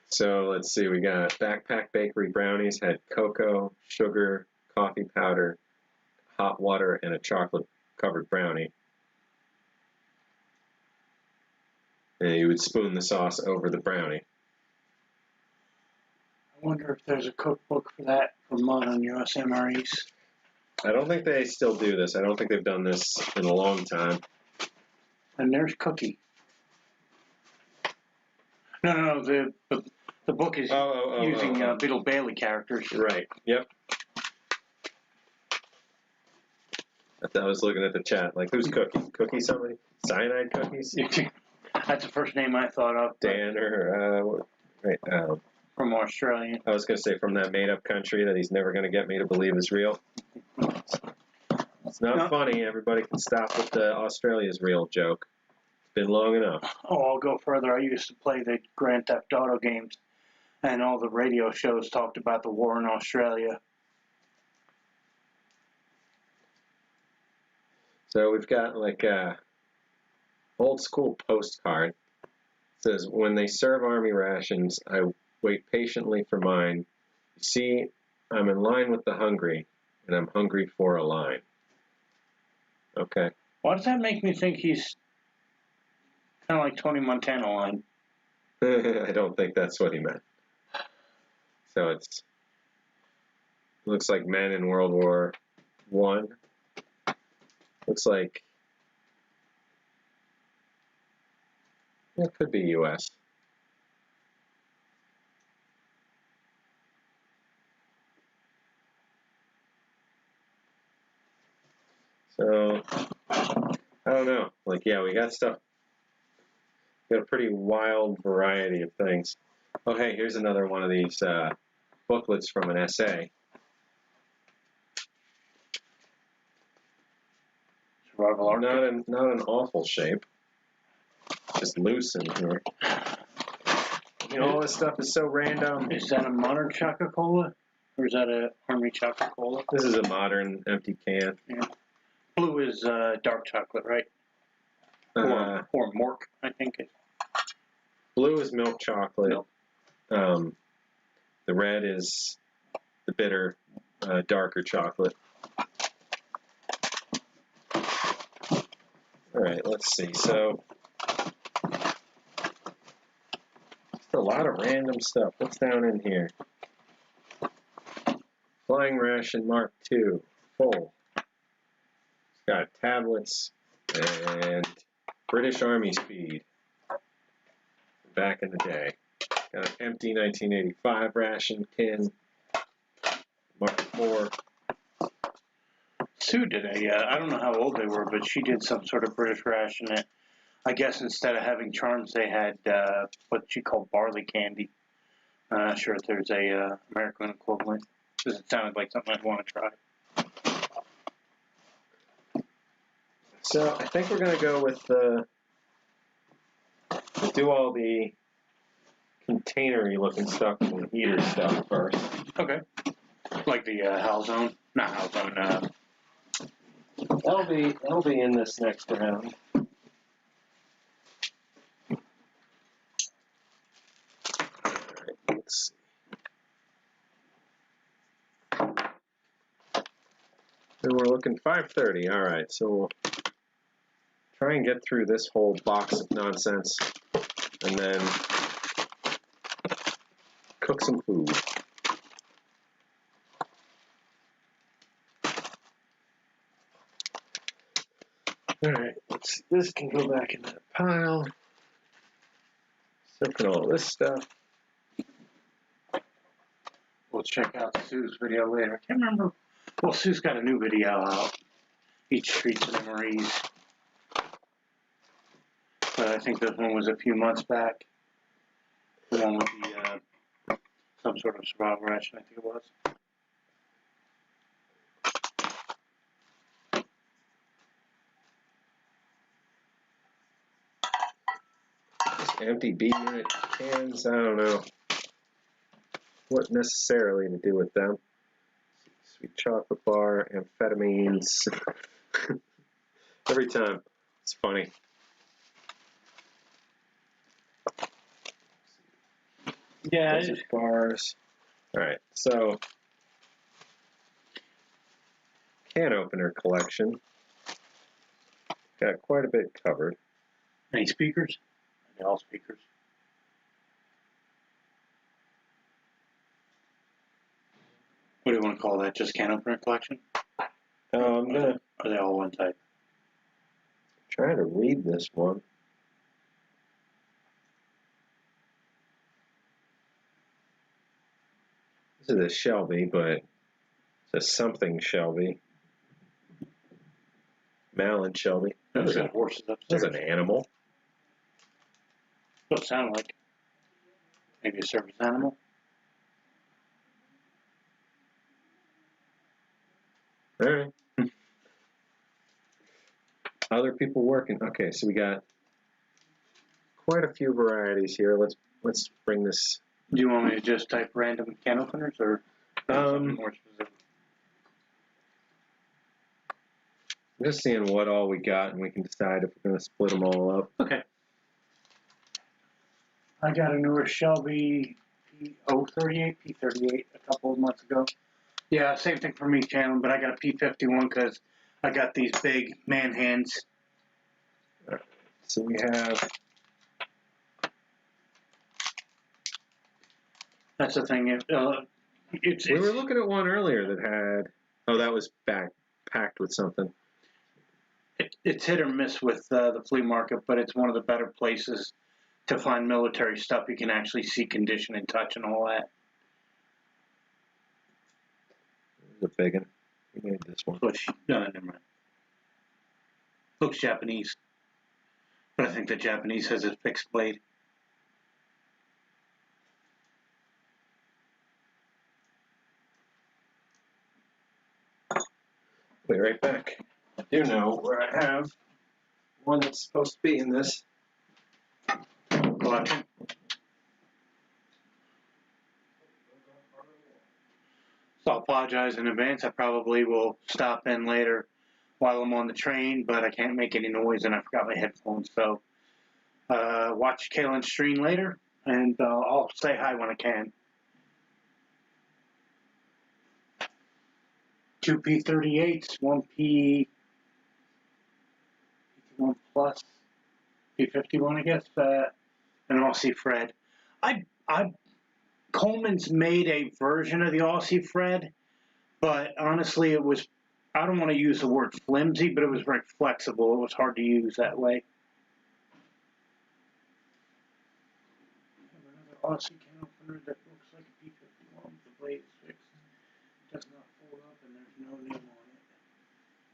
So let's see, we got Backpack Bakery brownies, had cocoa, sugar, coffee powder, hot water, and a chocolate covered brownie. And you would spoon the sauce over the brownie. I wonder if there's a cookbook for that for modern USMREs. I don't think they still do this. I don't think they've done this in a long time. And there's Cookie. No, the book is using Beetle Bailey characters. Right, yep. I was looking at the chat, like, who's Cookie? Cookie somebody? Cyanide Cookies? That's the first name I thought of. Dan or, right, from Australia. I was going to say from that made-up country that he's never going to get me to believe is real. It's not funny. Everybody can stop with the Australia's real joke. It's been long enough. Oh, I'll go further. I used to play the Grand Theft Auto games, and all the radio shows talked about the war in Australia. So we've got like a old school postcard. It says, when they serve Army rations, I wait patiently for mine. You see, I'm in line with the hungry, and I'm hungry for a line. Okay. Why does that make me think he's kind of like Tony Montana line? I don't think that's what he meant. So it's looks like men in World War One. Looks like it could be U.S. So I don't know. Like, yeah, we got stuff. We got a pretty wild variety of things. Oh, hey, here's another one of these booklets from an essay. Survival Arctic. Not an awful shape. Just loose in here. You know, all this stuff is so random. Is that a modern Coca-Cola? Or is that a Army Coca-Cola? This is a modern empty can. Yeah. Blue is dark chocolate, right? Or Mork, I think. Blue is milk chocolate. Milk. The red is the bitter, darker chocolate. All right, let's see. So, just a lot of random stuff. What's down in here? Flying Ration Mark II, full. It's got tablets and British Army speed. Back in the day. Got an empty 1985 ration tin. Mark IV. Sue did I don't know how old they were, but she did some sort of British ration that, I guess instead of having charms, they had what she called barley candy. I'm not sure if there's a American equivalent, because it sounded like something I'd want to try. So I think we're going to go with we'll do all the containery looking stuff and heater stuff first. Okay. Like the Halzone? Not Halzone, That'll be in this next round. Alright, let's see. And we're looking 5:30. Alright, so we'll try and get through this whole box of nonsense and then cook some food. Alright, let's see. This can go back in that pile. So can all this stuff. we'll check out Sue's video later. I can't remember. Well, Sue's got a new video out. Each Streets of Memories. But I think this one was a few months back. The one with the some sort of survival ration, I think it was. Just empty B unit cans, I don't know what necessarily to do with them. Sweet chocolate bar, amphetamines. Every time. It's funny. Yeah, Those are bars. Alright, so can opener collection. Got quite a bit covered. any speakers? Are they all speakers? What do you want to call that? Just can opener collection? I'm gonna Are they all one type? try to read this one. This is a Shelby, but it's a something Shelby. Malin Shelby. Those got horses That's upstairs. an animal. What does it sound like? Maybe a service animal? Alright. Other people working. Okay, so we got quite a few varieties here. Let's bring this. Do you want me to just type random can openers or something more specific? I'm just seeing what all we got, and we can decide if we're going to split them all up. Okay. I got a newer Shelby P038, P38 a couple of months ago. Yeah, same thing for me, Chandler, but I got a P51 because I got these big man hands. So we have That's the thing. We were looking at one earlier that had. Oh, that was packed with something. It's hit or miss with the flea market, but it's one of the better places to find military stuff. You can actually see condition and touch and all that. It was a big one. We made this one. No, never mind. Looks Japanese, but I think the Japanese has a fixed blade. Be right back. I do know where I have one that's supposed to be in this collection. So I'll apologize in advance. I probably will stop in later while I'm on the train, but I can't make any noise and I forgot my headphones. So watch Kalen's stream later, and I'll say hi when I can. 2 P38s, 1 P51 plus, P51, I guess, and Aussie Fred. Coleman's made a version of the Aussie Fred, but honestly, it was, I don't want to use the word flimsy, but it was very flexible. It was hard to use that way. Another Aussie can opener that looks like a P51. The blade is fixed. It does not fold up, and there's no name on it.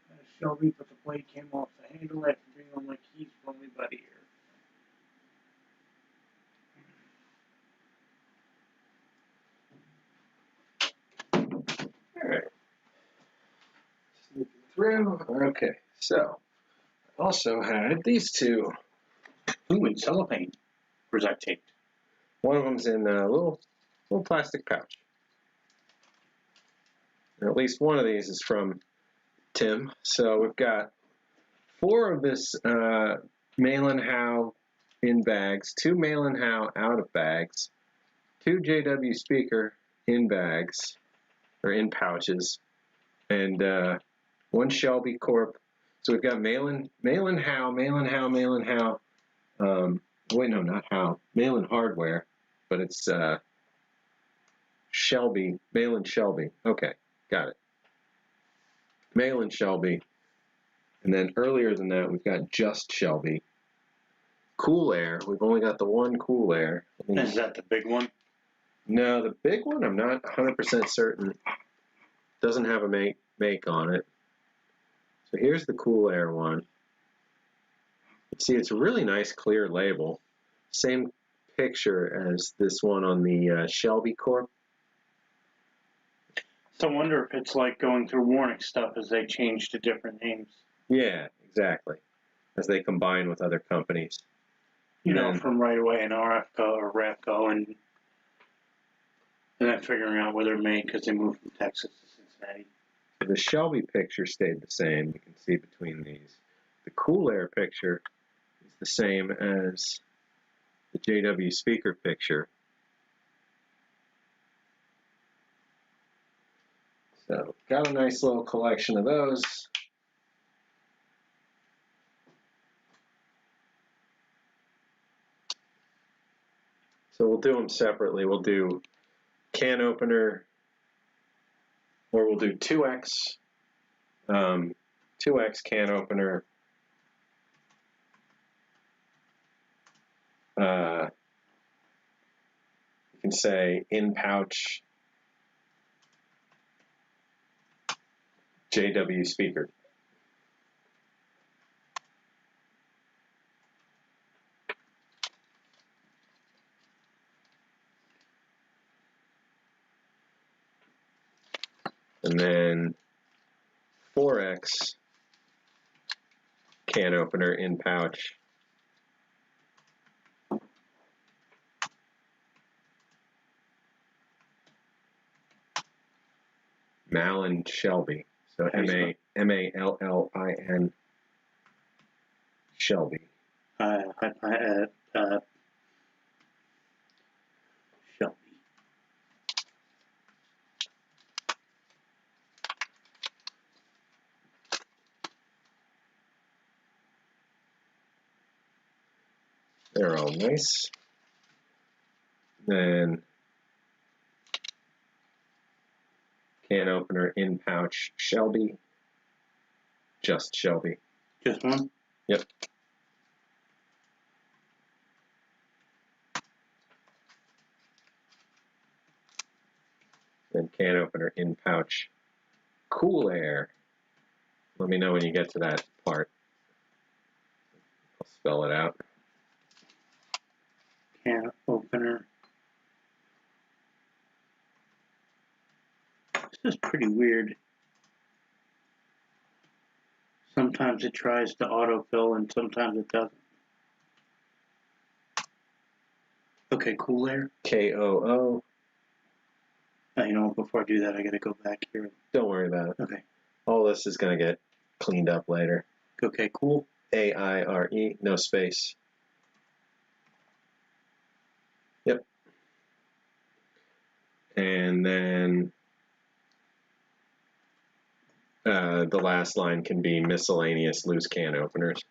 Got a Shelby, but the blade came off the handle. I have to bring on my keys for me, buddy, here. All right. Sneaking through. Okay, so I also had these two. Ooh, in cellophane. Or is that taped? One of them's in a little plastic pouch. And at least one of these is from Tim. So we've got 4 of this Malin Howe in bags, 2 Malin Howe out of bags, 2 JW speaker in bags, or in pouches, and 1 Shelby Corp. So we've got Malin Howe. Wait, no, not Howe. Malin Hardware, but it's Shelby. Malin Shelby. Okay, got it. Malin Shelby. And then earlier than that, we've got just Shelby. Cool Air. We've only got the 1 Cool Air. Is that the big one? No, the big one, I'm not 100% certain. Doesn't have a make on it. So here's the Cool Air one. You see, it's a really nice clear label. Same picture as this one on the Shelby Corp. So I wonder if it's like going through Warnick stuff as they change to different names. Yeah, exactly. As they combine with other companies. You know, from right away in RFCO or REFCO, and then figuring out where they're made because they moved from Texas to Cincinnati. The Shelby picture stayed the same. You can see between these. The Cool Air picture is the same as the JW speaker picture. So got a nice little collection of those. So we'll do them separately. We'll do can opener, or we'll do 2X, 2X can opener, you can say in pouch JW speaker. And then 4X can opener in pouch. Malin Shelby. So Mallin Shelby. Shelby. They're all nice. Then Can opener in pouch Shelby. Just Shelby. Just one? Yep. Then can opener in pouch Cool Air. Let me know when you get to that part. I'll spell it out. Can opener. This is pretty weird. Sometimes it tries to autofill and sometimes it doesn't. Okay, Cool Air. KOO. You know, before I do that, I gotta go back here. Don't worry about it. Okay. All this is going to get cleaned up later. Okay, cool. AIRE, no space. Yep. And then the last line can be miscellaneous loose can openers.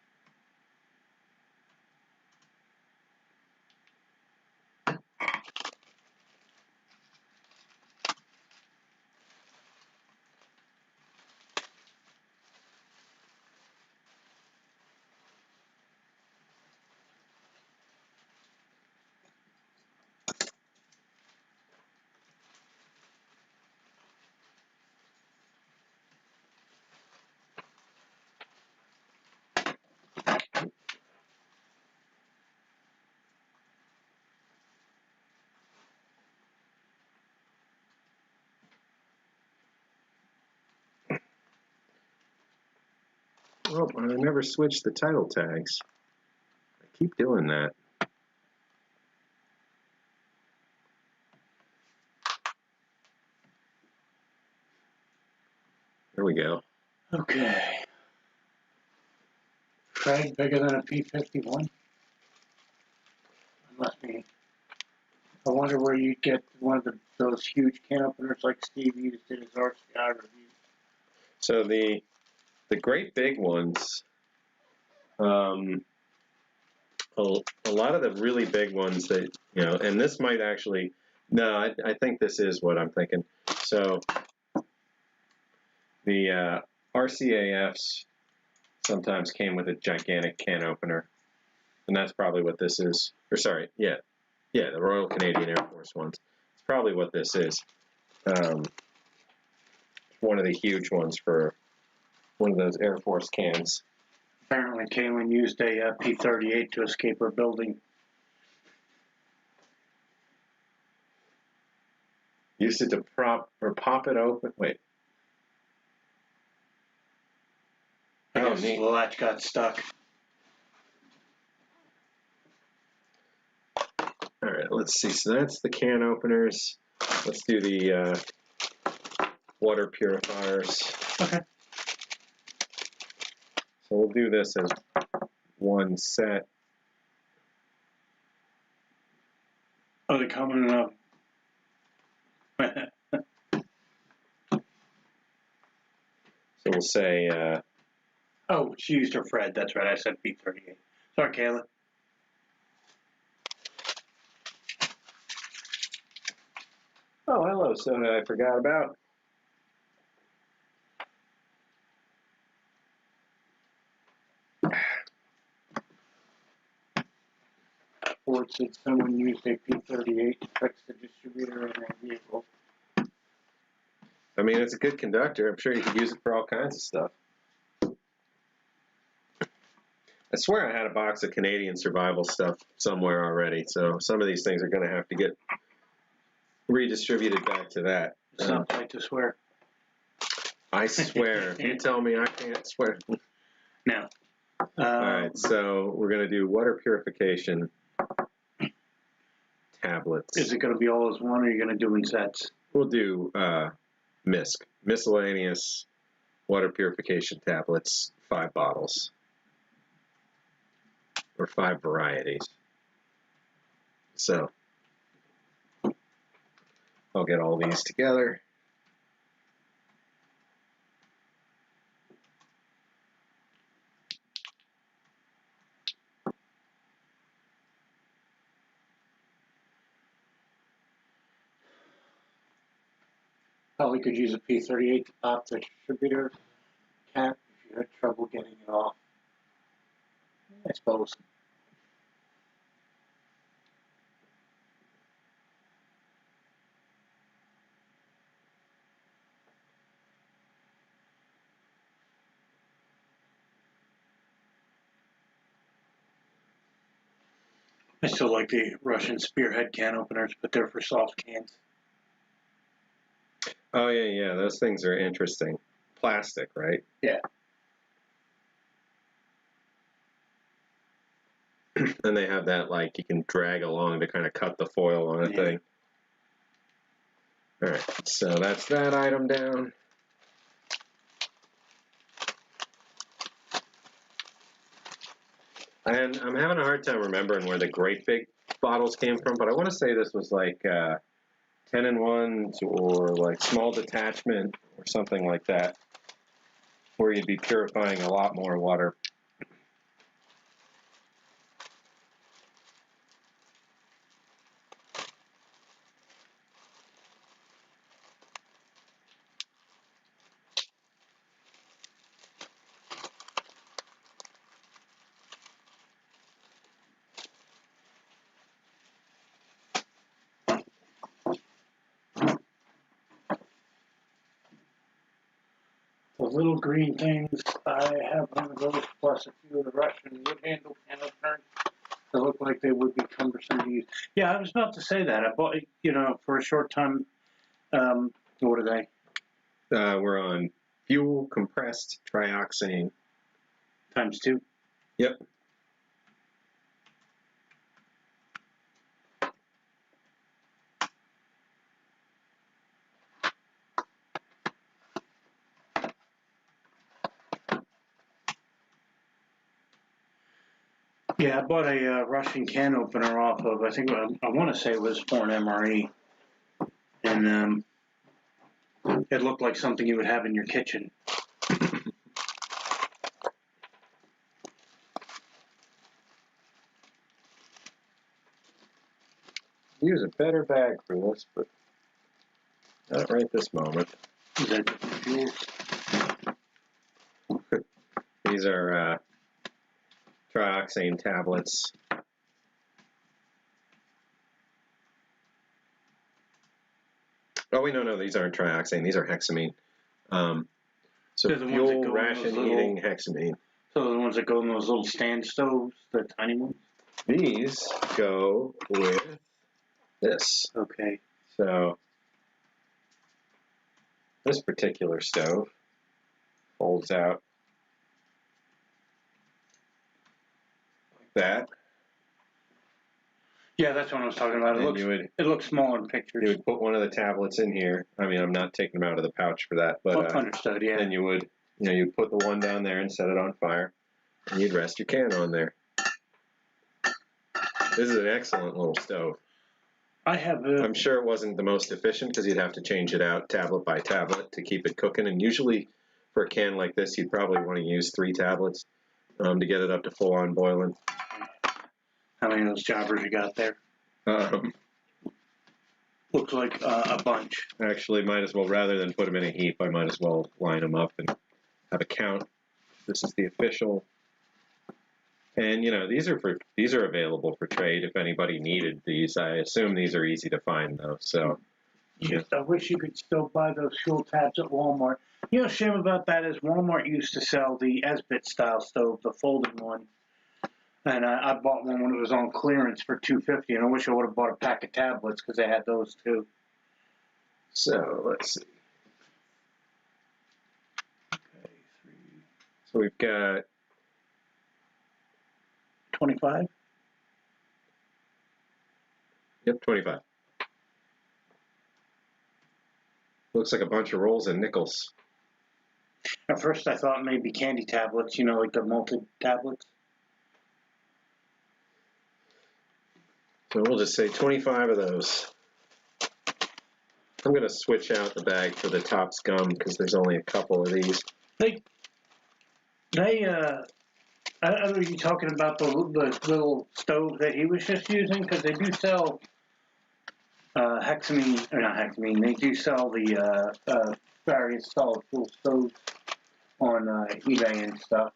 Oh, I never switched the title tags. I keep doing that. There we go. Okay. Frag bigger than a P51? Must be. I wonder where you'd get one of those huge can openers like Steve used in his RCI review. So the great big ones, a lot of the really big ones that, you know, and this might actually, no, I think this is what I'm thinking. So the RCAFs sometimes came with a gigantic can opener, and that's probably what this is. Or sorry, yeah, the Royal Canadian Air Force ones. It's probably what this is. One of the huge ones for one of those Air Force cans. Apparently, Kaylin used a P-38 to escape her building. Used it to pop it open. Wait. Oh, neat. The latch got stuck. All right, let's see. So that's the can openers. Let's do the water purifiers. Okay. So we'll do this as one set. Oh, they're coming up. So we'll say. Oh, she used her Fred. That's right. I said P-38. Sorry, Kayla. Oh, hello, soda I forgot about. Ford said someone used a P-38 to fix the distributor in their vehicle. I mean, it's a good conductor. I'm sure you could use it for all kinds of stuff. I swear I had a box of Canadian survival stuff somewhere already, so some of these things are going to have to get redistributed back to that. It's not right to swear. I swear. If you tell me I can't swear. Now. All right, so we're going to do water purification tablets. Is it going to be all as one, or are you going to do in sets? We'll do MISC, miscellaneous water purification tablets, 5 bottles. Or 5 varieties. So I'll get all these together. Probably could use a P38 to pop the distributor cap if you had trouble getting it off. I suppose. I still like the Russian Spearhead can openers, but they're for soft cans. Oh yeah, those things are interesting. Plastic, right? Yeah. And they have that, like, you can drag along to kind of cut the foil on a thing. All right, so that's that item down. And I'm having a hard time remembering where the great big bottles came from, but I want to say this was like 10-in-1s or like small detachment or something like that, where you'd be purifying a lot more water. The little green things, I have one of those, plus a few of the Russian wood handle can openers. They look like they would be cumbersome to use. Yeah, I was about to say that. I bought, for a short time. What are they? We're on fuel compressed trioxane. ×2? Yep. Yeah, I bought a Russian can opener off of, I think, I want to say it was for an MRE. And it looked like something you would have in your kitchen. Use a better bag for this, but not right this moment. Is that fuel? These are trioxane tablets. Oh, wait, no, these aren't trioxane. These are hexamine. So fuel, ration, heating, hexamine. So the ones that go in those little stand stoves, the tiny ones? These go with this. Okay. So this particular stove folds out like that. Yeah, that's what I was talking about. It looks smaller in pictures. You would put one of the tablets in here. I mean, I'm not taking them out of the pouch for that, but understood. Yeah. then you'd put the one down there and set it on fire, and you'd rest your can on there. This is an excellent little stove. I'm sure it wasn't the most efficient because you'd have to change it out tablet by tablet to keep it cooking. And usually for a can like this, you'd probably want to use 3 tablets to get it up to full-on boiling. How many of those jobbers you got there? Looks like a bunch. Actually, might as well, rather than put them in a heap, I might as well line them up and have a count. This is the official. And these are available for trade if anybody needed these. I assume these are easy to find though. So I wish you could still buy those fuel tabs at Walmart. Shame about that is Walmart used to sell the Esbit style stove, the folding one. And I bought one when it was on clearance for $2.50, and I wish I would have bought a pack of tablets because they had those too. So let's see. Okay, 3. So we've got 25. Yep, 25. Looks like a bunch of rolls and nickels. At first, I thought maybe candy tablets. Like the malted tablets. So we'll just say 25 of those. I'm going to switch out the bag for the Topps gum because there's only a couple of these. I don't know, you talking about the little stove that he was just using? Because they do sell hexamine, or not hexamine, they do sell the various solid fuel stoves on eBay and stuff.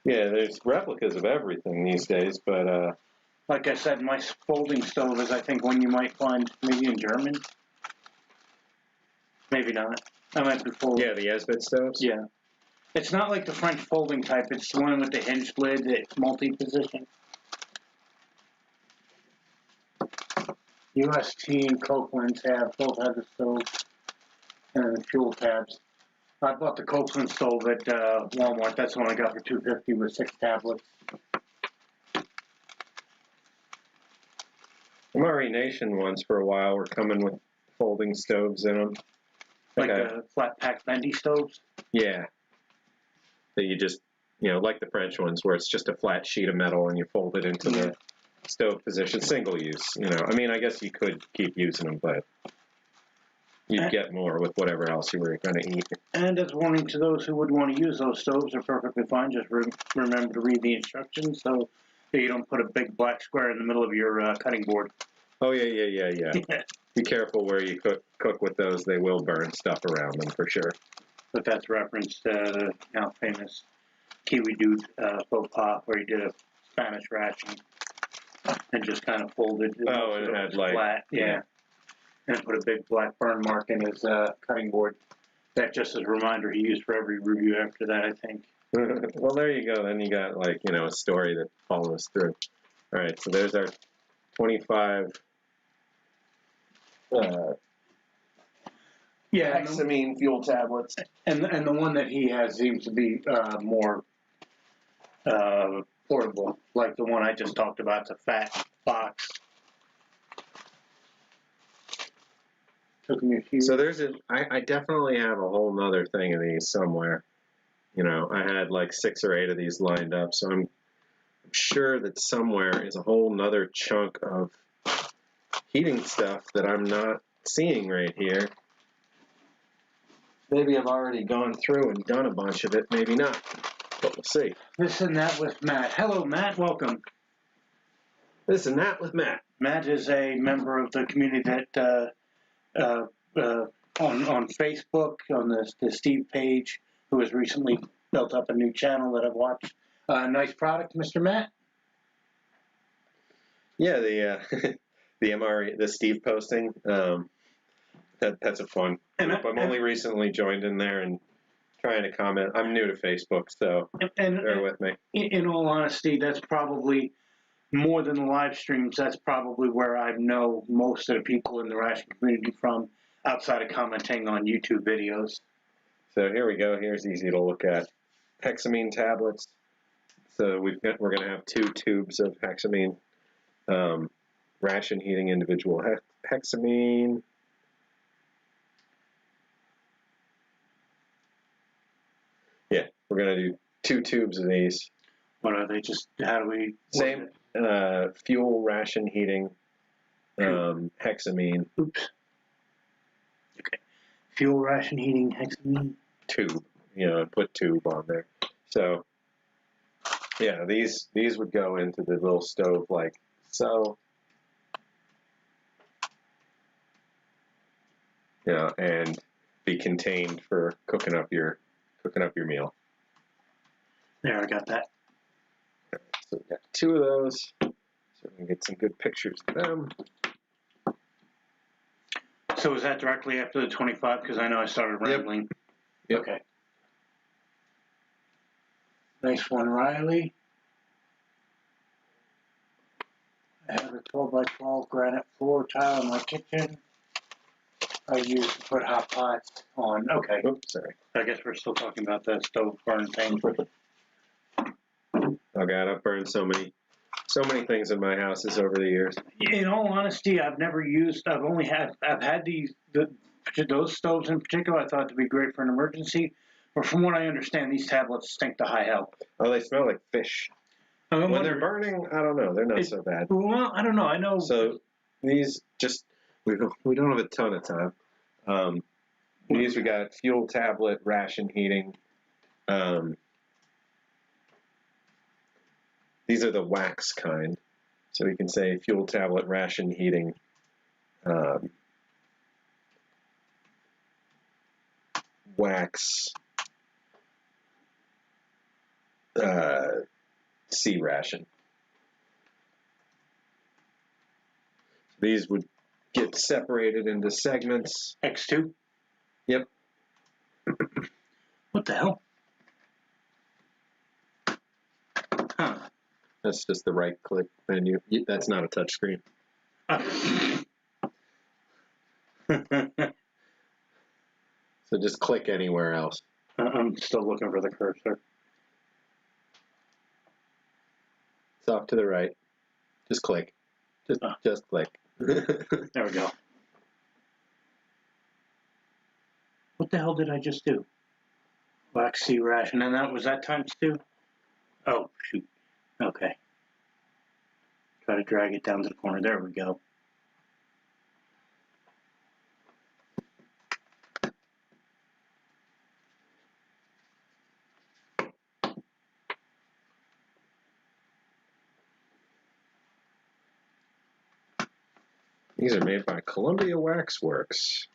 Yeah, there's replicas of everything these days, but like I said, my folding stove is, I think, one you might find maybe in German. Maybe not. I might be full. Yeah, the Esbit stoves? Yeah. It's not like the French folding type. It's the one with the hinged lid that's multi-position. UST and Copeland's both have the stove and the fuel tabs. I bought the Copeland stove at Walmart. That's the one I got for $2.50 with 6 tablets. Ration ones for a while were coming with folding stoves in them. Like the flat pack bendy stoves? Yeah. That you just, like the French ones where it's just a flat sheet of metal and you fold it into the stove position, single use. I mean, I guess you could keep using them, but you'd get more with whatever else you were going to eat. And as a warning to those who would want to use those stoves, they're perfectly fine. Just remember to read the instructions so that you don't put a big black square in the middle of your cutting board. Oh, yeah. Be careful where you cook with those. They will burn stuff around them for sure. But that's reference to the now famous Kiwi dude faux pas where he did a Spanish ration and just kind of folded it. Oh, and it had like flat, yeah. And put a big black burn mark in his cutting board. That just as a reminder he used for every review after that, I think. Well, there you go. Then you got a story that follows through. All right, so there's our 25 hexamine fuel tablets. And the one that he has seems to be more portable, like the one I just talked about. It's a fat box. Took me a few. So I definitely have a whole nother thing of these somewhere. I had like 6 or 8 of these lined up, so I'm sure that somewhere is a whole nother chunk of heating stuff that I'm not seeing right here. Maybe I've already gone through and done a bunch of it, maybe not, but we'll see. This and That with Matt. Hello, Matt. Welcome. This and That with Matt. Matt is a member of the community that on Facebook, on the Steve page, who has recently built up a new channel that I've watched. Nice product, Mr. Matt. Yeah, the MRE, the Steve posting. That's a fun group. I'm only recently joined in there and trying to comment. I'm new to Facebook, so bear with me. In all honesty, that's probably more than the live streams. That's probably where I know most of the people in the Ration community from, outside of commenting on YouTube videos. So here we go. Here's easy to look at. Hexamine tablets. So we're going to have 2 tubes of hexamine. Ration heating individual hexamine. Yeah, we're going to do 2 tubes of these. What are they? How do we... Same fuel ration heating hexamine. Oops. Okay. Fuel ration heating hexamine. Tube. Put tube on there. So, yeah, these would go into the little stove like so. And be contained for cooking up your meal. There, I got that. So we got 2 of those, so we can get some good pictures of them. So is that directly after the 25? Because I know I started rambling. Yep. Okay. Nice one, Riley. I have a 12 by 12 granite floor tile in my kitchen. I use to put hot pots on. Okay. Oops, sorry. I guess we're still talking about the stove burn thing. Oh God, I've burned so many things in my houses over the years. In all honesty, I've had those stoves in particular. I thought to be great for an emergency, but from what I understand, these tablets stink to high hell. Oh, they smell like fish. When they're burning, I don't know. They're not so bad. Well, I don't know. I know. So these we don't have a ton of time. These we got fuel tablet ration heating. These are the wax kind, so we can say fuel tablet ration heating wax C ration. These would get separated into segments. X2? Yep. What the hell? Huh. That's just the right click menu. That's not a touch screen. So just click anywhere else. I'm still looking for the cursor. It's off to the right. Just click. Just click. There we go. What the hell did I just do? Wax C ration, and that was that times 2? Oh, shoot. Okay. Try to drag it down to the corner. There we go. These are made by Columbia Wax Works.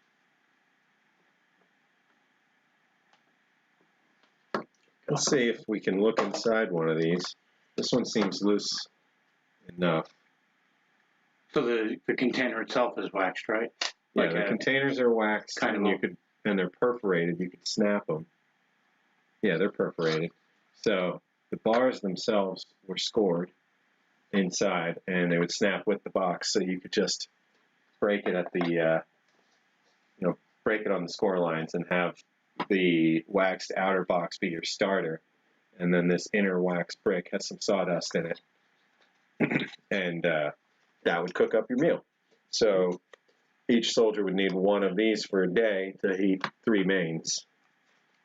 Let's see if we can look inside one of these. This one seems loose enough. So the container itself is waxed, right? Yeah, Like the containers are waxed, kind and of and they're perforated. You could snap them. Yeah, they're perforated. So the bars themselves were scored inside, and they would snap with the box. So you could just break it at the, break it on the score lines, and have the waxed outer box be your starter, and then this inner wax brick has some sawdust in it, and that would cook up your meal. So each soldier would need one of these for a day to eat 3 mains.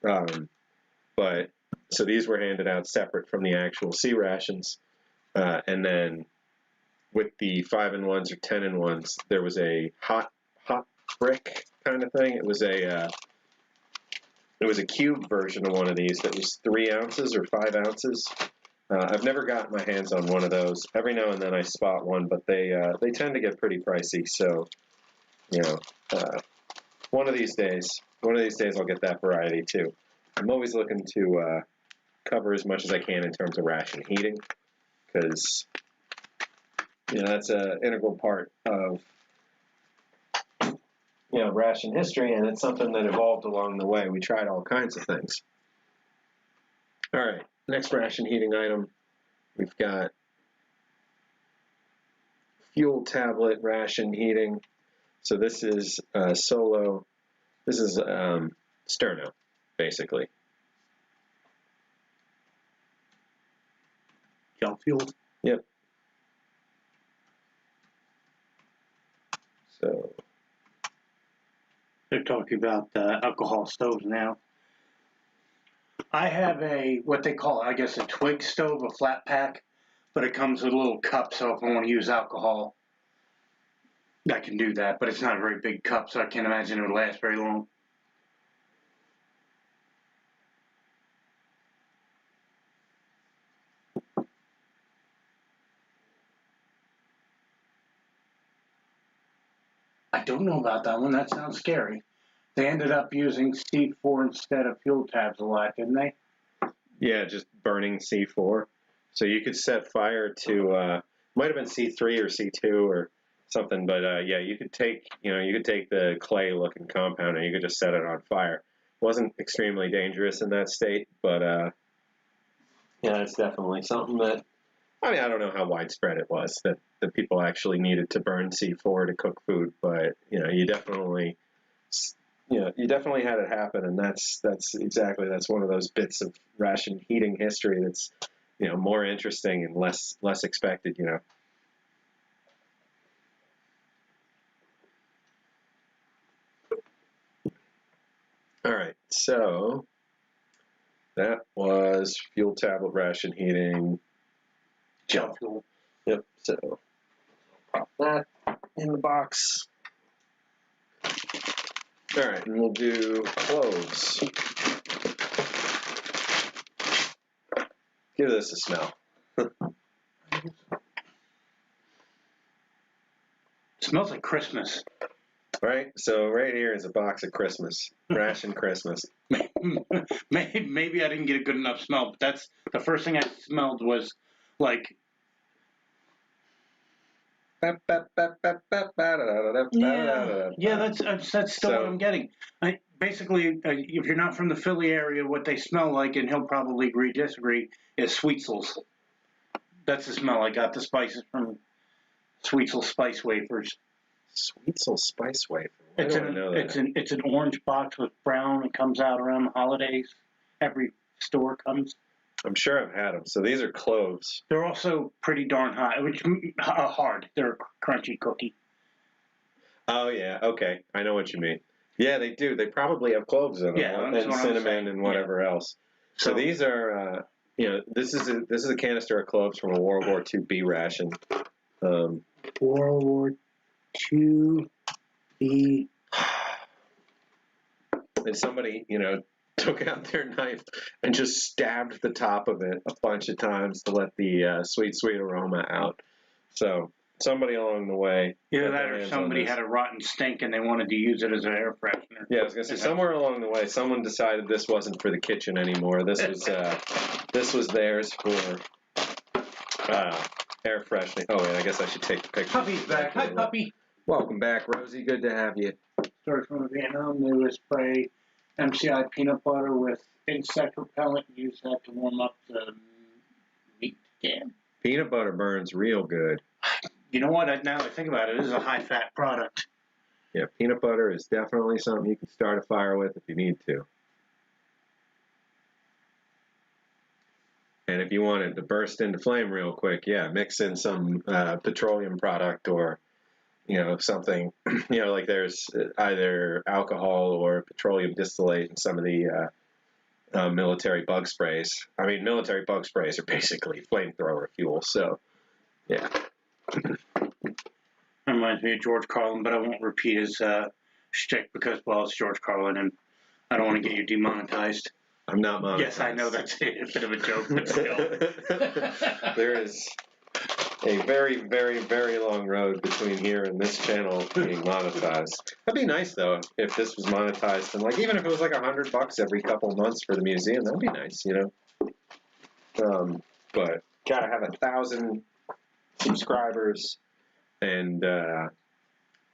But so these were handed out separate from the actual C rations, and then with the 5-in-1s or 10-in-1s, there was a hot brick kind of thing. It was a cube version of one of these that was 3 ounces or 5 ounces. I've never gotten my hands on one of those. Every now and then I spot one, but they tend to get pretty pricey. So, one of these days I'll get that variety too. I'm always looking to cover as much as I can in terms of ration heating, because that's an integral part of ration history, and it's something that evolved along the way. We tried all kinds of things. All right, next ration heating item, we've got fuel tablet ration heating. So this is Solo. This is Sterno, basically. gel fuel. Yep. So They're talking about alcohol stoves now. I have what they call, I guess, a twig stove, a flat pack, but it comes with a little cup, so if I want to use alcohol, I can do that, but it's not a very big cup, so I can't imagine it would last very long. I don't know about that one. That sounds scary. They ended up using C4 instead of fuel tabs a lot, didn't they? yeah, just burning C4. So you could set fire to might have been C3 or C2 or something, but yeah, you could take the clay-looking compound and you could just set it on fire. It wasn't extremely dangerous in that state, but yeah, it's definitely something that, I don't know how widespread it was that people actually needed to burn C4 to cook food, but you definitely had it happen, and that's one of those bits of ration heating history that's more interesting and less expected. All right, so that was fuel tablet ration heating. Gel fuel. Yep. So pop that in the box. All right, and we'll do cloves. Give this a smell. Smells Smells like Christmas. Right? So right here is a box of Christmas. Ration Christmas. Maybe I didn't get a good enough smell, but that's the first thing I smelled was like. Yeah, that's still what I'm getting. Basically, if you're not from the Philly area, what they smell like, and he'll probably disagree, is Sweetsels. That's the smell I got. The spices from Sweetsel spice wafers. Sweetsel spice wafer. It's an orange box with brown. It comes out around the holidays. Every store comes. I'm sure I've had them. So these are cloves. They're also pretty darn hard. They're a crunchy cookie. Oh yeah, okay. I know what you mean. Yeah, they do. They probably have cloves in them, and cinnamon and whatever else. So these are, this is a canister of cloves from a World War II B ration. World War II B. And somebody, took out their knife and just stabbed the top of it a bunch of times to let the sweet aroma out. So somebody along the way, either that or somebody had a rotten stink and they wanted to use it as an air freshener. Yeah, I was gonna say somewhere along the way, someone decided this wasn't for the kitchen anymore. This was theirs for air freshening. Oh wait, I guess I should take the picture. Puppy's back. Hi, puppy. Welcome back, Rosie. Good to have you. Story from Vietnam. They would spray MCI peanut butter with insect repellent and use that to warm up the meat can. Peanut butter burns real good. You know what? Now that I think about it, it is a high-fat product. Yeah, peanut butter is definitely something you can start a fire with if you need to. And if you want it to burst into flame real quick, yeah, mix in some petroleum product or, something, like there's either alcohol or petroleum distillate in some of the military bug sprays. I mean, military bug sprays are basically flamethrower fuel, so, yeah. Reminds me of George Carlin, but I won't repeat his shtick because, well, it's George Carlin, and I don't want to get you demonetized. I'm not monetized. Yes, I know that's a bit of a joke, but still. There is a very, very, very long road between here and this channel being monetized. That'd be nice, though, if this was monetized. And, even if it was $100 every couple of months for the museum, that'd be nice, But gotta have 1,000 subscribers and,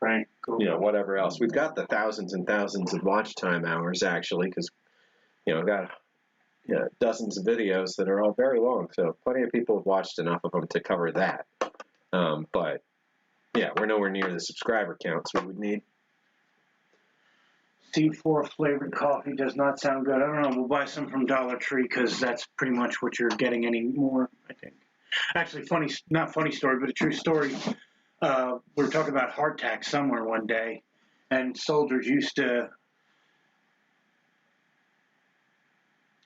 right, cool. Whatever else. We've got the thousands and thousands of watch time hours, actually, because, I've got dozens of videos that are all very long, so plenty of people have watched enough of them to cover that. But, yeah, we're nowhere near the subscriber counts we would need. C4 flavored coffee does not sound good. I don't know. We'll buy some from Dollar Tree because that's pretty much what you're getting anymore, I think. Actually, not funny story, but a true story. We were talking about hardtack somewhere one day, and soldiers used to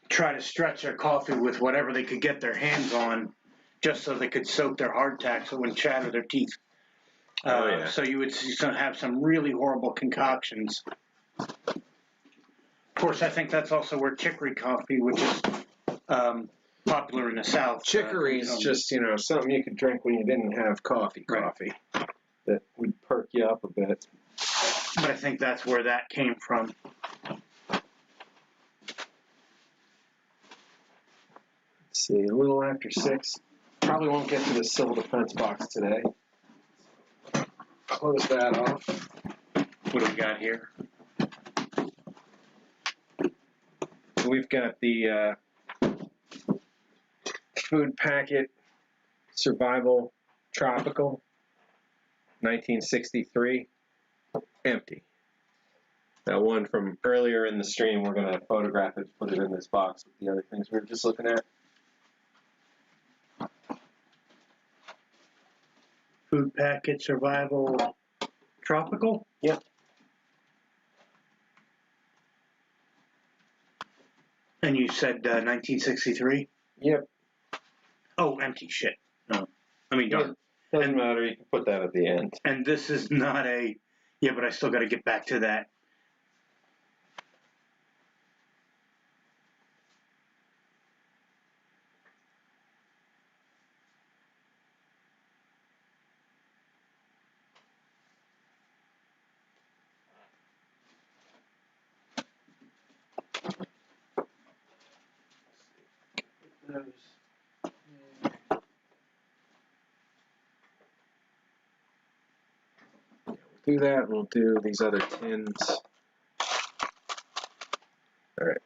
try to stretch their coffee with whatever they could get their hands on just so they could soak their hardtack so it wouldn't chatter their teeth. So you would have some really horrible concoctions. Of course, I think that's also where chicory coffee, which is popular in the South. Chicory is just, something you could drink when you didn't have coffee. That would perk you up a bit. But I think that's where that came from. Let's see, a little after 6. Probably won't get to the civil defense box today. Close that off. What do we got here? We've got the food packet survival tropical 1963 empty. That one from earlier in the stream, we're going to photograph it, put it in this box with the other things we were just looking at. Food packet survival tropical? Yep. And you said 1963? Yep. Oh, empty shit. No. I mean, darn. Doesn't matter. You can put that at the end. And this is not a... Yeah, but I still got to get back to that. those. Do that. We'll do these other tins. All right.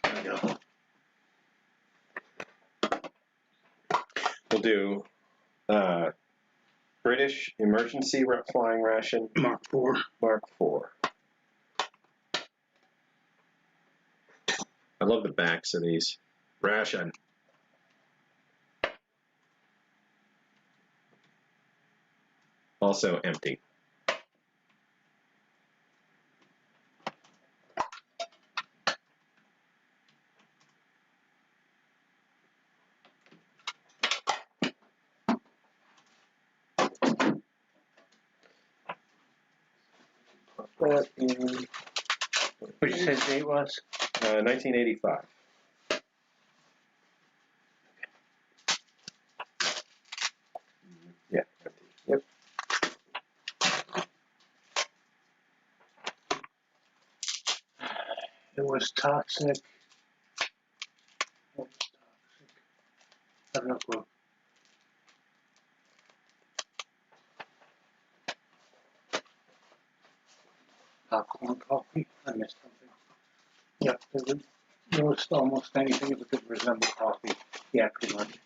There we go. We'll do British emergency flying ration. Mark IV. Mark IV. I love the backs of these. Ration. Also empty. That in, What did you say the date was? 1985. Yeah, empty. Yep. It was toxic. What was toxic? I don't know. Popcorn coffee. I missed something. Yep, there was almost anything that could resemble coffee. Yeah, pretty much.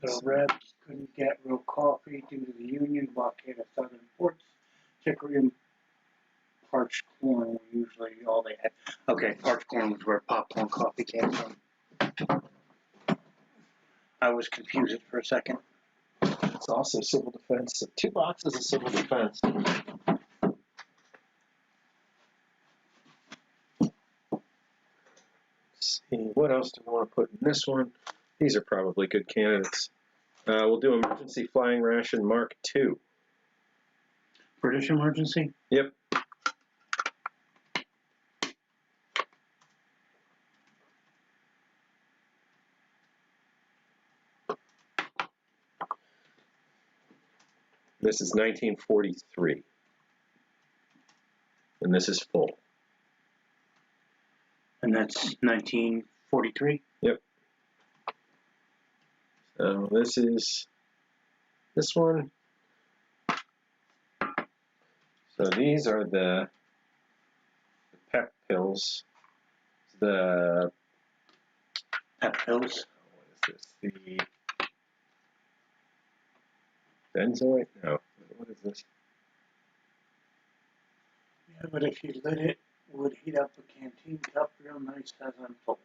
The Rebs couldn't get real coffee due to the Union blockade of southern ports. Chicory and parched corn were usually all they had. Okay, parched corn was where popcorn coffee came from. I was confused for a second. It's also civil defense. So 2 boxes of civil defense. Let's see, what else do we want to put in this one? These are probably good candidates. We'll do emergency flying ration Mark II. British emergency? Yep. This is 1943. And this is full. And that's 1943? Yep. So this is this one. So these are the pep pills. The Pep pills? what is this? The benzoate? No. What is this? Yeah, but if you lit it, it would heat up a canteen cup real nice, as I'm told.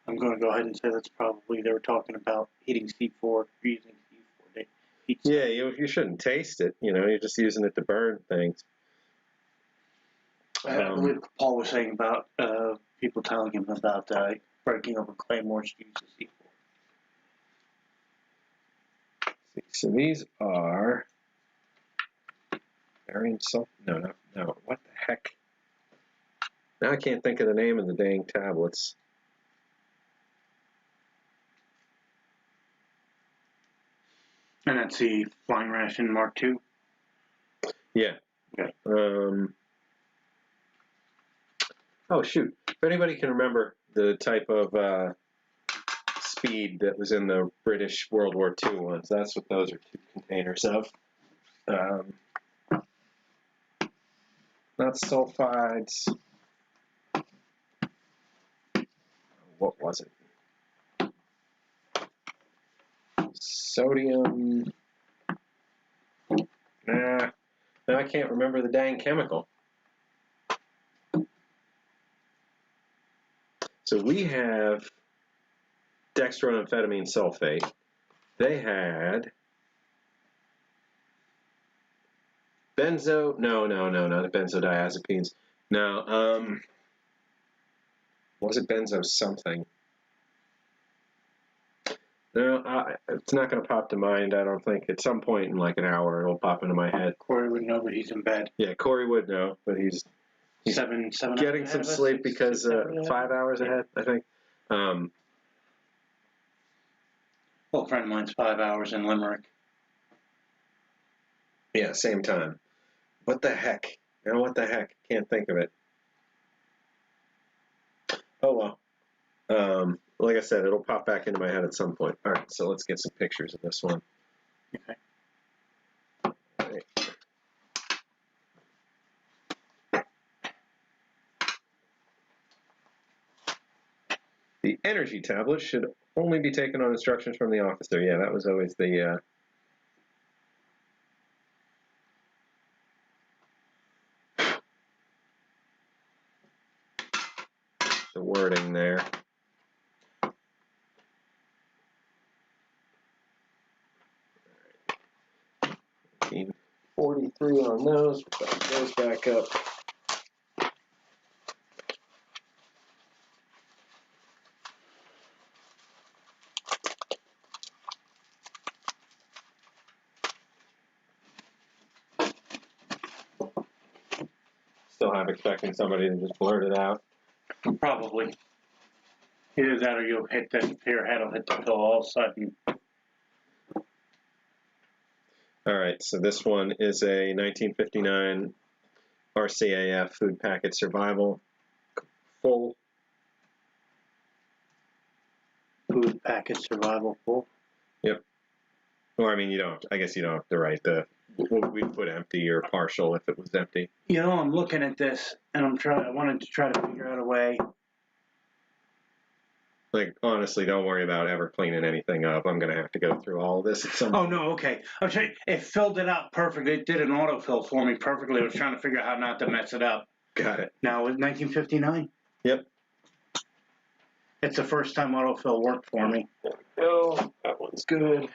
I'm going to go ahead and say that's probably they were talking about heating C4, using C4 to heat. Yeah, you shouldn't taste it. You know, you're just using it to burn things. I believe Paul was saying about people telling him about breaking open claymores to use the C4. So these are barium sulfate. No. What the heck? Now I can't think of the name of the dang tablets. And that's the flying ration Mark II? Yeah. Okay. Oh, shoot. If anybody can remember the type of speed that was in the British World War II ones, that's what those are 2 containers of. Not sulfides. What was it? Sodium. Nah. Now I can't remember the dang chemical. So we have dextroamphetamine sulfate. They had not benzodiazepines. No, was it benzo something? No, it's not going to pop to mind, I don't think. At some point in like an hour, it'll pop into my head. Corey would know, but he's in bed. Yeah, Corey would know, but he's seven getting some sleep because 5 hours ahead, I think. Well, a friend of mine's 5 hours in Limerick. Yeah, same time. What the heck? What the heck? Can't think of it. Oh, well. Like I said, it'll pop back into my head at some point. All right, so let's get some pictures of this one. Okay. All right. The energy tablet should only be taken on instructions from the officer. Yeah, that was always the wording there. 43 on those. We'll back those back up. Still half expecting somebody to just blurt it out. Probably. Either that or you'll hit your head will hit the pillow all of a sudden. All right, so this one is a 1959 RCAF food packet survival full. Food packet survival full. Yep. Or I mean, you don't. I guess you don't have to write the. We'd put empty or partial if it was empty. You know, I'm looking at this and I wanted to try to figure out a way. Like, honestly, don't worry about ever cleaning anything up. I'm going to have to go through all of this at some point. Oh, no, okay. I'm sorry. It filled it out perfectly. It did an autofill for me perfectly. I was trying to figure out how not to mess it up. Got it. Now, it was 1959? Yep. It's the first time autofill worked for me. There we go. That one's good.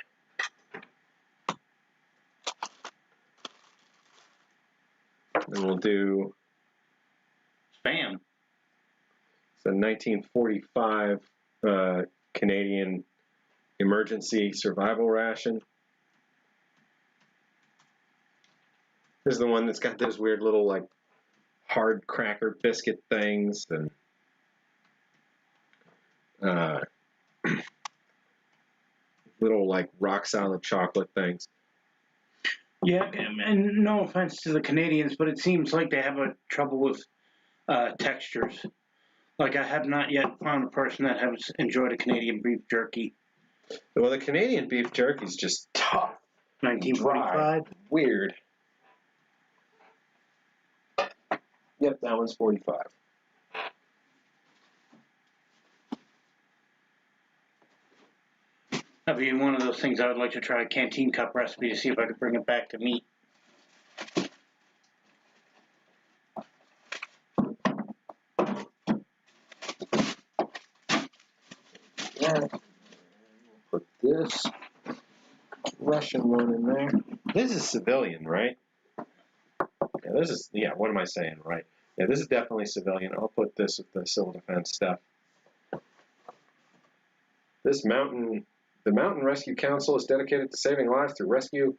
And we'll do... Spam. It's a 1945 Canadian emergency survival ration. This is the one that's got those weird little, like, hard cracker biscuit things and little, like, rock solid chocolate things. Yeah, and no offense to the Canadians, but it seems like they have a trouble with textures. Like, I have not yet found a person that has enjoyed a Canadian beef jerky. Well, the Canadian beef jerky is just tough. 1945? Weird. Yep, that one's 45. That'd be one of those things I would like to try a canteen cup recipe to see if I could bring it back to meat. Yeah. We'll put this Russian one in there. This is civilian, right? Yeah, this is, what am I saying, right? Yeah, this is definitely civilian. I'll put this with the civil defense stuff. The Mountain Rescue Council is dedicated to saving lives through rescue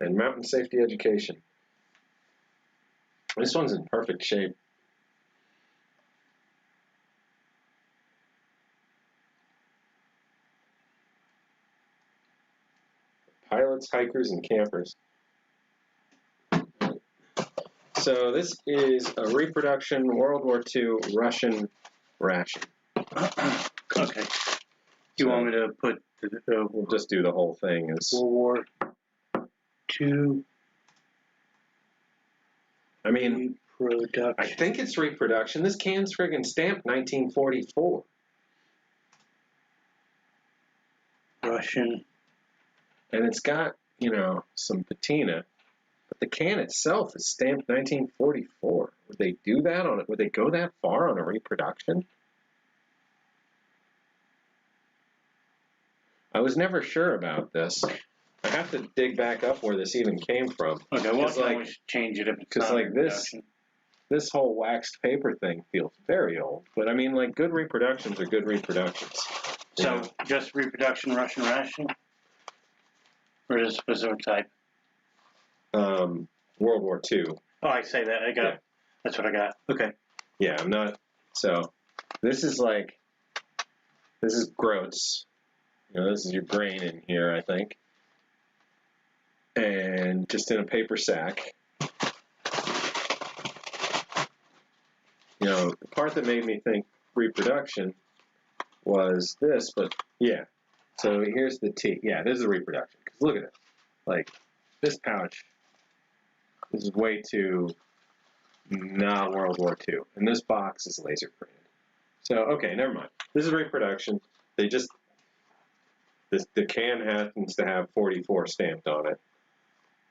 and mountain safety education. This one's in perfect shape. Pilots, hikers, and campers. So this is a reproduction World War II Russian ration. Okay. Do you want me to put we'll just do the whole thing as World War II? I mean, reproduction. I think it's reproduction. This can's friggin' stamped 1944. Russian. And it's got, some patina. But the can itself is stamped 1944. Would they do that on it? Would they go that far on a reproduction? I was never sure about this. I have to dig back up where this even came from. Okay, well, I can always change it if it's not like this, this whole waxed paper thing feels very old. But I mean, like, good reproductions are good reproductions. So just reproduction Russian ration, or is it a specific type? World War II. Oh, I say that. I got. Yeah. That's what I got. Okay. Yeah, I'm not. So this is groats. You know, this is your grain in here, I think, and just in a paper sack. You know, the part that made me think reproduction was this, but yeah. So here's the T. Yeah, this is a reproduction. Because look at it. Like, this pouch, this is way too not World War II. And this box is laser printed. So, okay, never mind. This is reproduction. They just, the can happens to have 44 stamped on it.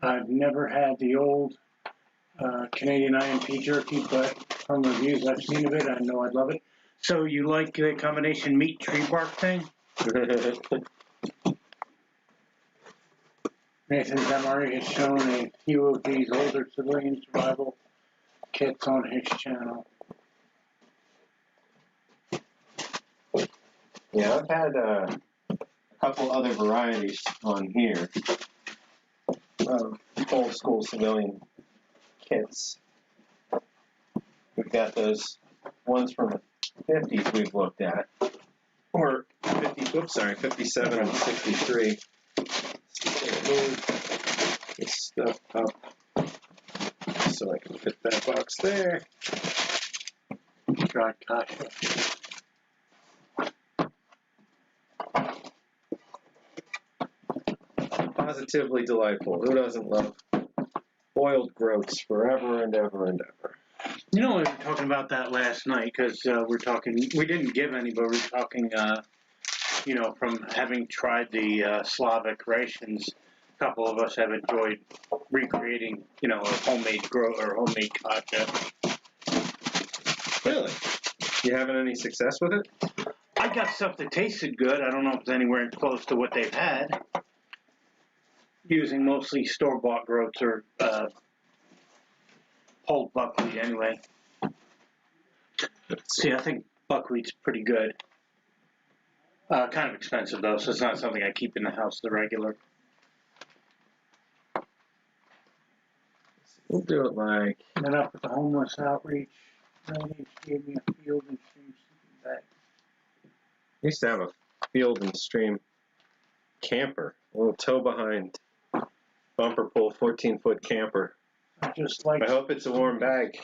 I've never had the old Canadian IMP jerky, but from reviews I've seen of it, I know I'd love it. So you like the combination meat tree bark thing? Nathan Demery has shown a few of these older civilian survival kits on his channel. Yeah, I've had a couple other varieties on here of old school civilian kits. We've got those ones from the 50s we've looked at, or 57 and 63. Move this stuff up so I can fit that box there. Dried kasha. Positively delightful. Who doesn't love boiled groats forever and ever and ever? You know, we were talking about that last night because we didn't give any, but we were talking, you know, from having tried the Slavic rations, a couple of us have enjoyed recreating, you know, a homemade groat or homemade kasha. Really? You having any success with it? I got stuff that tasted good. I don't know if it's anywhere close to what they've had. Using mostly store-bought groats or whole buckwheat anyway. See, I think buckwheat's pretty good. Kind of expensive though, so it's not something I keep in the house the regular. We'll do it like... And then up at the homeless outreach, they gave me a field and stream sleeping bag. I used to have a field and stream camper, a little tow behind bumper pull 14-foot camper. I just like. I hope it's a warm bag.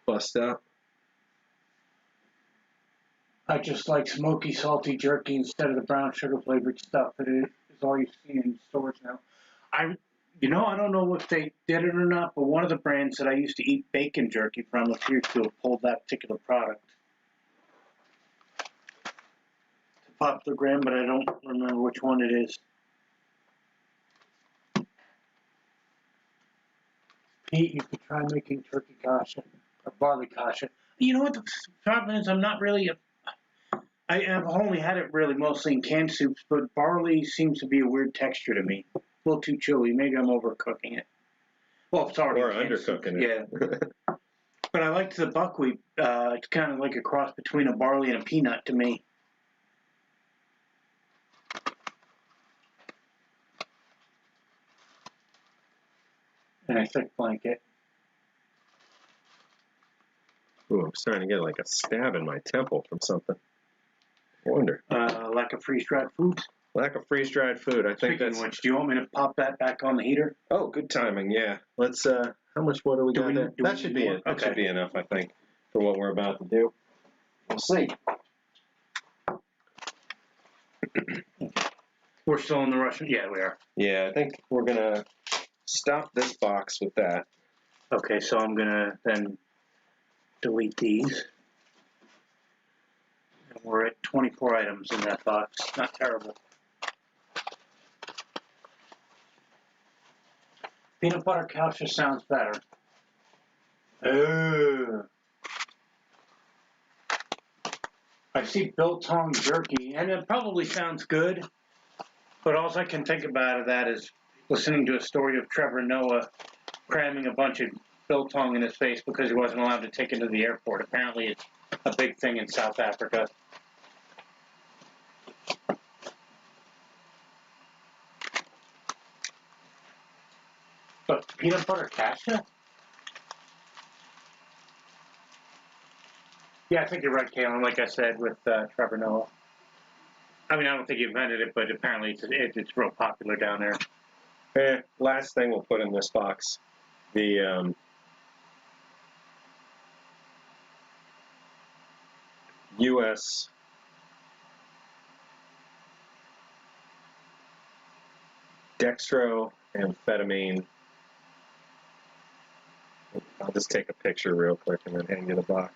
Bust up. I just like smoky, salty jerky instead of the brown sugar flavored stuff that is all you see in stores now. I don't know if they did it or not, but one of the brands that I used to eat bacon jerky from appears to have pulled that particular product. It's a popular brand, but I don't remember which one it is. Pete, you could try making turkey kasha or barley kasha. You know what the problem is? I'm not really I've only had it really mostly in canned soups, but barley seems to be a weird texture to me. A little too chewy. Maybe I'm overcooking it. Well, it's already or undercooking it. Yeah. But I liked the buckwheat. It's kind of like a cross between a barley and a peanut to me. And a thick blanket. Ooh, I'm starting to get like a stab in my temple from something. I wonder. Lack of freeze-dried foods. Lack of freeze-dried food. I think Speaking of which, do you want me to pop that back on the heater? Oh, good timing. Yeah. Let's. How much water we got there? That should be it. That should be enough, I think, for what we're about to do. We'll see. We're still in the Russian. Yeah, we are. Yeah, I think we're gonna stop this box with that. Okay, so I'm gonna then delete these. And we're at 24 items in that box. Not terrible. Peanut butter kasha sounds better. I see biltong jerky, and it probably sounds good, but all I can think about of that is listening to a story of Trevor Noah cramming a bunch of biltong in his face because he wasn't allowed to take it to the airport. Apparently, it's a big thing in South Africa. But peanut butter cassia? Yeah, I think you're right, Kalen. Like I said with Trevor Noah. I mean, I don't think he invented it, but apparently it's real popular down there. Last thing we'll put in this box, the U.S. dextroamphetamine. I'll just take a picture real quick and then hang you the box.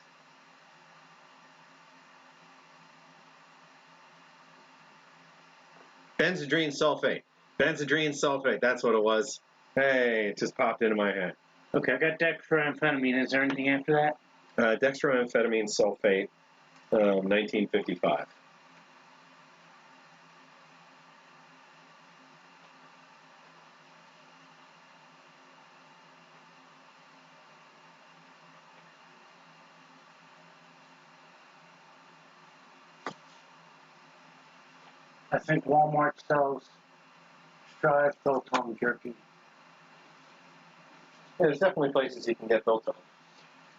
Benzodrine sulfate. Benzodrine sulfate, that's what it was. Hey, it just popped into my head. Okay, I got dextroamphetamine. Is there anything after that? Dextroamphetamine sulfate, 1955. I think Walmart sells Strive biltong jerky. Yeah, there's definitely places you can get biltong.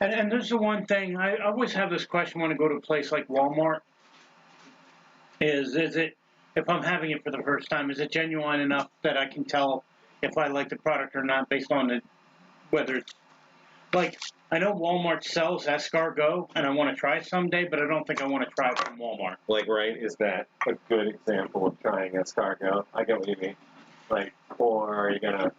And there's the one thing, I always have this question when I go to a place like Walmart, is it, if I'm having it for the first time, is it genuine enough that I can tell if I like the product or not based on whether it's, like, I know Walmart sells escargot, and I want to try it someday, but I don't think I want to try it from Walmart. Like, right, is that a good example of trying escargot? I get what you mean. Like, or are you going to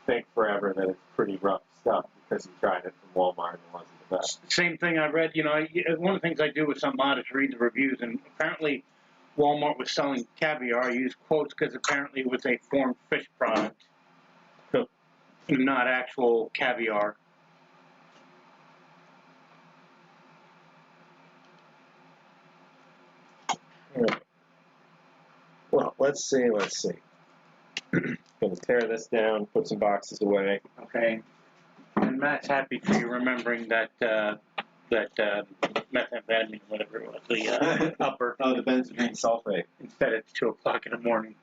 think forever that it's pretty rough stuff because you tried it from Walmart and it wasn't the best? Same thing I read, one of the things I do with some mod is read the reviews, and apparently Walmart was selling caviar. I use quotes because apparently it was a formed fish product, not actual caviar. Well, let's see. Gonna tear this down, put some boxes away. Okay. And Matt's happy for you remembering that methamphetamine, whatever it was, the upper. Oh, the benzodrine sulfate. Instead, it's 2 o'clock in the morning.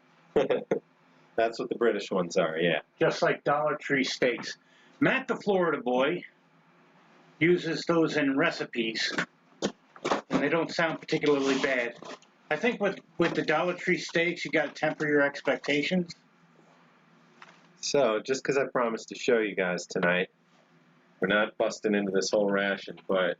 That's what the British ones are, yeah. Just like Dollar Tree steaks. Matt, the Florida boy, uses those in recipes, and they don't sound particularly bad. I think with the Dollar Tree steaks, you got to temper your expectations. So, just because I promised to show you guys tonight, we're not busting into this whole ration, but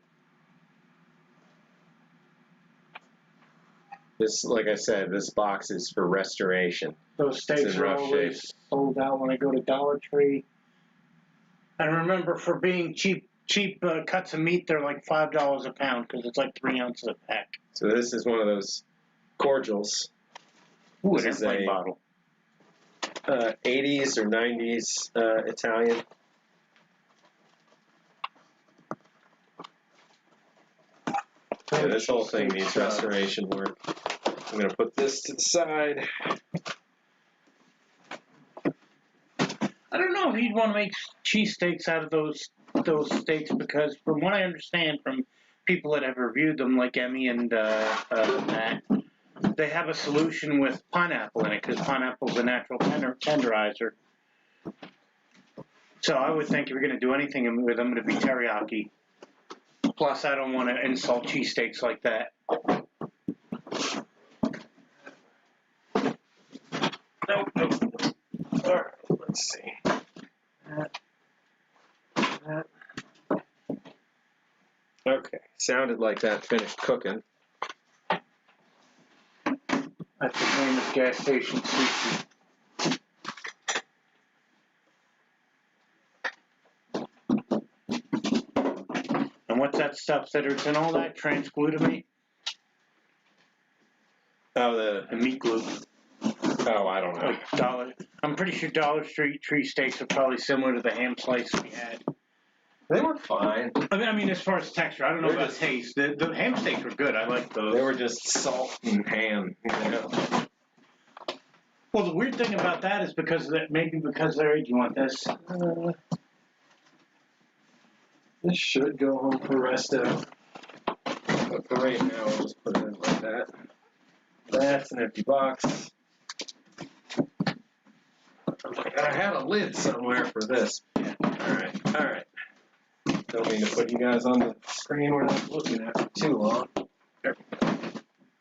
this, like I said, this box is for restoration. Those steaks are always sold out when I go to Dollar Tree. And remember, for being cheap cuts of meat, they're like $5 a pound because it's like 3 ounces a pack. So this is one of those cordials. Ooh, an airplane bottle. 80s or 90s Italian. Yeah, this whole thing needs restoration work. I'm going to put this to the side. I don't know if you'd want to make cheesesteaks out of those steaks because, from what I understand from people that have reviewed them, like Emmy and Matt, they have a solution with pineapple in it because pineapple is a natural tenderizer. So I would think if you're going to do anything with them, it'd be teriyaki. Plus, I don't want to insult cheesesteaks like that. Nope. All right, let's see. Okay, sounded like that finished cooking. That's the name of gas station sushi. And what's that stuff that it's in all that? Transglutamate? Oh, the meat glue. Oh, I don't know. I'm pretty sure Dollar Tree steaks are probably similar to the ham slice we had. They were fine. I mean, as far as texture, I don't know about taste. The ham steaks were good. I like those. They were just salt and ham. You know? Well, the weird thing about that is because they're. Do you want this? This should go home for resto. But for right now, I'll just put it in like that. That's an empty box. I had a lid somewhere for this. Alright. Don't mean to put you guys on the screen we're not looking at for too long. There we go.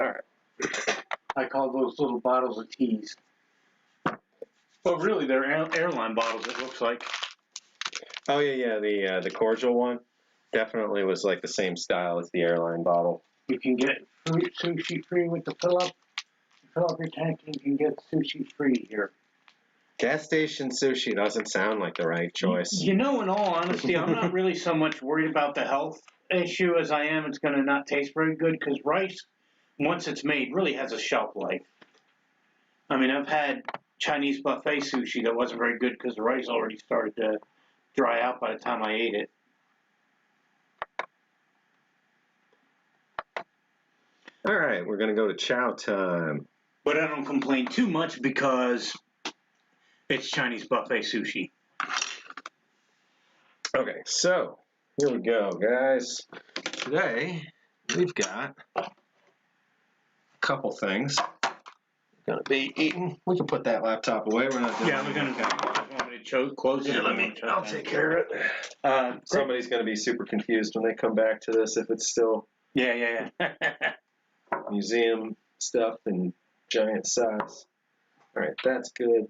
Alright. I call those little bottles of teas. Well, really, they're airline bottles, it looks like. Oh, yeah, the cordial one definitely was like the same style as the airline bottle. You can get sushi free with the fill up. You fill up your tank and you can get sushi free here. Gas station sushi doesn't sound like the right choice. You know, in all honesty, I'm not really so much worried about the health issue as I am it's going to not taste very good, because rice, once it's made, really has a shelf life. I mean, I've had Chinese buffet sushi that wasn't very good because the rice already started to dry out by the time I ate it. All right, we're going to go to Chow time. But I don't complain too much because it's Chinese buffet sushi. Okay, so here we go, guys. Today, we've got a couple things going to be eaten. We can put that laptop away. We're not doing Yeah, we're going to close it. Yeah, I'll take care of it. Somebody's going to be super confused when they come back to this if it's still Yeah. museum stuff and giant size. All right, that's good.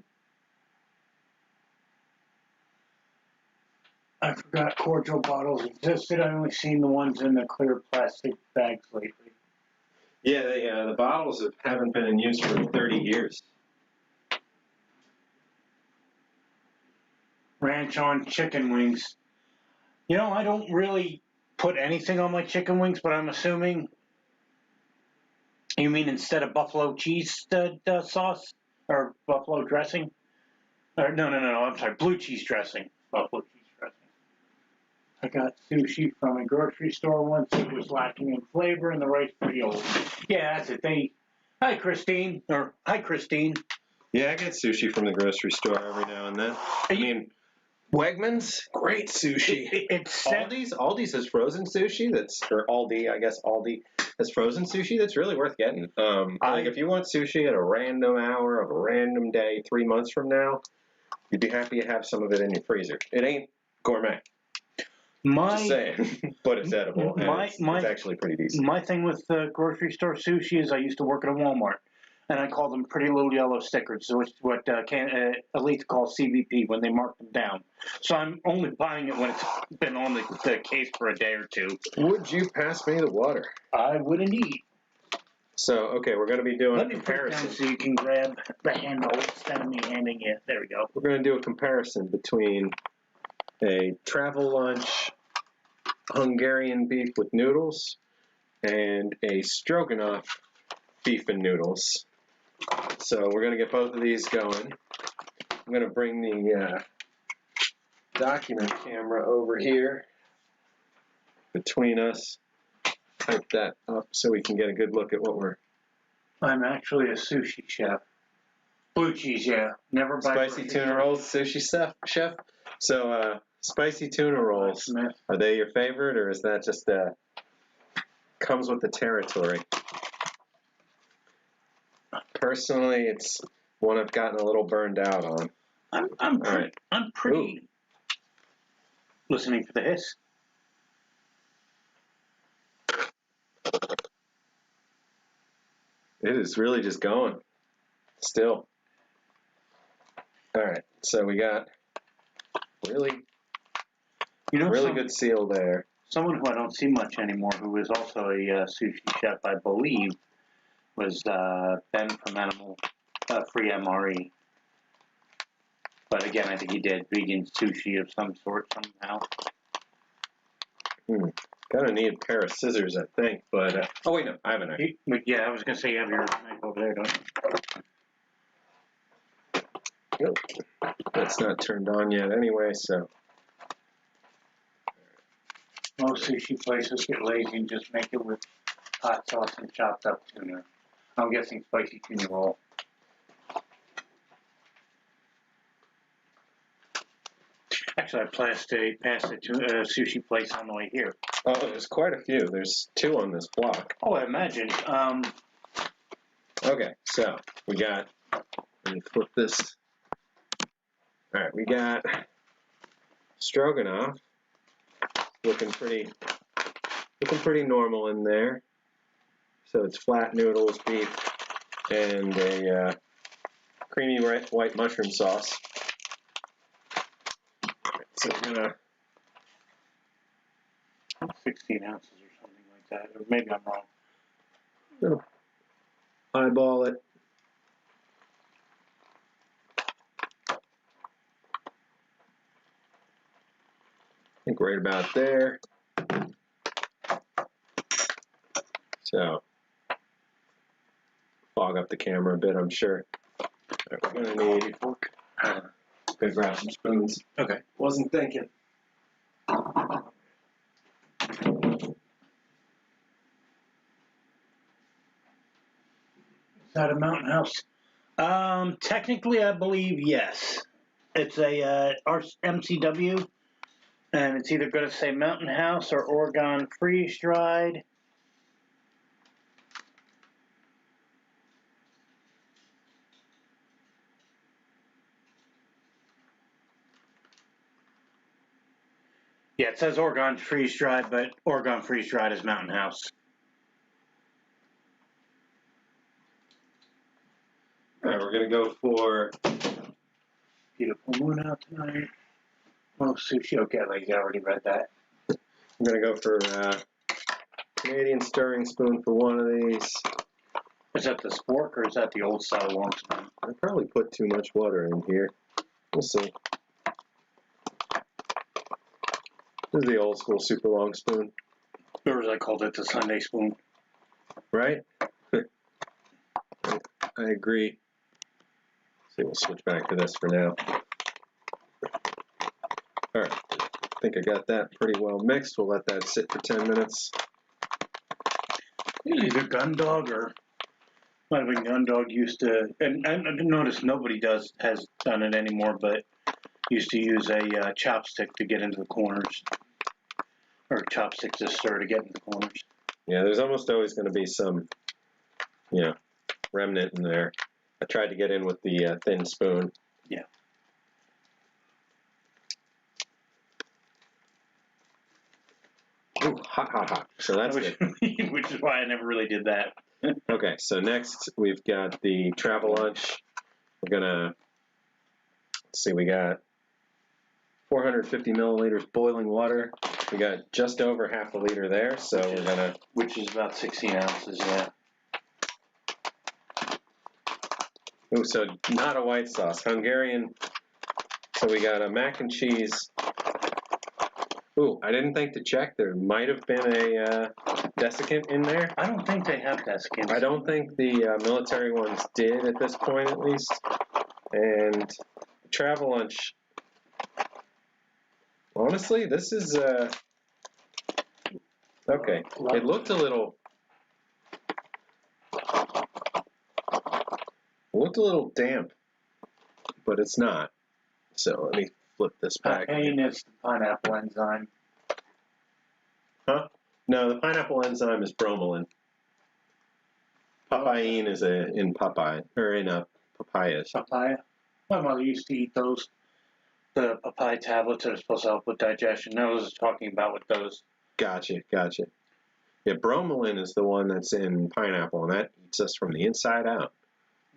I forgot cordial bottles existed. I've only seen the ones in the clear plastic bags lately. Yeah, the bottles haven't been in use for 30 years. Ranch on chicken wings. You know, I don't really put anything on my chicken wings, but I'm assuming you mean instead of buffalo cheese sauce or buffalo dressing? Or no, I'm sorry, blue cheese dressing. Buffalo cheese dressing. I got sushi from a grocery store once. It was lacking in flavor and the rice pretty old. Yeah, that's it. Hi, Christine. Yeah, I get sushi from the grocery store every now and then. I mean, Wegmans, great sushi. It's Aldi's has frozen sushi. Or Aldi, I guess Aldi has frozen sushi. That's really worth getting. Like if you want sushi at a random hour of a random day 3 months from now, you'd be happy to have some of it in your freezer. It ain't gourmet. Just saying, but it's edible. It's actually pretty decent. My thing with grocery store sushi is I used to work at a Walmart, and I called them pretty little yellow stickers, which is what Elite calls CVP when they mark them down. So I'm only buying it when it's been on the case for a day or two. Would you pass me the water? I would indeed. So, okay, we're going to be doing a comparison. Let me put it down so you can grab the handle instead of me handing it. There we go. We're going to do a comparison between a travel lunch Hungarian beef with noodles and a stroganoff beef and noodles. So we're going to get both of these going. I'm going to bring the document camera over here between us. Type that up so we can get a good look at what we're... I'm actually a sushi chef. Blue cheese, yeah. Never buy spicy tuna rolls, sushi chef. So, spicy tuna rolls, are they your favorite, or is that just comes with the territory? Personally, it's one I've gotten a little burned out on. I'm pretty. Ooh. Listening for the hiss. It is really just going. Still. All right, so we got really good seal there. Someone who I don't see much anymore, who is also a sushi chef, I believe, was Ben from Animal Free MRE. But again, I think he did vegan sushi of some sort somehow. Gonna need a pair of scissors, I think. But oh wait, no, I have a knife. Yeah, I was gonna say you have your knife over there, don't you? Nope. That's not turned on yet anyway, so. Most sushi places get lazy and just make it with hot sauce and chopped up tuna. I'm guessing spicy tuna roll. Actually, I passed it to a sushi place on the way here. Oh, there's quite a few. There's 2 on this block. Oh, I imagine. Okay, so we got. Let me flip this. All right, we got stroganoff, looking pretty normal in there. So it's flat noodles, beef, and a creamy white mushroom sauce. So we're gonna 16 ounces or something like that, or maybe I'm wrong. Eyeball it. I think right about there. So fog up the camera a bit, I'm sure. Right, we're gonna need. Gonna grab some spoons. Okay. Wasn't thinking. Is that a Mountain House? Technically, I believe yes. It's a MCW, and it's either going to say Mountain House or Oregon Freeze Dried. Yeah, it says Oregon Freeze Dried, but Oregon Freeze Dried is Mountain House. All right, we're gonna go for. Beautiful moon out tonight. Oh, sushi. Okay, like I already read that. I'm gonna go for Canadian stirring spoon for one of these. Is that the spork or is that the old style long spoon? I probably put too much water in here. We'll see. This is the old school super long spoon. Or as I called it, the Sunday spoon. Right? I agree. See, we'll switch back to this for now. All right, I think I got that pretty well mixed. We'll let that sit for 10 minutes. Either Gundog or might have been Gundog used to, and I noticed nobody has done it anymore, but used to use a chopstick to get into the corners, or chopstick to stir to get into the corners. Yeah, there's almost always going to be some, remnant in there. I tried to get in with the thin spoon. Yeah. Ooh, hot, hot, hot. So that's which, good. which is why I never really did that. Okay, so next we've got the travel lunch. We're gonna, let's see, we got 450 milliliters boiling water. We got just over half a liter there, so we're gonna. Which is about 16 ounces, yeah. Ooh, so not a white sauce, Hungarian. So we got a mac and cheese. Ooh, I didn't think to check. There might have been a desiccant in there. I don't think they have desiccants. I don't think the military ones did at this point, at least. And travel lunch. Honestly, this is okay. It looked a little damp, but it's not. So let me flip this back. Papain is the pineapple enzyme. Huh? No, the pineapple enzyme is bromelain. Papain is in papayas. Papaya. My mother used to eat those. The papaya tablets that are supposed to help with digestion. I was talking about with those. Gotcha. Yeah, bromelain is the one that's in pineapple, and that eats us from the inside out.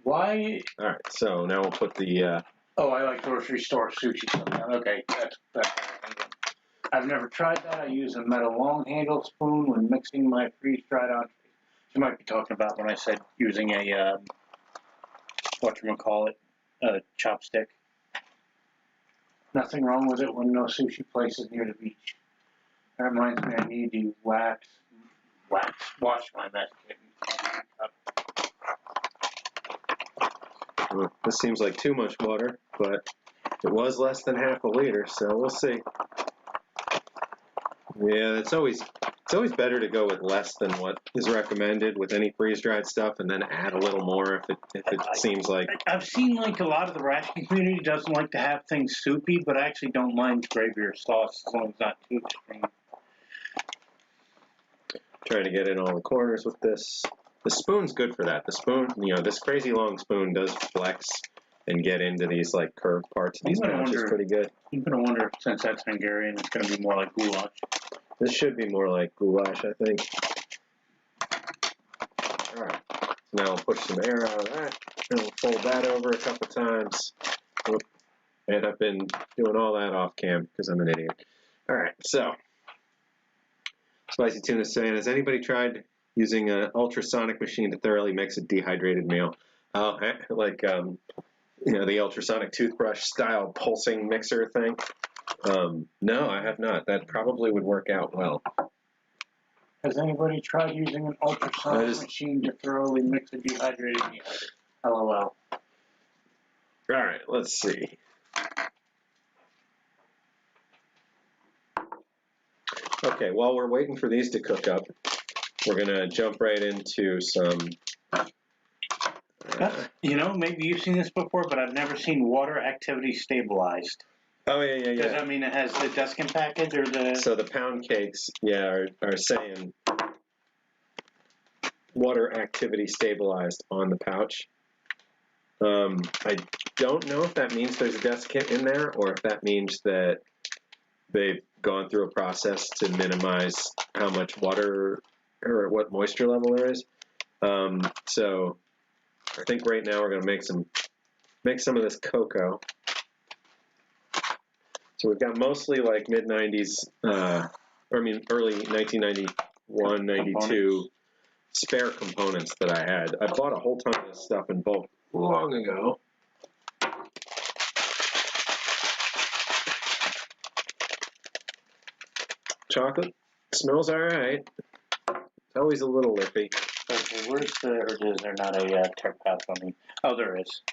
Why? All right, so now we'll put the. Oh, I like grocery store sushi sometimes. Okay, that's. I've never tried that. I use a metal long handle spoon when mixing my freeze-dried entrees. You might be talking about when I said using a a chopstick. Nothing wrong with it when no sushi place is near the beach. That reminds me, I need to wash my mess kit. This seems like too much water, but it was less than half a liter, so we'll see. Yeah, it's always It's always better to go with less than what is recommended with any freeze-dried stuff, and then add a little more if it seems like. I've seen like a lot of the ration community doesn't like to have things soupy, but I actually don't mind gravy or sauce as long as it's not too extreme. Trying to get in all the corners with this. The spoon's good for that. The spoon, this crazy long spoon does flex and get into these like curved parts of these pouches pretty good. I'm gonna wonder if, since that's Hungarian, it's gonna be more like goulash. This should be more like goulash, I think. All right. So now I'll push some air out of that, and we'll fold that over a couple times. Oop. And I've been doing all that off cam because I'm an idiot. All right, so Spicy Tuna saying, has anybody tried using an ultrasonic machine to thoroughly mix a dehydrated meal? Like the ultrasonic toothbrush style pulsing mixer thing? No, I have not. That probably would work out well. Has anybody tried using an ultrasonic machine to thoroughly mix a dehydrated meal? LOL. All right, let's see. Okay, while we're waiting for these to cook up, we're going to jump right into some... maybe you've seen this before, but I've never seen water activity stabilized. Oh, yeah. Does that mean it has the desiccant package or the... So the pound cakes, are saying water activity stabilized on the pouch. I don't know if that means there's a desiccant in there or if that means that they've gone through a process to minimize how much water or what moisture level there is. So I think right now we're going to make some of this cocoa. So we've got mostly like mid-90s, early 1991, 92 spare components that I had. I bought a whole ton of this stuff in bulk long ago. Chocolate smells all right. It's always a little lippy. Okay, where's the, or is there not a tart path on me? Oh, there is.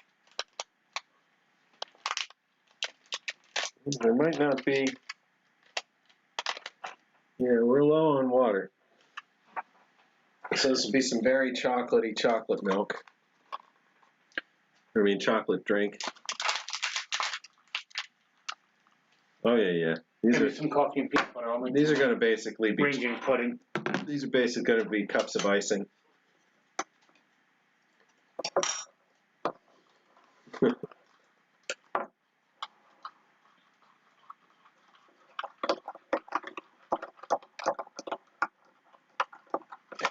There might not be. Yeah, we're low on water. So this will be some very chocolatey chocolate milk. Chocolate drink. Oh, yeah. These are some coffee and peanut butter. These are going to basically be ranging pudding. These are basically going to be cups of icing.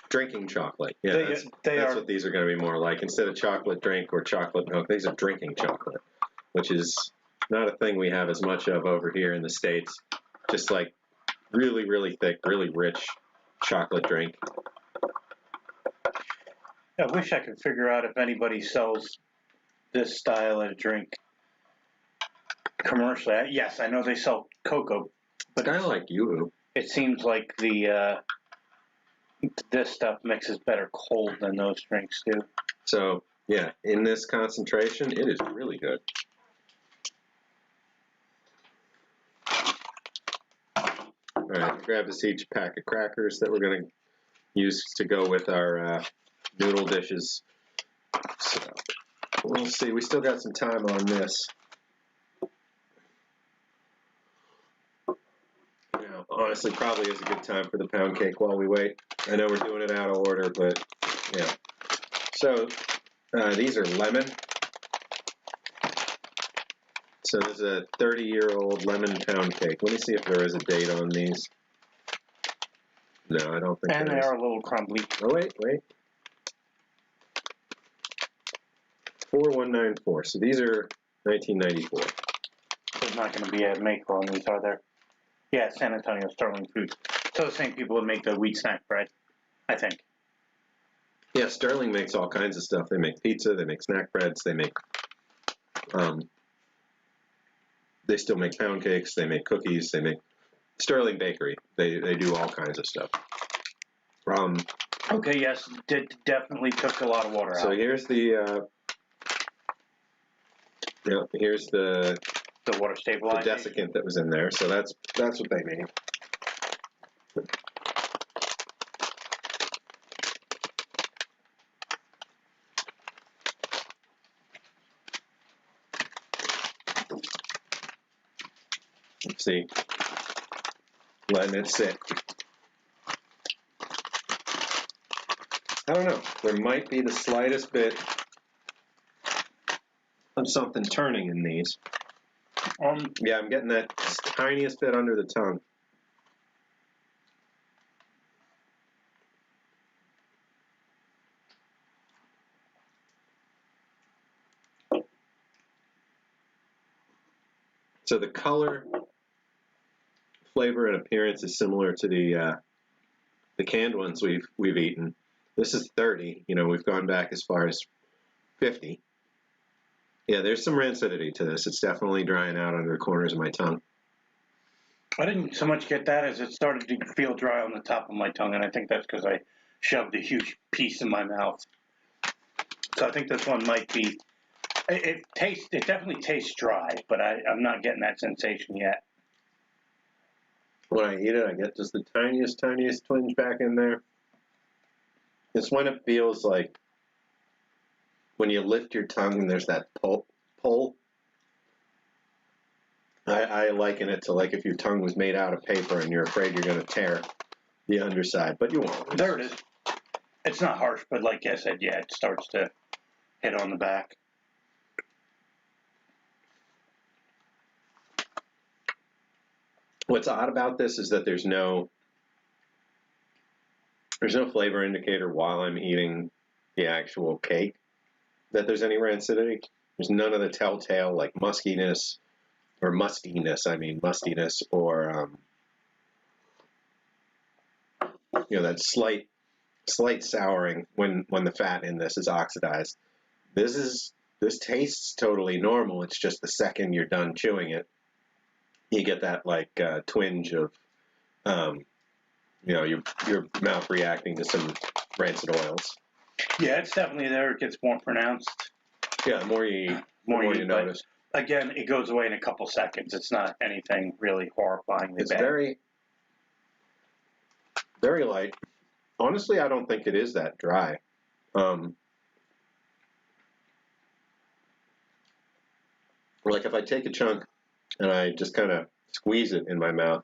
Drinking chocolate. Yeah, that's what these are going to be more like. Instead of chocolate drink or chocolate milk, these are drinking chocolate, which is not a thing we have as much of over here in the States. Just like really, really thick, really rich chocolate drink. I wish I could figure out if anybody sells this style of drink commercially. Yes, I know they sell cocoa, but kind of like Yoo-hoo. It seems like this stuff mixes better cold than those drinks do. So yeah, in this concentration, it is really good. All right, grab us each pack of crackers that we're going to use to go with our noodle dishes. So we'll see. We still got some time on this. Honestly, probably is a good time for the pound cake while we wait. I know we're doing it out of order, but yeah. So these are lemon. So there's a 30-year-old lemon pound cake. Let me see if there is a date on these. No, I don't think there is. And they are a little crumbly. Oh, wait. 4194. So these are 1994. There's not going to be a maker on these, are there? Yeah, San Antonio Sterling Foods. So the same people that make the wheat snack bread, I think. Yeah, Sterling makes all kinds of stuff. They make pizza, they make snack breads, they make, they still make pound cakes, they make cookies, they make Sterling Bakery. They do all kinds of stuff. Okay, yes, definitely took a lot of water out. So here's the, here's the water stabilizer. The desiccant that was in there. So that's what they made. Let's see. Letting it sit. I don't know. There might be the slightest bit of something turning in these. Yeah, I'm getting that tiniest bit under the tongue. So the color, flavor, and appearance is similar to the canned ones we've eaten. This is 30. You know, we've gone back as far as 50. Yeah, there's some rancidity to this. It's definitely drying out under the corners of my tongue. I didn't so much get that as it started to feel dry on the top of my tongue, and I think that's because I shoved a huge piece in my mouth. So I think this one might be. It definitely tastes dry, but I'm not getting that sensation yet. When I eat it, I get just the tiniest twinge back in there. It's when it feels like when you lift your tongue and there's that pull. I liken it to like if your tongue was made out of paper and you're afraid you're going to tear the underside, but you won't. There it is. It's not harsh, but like I said, yeah, it starts to hit on the back. What's odd about this is that there's no flavor indicator while I'm eating the actual cake that there's any rancidity. There's none of the telltale like mustiness or that slight souring when the fat in this is oxidized. This tastes totally normal. It's just the second you're done chewing it, you get that like twinge of your mouth reacting to some rancid oils. Yeah, it's definitely there. It gets more pronounced. Yeah, the more you eat, the more you notice. Again, it goes away in a couple seconds. It's not anything really horrifyingly It's bad. very, very light. Honestly, I don't think it is that dry. Like if I take a chunk and I just kind of squeeze it in my mouth,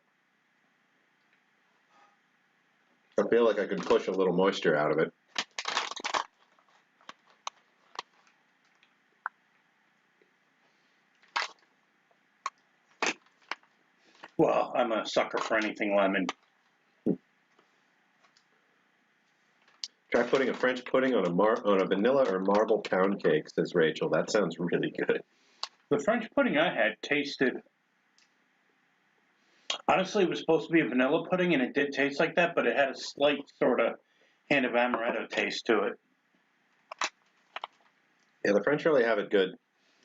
I feel like I can push a little moisture out of it. Well, I'm a sucker for anything lemon. Try putting a French pudding on a vanilla or marble pound cake, says Rachel. That sounds really good. The French pudding I had tasted. Honestly, it was supposed to be a vanilla pudding, and it did taste like that, but it had a slight sort of hint of amaretto taste to it. Yeah, the French really have it good,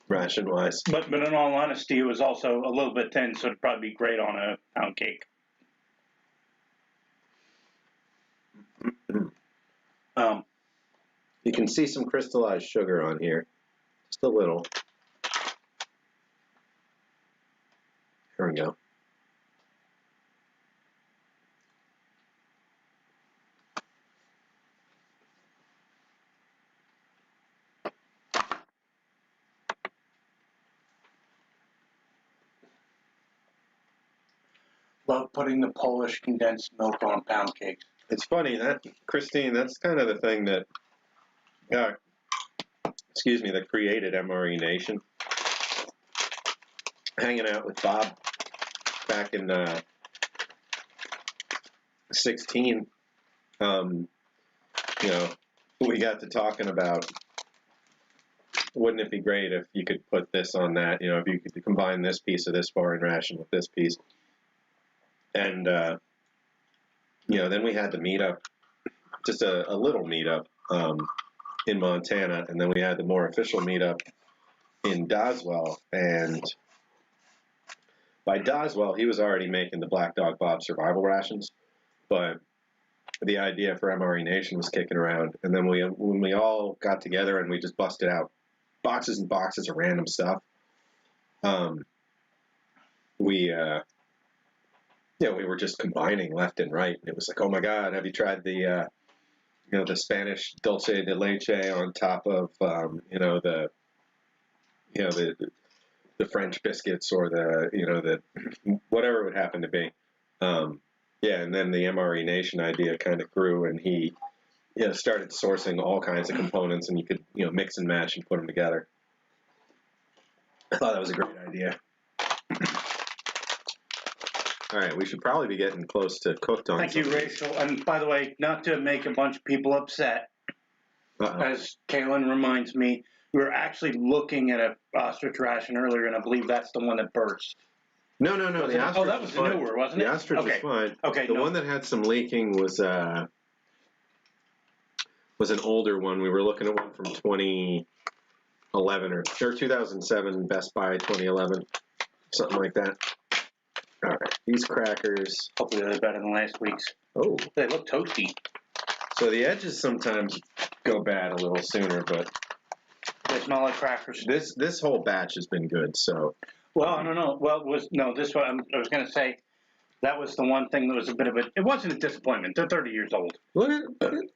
ration-wise. But in all honesty, it was also a little bit thin, so it'd probably be great on a pound cake. You can see some crystallized sugar on here, just a little. Here we go. Love putting the Polish condensed milk on pound cakes. It's funny that, Christine, that's kind of the thing that, that created MRE Nation. Hanging out with Bob back in 16, we got to talking about, wouldn't it be great if you could put this on that, if you could combine this piece of this foreign ration with this piece. And, then we had the meetup, just a little meetup in Montana, and then we had the more official meetup in Doswell, and by Doswell, he was already making the Black Dog Bob survival rations, but the idea for MRE Nation was kicking around, and then when we all got together and we just busted out boxes and boxes of random stuff, we were just combining left and right. It was like, oh my God, have you tried the Spanish dulce de leche on top of the the French biscuits or the whatever it would happen to be. Yeah, and then the MRE Nation idea kind of grew, and he started sourcing all kinds of components, and you could mix and match and put them together. I thought that was a great idea. All right, we should probably be getting close to cooked on. Thank you, Rachel. And by the way, not to make a bunch of people upset, as Kaylin reminds me, we were actually looking at an ostrich ration earlier, and I believe that's the one that burst. No. The ostrich that was the newer, wasn't it? The ostrich was fine. Okay. The one that had some leaking was an older one. We were looking at one from 2011 or 2007, Best Buy 2011, something like that. All right, these crackers. Hopefully they're better than last week's. Oh. They look toasty. So the edges sometimes go bad a little sooner, but they smell like crackers. This whole batch has been good. So. Well, I don't know. Well, this one I was going to say that was the one thing that was a bit of it wasn't a disappointment. They're 30 years old. Look at it.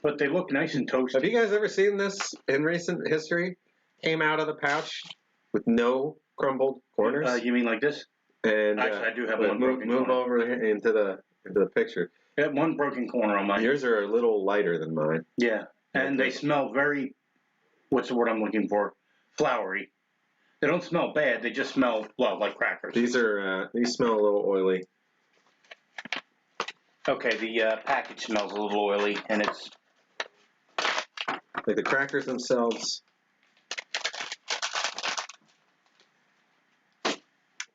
But they look nice and toasty. Have you guys ever seen this in recent history? Came out of the pouch with no crumbled corners. You mean like this? And actually, I do have one broken corner. Move over into the picture. I have one broken corner on mine. Yours are a little lighter than mine. Yeah, and they smell very. What's the word I'm looking for? Flowery. They don't smell bad. They just smell like crackers. These smell a little oily. Okay, the package smells a little oily, and it's like the crackers themselves.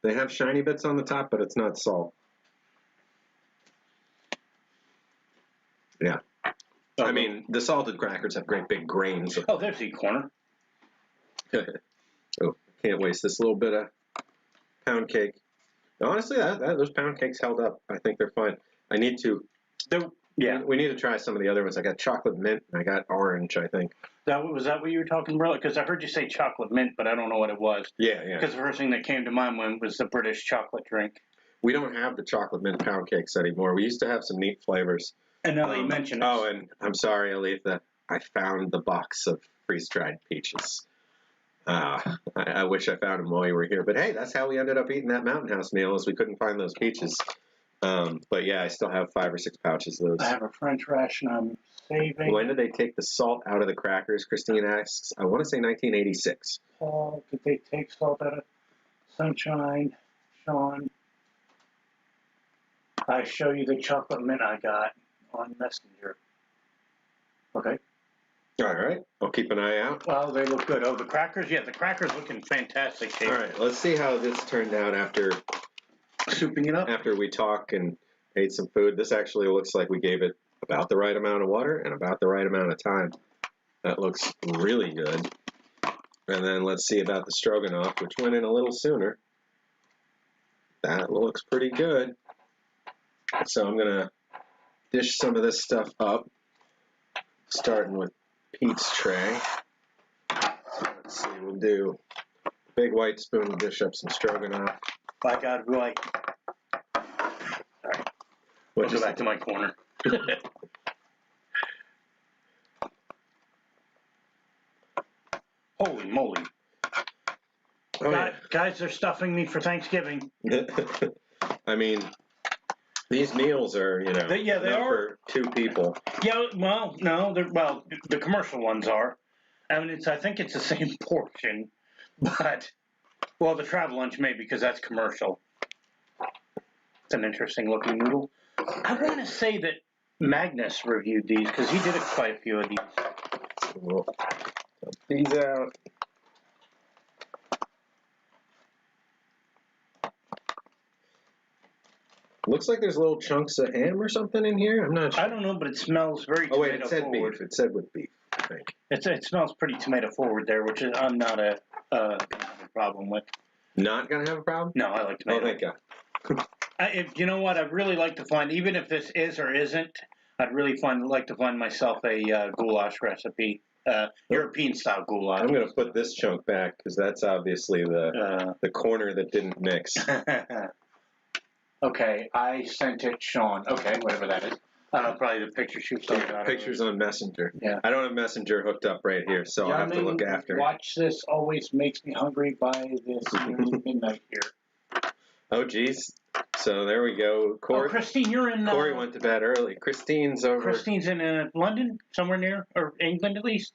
They have shiny bits on the top, but it's not salt. Yeah. Oh, I mean, the salted crackers have great big grains. Oh, there's the corner. Oh, can't waste this little bit of pound cake. Honestly, those pound cakes held up. I think they're fine. I need to. Yeah. We need to try some of the other ones. I got chocolate mint and I got orange, I think. Was that what you were talking about? Because I heard you say chocolate mint, but I don't know what it was. Yeah. Because the first thing that came to mind was the British chocolate drink. We don't have the chocolate mint pound cakes anymore. We used to have some neat flavors. And now that you mentioned it. Oh, and I'm sorry, Aletha. I found the box of freeze-dried peaches. I wish I found them while you were here. But hey, that's how we ended up eating that Mountain House meal, is we couldn't find those peaches. But yeah, I still have 5 or 6 pouches of those. I have a French ration I'm saving. When did they take the salt out of the crackers? Christine asks. I want to say 1986. Did they take salt out of Sunshine, Sean? I show you the chocolate mint I got on Messenger. Okay. All right. I'll keep an eye out. Well, they look good. Oh, the crackers? Yeah, the crackers look in fantastic shape. All right. Let's see how this turned out after souping it up. After we talk and ate some food. This actually looks like we gave it about the right amount of water and about the right amount of time. That looks really good. And then let's see about the stroganoff, which went in a little sooner. That looks pretty good. So I'm going to dish some of this stuff up, starting with Pete's tray. Let's see, we'll do a big white spoon to dish up some stroganoff. By God, Roy. All right. I'll go back to my corner. Holy moly. Oh, guys, they're stuffing me for Thanksgiving. I mean, these meals are, they are for 2 people. Yeah, well, no, the commercial ones are. I mean, I think it's the same portion, but, well, the travel lunch maybe, because that's commercial. It's an interesting looking noodle. I want to say that Magnus reviewed these, because he did quite a few of these. We'll put these out. Looks like there's little chunks of ham or something in here. I'm not sure. I don't know, but it smells very tomato forward. Oh, wait, it said beef. It said with beef, I think. It smells pretty tomato forward there, which is I'm not gonna have a problem with. Not going to have a problem? No, I like tomato. Oh, thank God. You know what? I'd really like to find, even if this is or isn't, I'd really like to find myself a goulash recipe, European-style goulash. I'm going to put this chunk back, because that's obviously the corner that didn't mix. Okay, I sent it Sean. Okay, whatever that is. Probably the picture she was talking about. Pictures on Messenger. Yeah. I don't have Messenger hooked up right here, so I'll have to look after. Watch This Always Makes Me Hungry by this nearly midnight here. Oh, geez. So there we go. Christine, you're in... Corey went to bed early. Christine's over... Christine's in London, somewhere near, or England at least.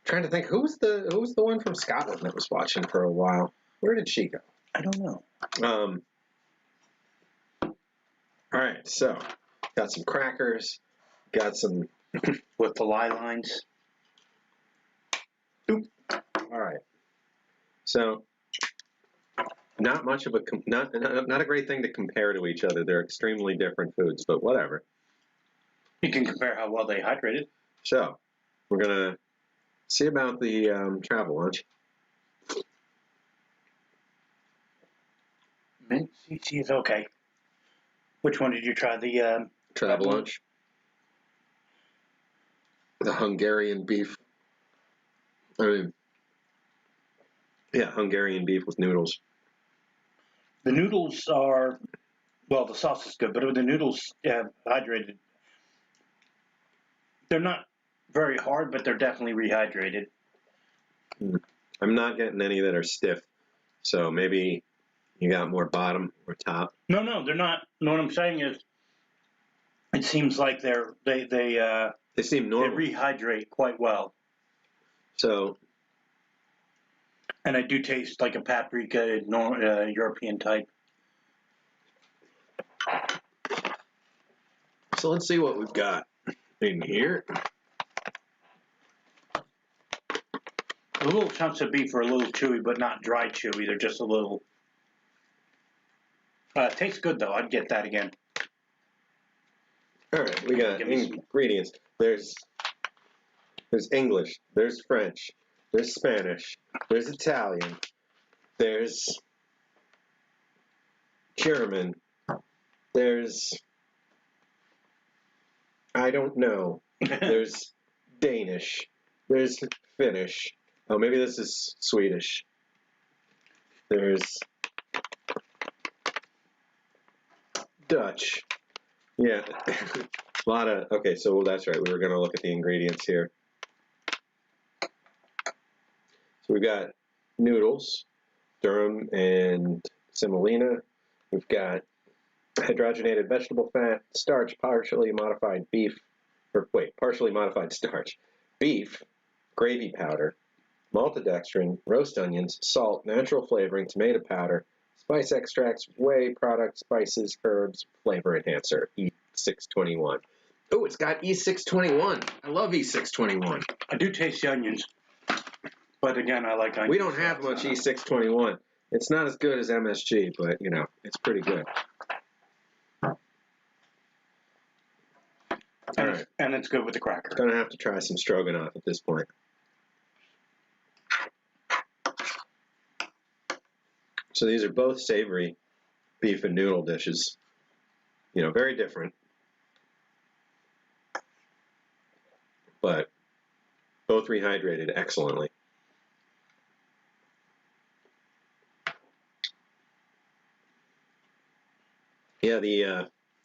Trying to think, who's the one from Scotland that was watching for a while? Where did she go? I don't know. All right, so got some crackers, got some with the lie lines. Oop. All right, so not much of a not a great thing to compare to each other. They're extremely different foods, but whatever. You can compare how well they hydrated. So we're gonna see about the travel lunch. Mint CC is okay. Which one did you try? The travel lunch? The Hungarian beef. I mean, yeah, Hungarian beef with noodles. The noodles are, well, the sauce is good, but the noodles hydrated. They're not very hard, but they're definitely rehydrated. I'm not getting any that are stiff, so maybe you got more bottom or top. No, they're not. No, what I'm saying is, it seems like they seem normal. They rehydrate quite well. So, and I do taste like a paprika, European type. So let's see what we've got in here. The little chunks of beef are a little chewy, but not dry chewy. They're just a little. Tastes good though. I'd get that again. All right, we got ingredients. There's English. There's French. There's Spanish. There's Italian. There's German. There's I don't know. There's Danish. There's Finnish. Oh, maybe this is Swedish. There's Dutch. Yeah. A lot of, okay, so that's right. We were going to look at the ingredients here. So we've got noodles, durum and semolina. We've got hydrogenated vegetable fat, starch, partially modified starch, beef, gravy powder, maltodextrin, roast onions, salt, natural flavoring, tomato powder, spice extracts, whey products, spices, herbs, flavor enhancer, E621. Oh, it's got E621. I love E621. I do taste the onions, but again, I like onions. We don't have much E621. It's not as good as MSG, but, you know, it's pretty good. All right. And it's good with the cracker. Gonna have to try some stroganoff at this point. So these are both savory beef and noodle dishes. You know, very different. But both rehydrated excellently. Yeah,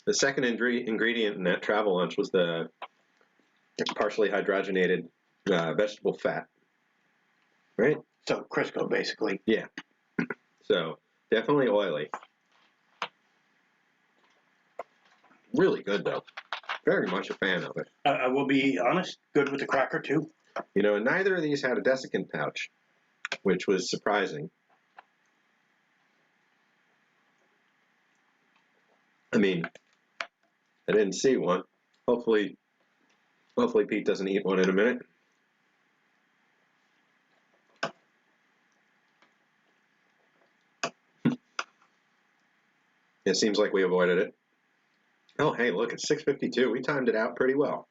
the second ingredient in that travel lunch was the partially hydrogenated vegetable fat. Right? So Crisco, basically. Yeah. So definitely oily. Really good though. Very much a fan of it. I will be honest, good with the cracker too. You know, neither of these had a desiccant pouch, which was surprising. I mean, I didn't see one. Hopefully Pete doesn't eat one in a minute. It seems like we avoided it. Oh, hey, look, it's 6:52. We timed it out pretty well.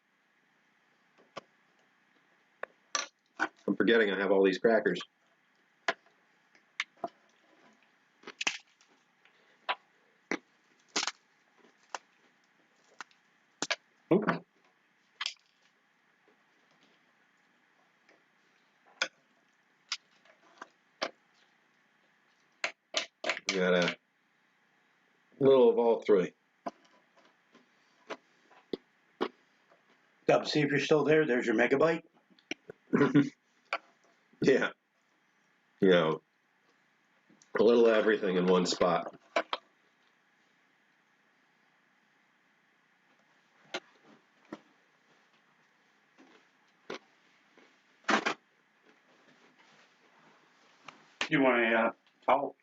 I'm forgetting I have all these crackers. Okay. We got a little of all three. Up, see if you're still there. There's your megabyte. Yeah. You know, a little of everything in one spot. You want a towel?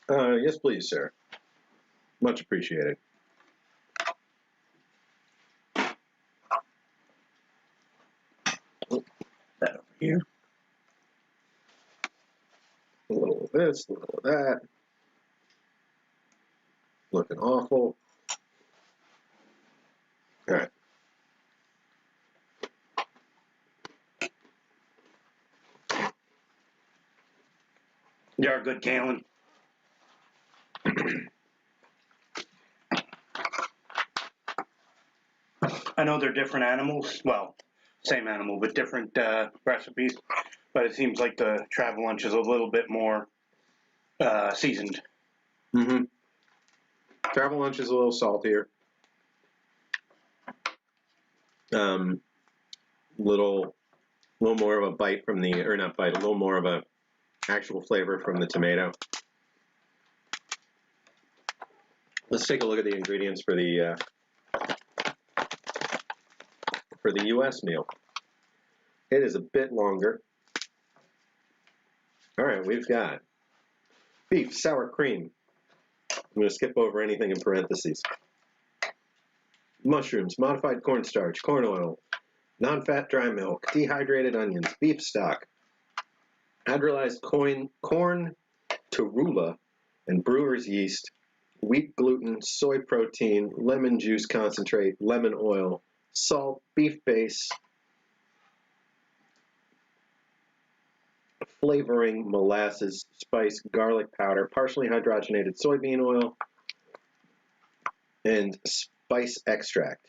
Yes, please, sir. Much appreciated. That over here. A little of this, a little of that. Looking awful. All right. You're good, Galen. I know they're different animals. Well, same animal, but different recipes. But it seems like the travel lunch is a little bit more seasoned. Mm-hmm. Travel lunch is a little saltier. Little more of a bite from the, or not bite, a little more of a actual flavor from the tomato. Let's take a look at the ingredients for the U.S. meal. It is a bit longer. All right, we've got beef, sour cream. I'm going to skip over anything in parentheses. Mushrooms, modified cornstarch, corn oil, non-fat dry milk, dehydrated onions, beef stock, hydrolyzed corn torula, and brewer's yeast, wheat gluten, soy protein, lemon juice concentrate, lemon oil, salt, beef base, flavoring, molasses, spice, garlic powder, partially hydrogenated soybean oil, and spice extract.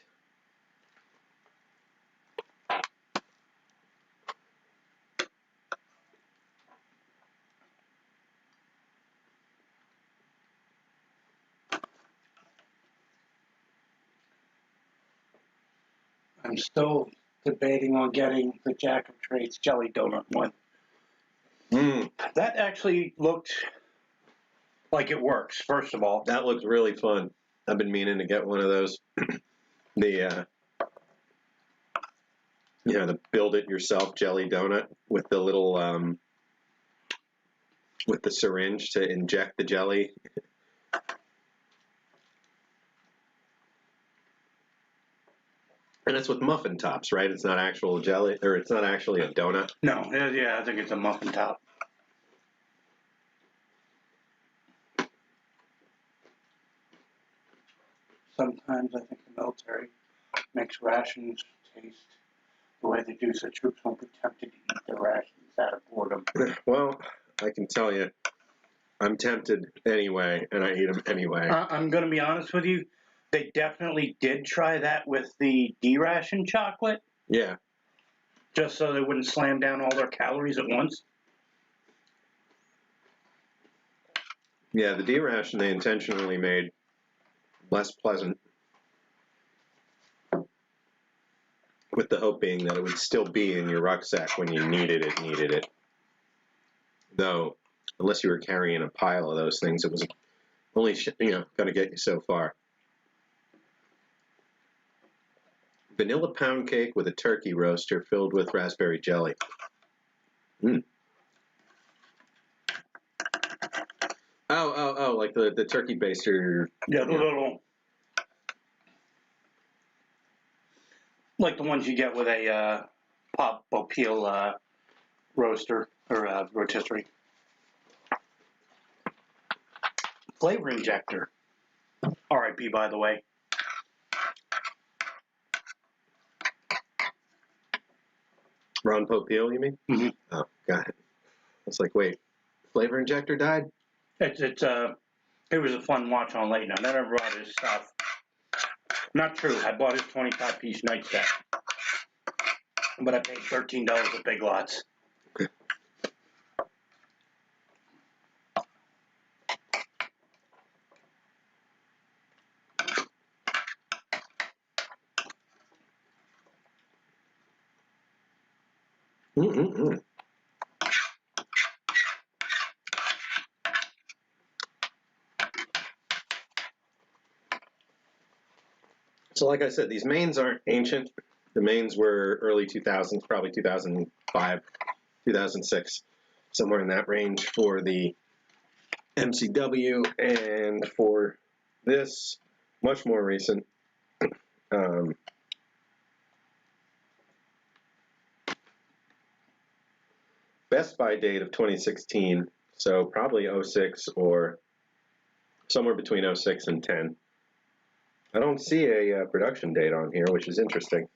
I'm still debating on getting the Jack of Trades jelly donut one. That actually looked like it works, first of all. That looks really fun. I've been meaning to get one of those. The the build it yourself jelly donut with the little with the syringe to inject the jelly. And it's with muffin tops, right? It's not actual jelly, or it's not actually a donut. No, yeah, I think it's a muffin top. Sometimes I think the military makes rations taste the way the do so troops won't be tempted to eat their rations out of boredom. Well, I can tell you, I'm tempted anyway, and I eat them anyway. I'm going to be honest with you. They definitely did try that with the D-ration chocolate. Yeah. Just so they wouldn't slam down all their calories at once. Yeah, the D-ration they intentionally made less pleasant, with the hope being that it would still be in your rucksack when you needed it. Though, unless you were carrying a pile of those things, it was only, going to get you so far. Vanilla pound cake with a turkey roaster filled with raspberry jelly. Oh, like the turkey baster. Yeah, the little, like the ones you get with a pop peel roaster or rotisserie. Flavor injector. R.I.P. by the way. Ron Popeil, you mean? Mm-hmm. Oh, got it. It's like, wait, flavor injector died? It was a fun watch on late night. I never brought his stuff. Not true. I bought his 25-piece nightstand, but I paid $13 at Big Lots. Mm-mm-mm. So like I said, these mains aren't ancient. The mains were early 2000s, probably 2005, 2006, somewhere in that range for the MCW, and for this, much more recent. Best by date of 2016, so probably 06 or somewhere between 06 and 10. I don't see a production date on here, which is interesting.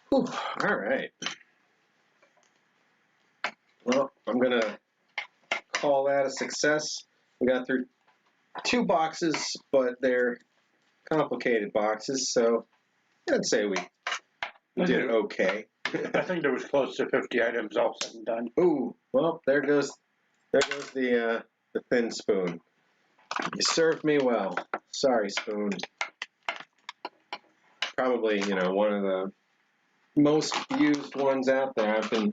Whew, all right. Well, I'm going to call that a success. We got through 2 boxes, but they're complicated boxes, so I'd say we did okay. I think there was close to 50 items all said and done. Ooh, well, there goes the thin spoon. You served me well. Sorry, spoon. Probably, one of the most used ones out there. I've been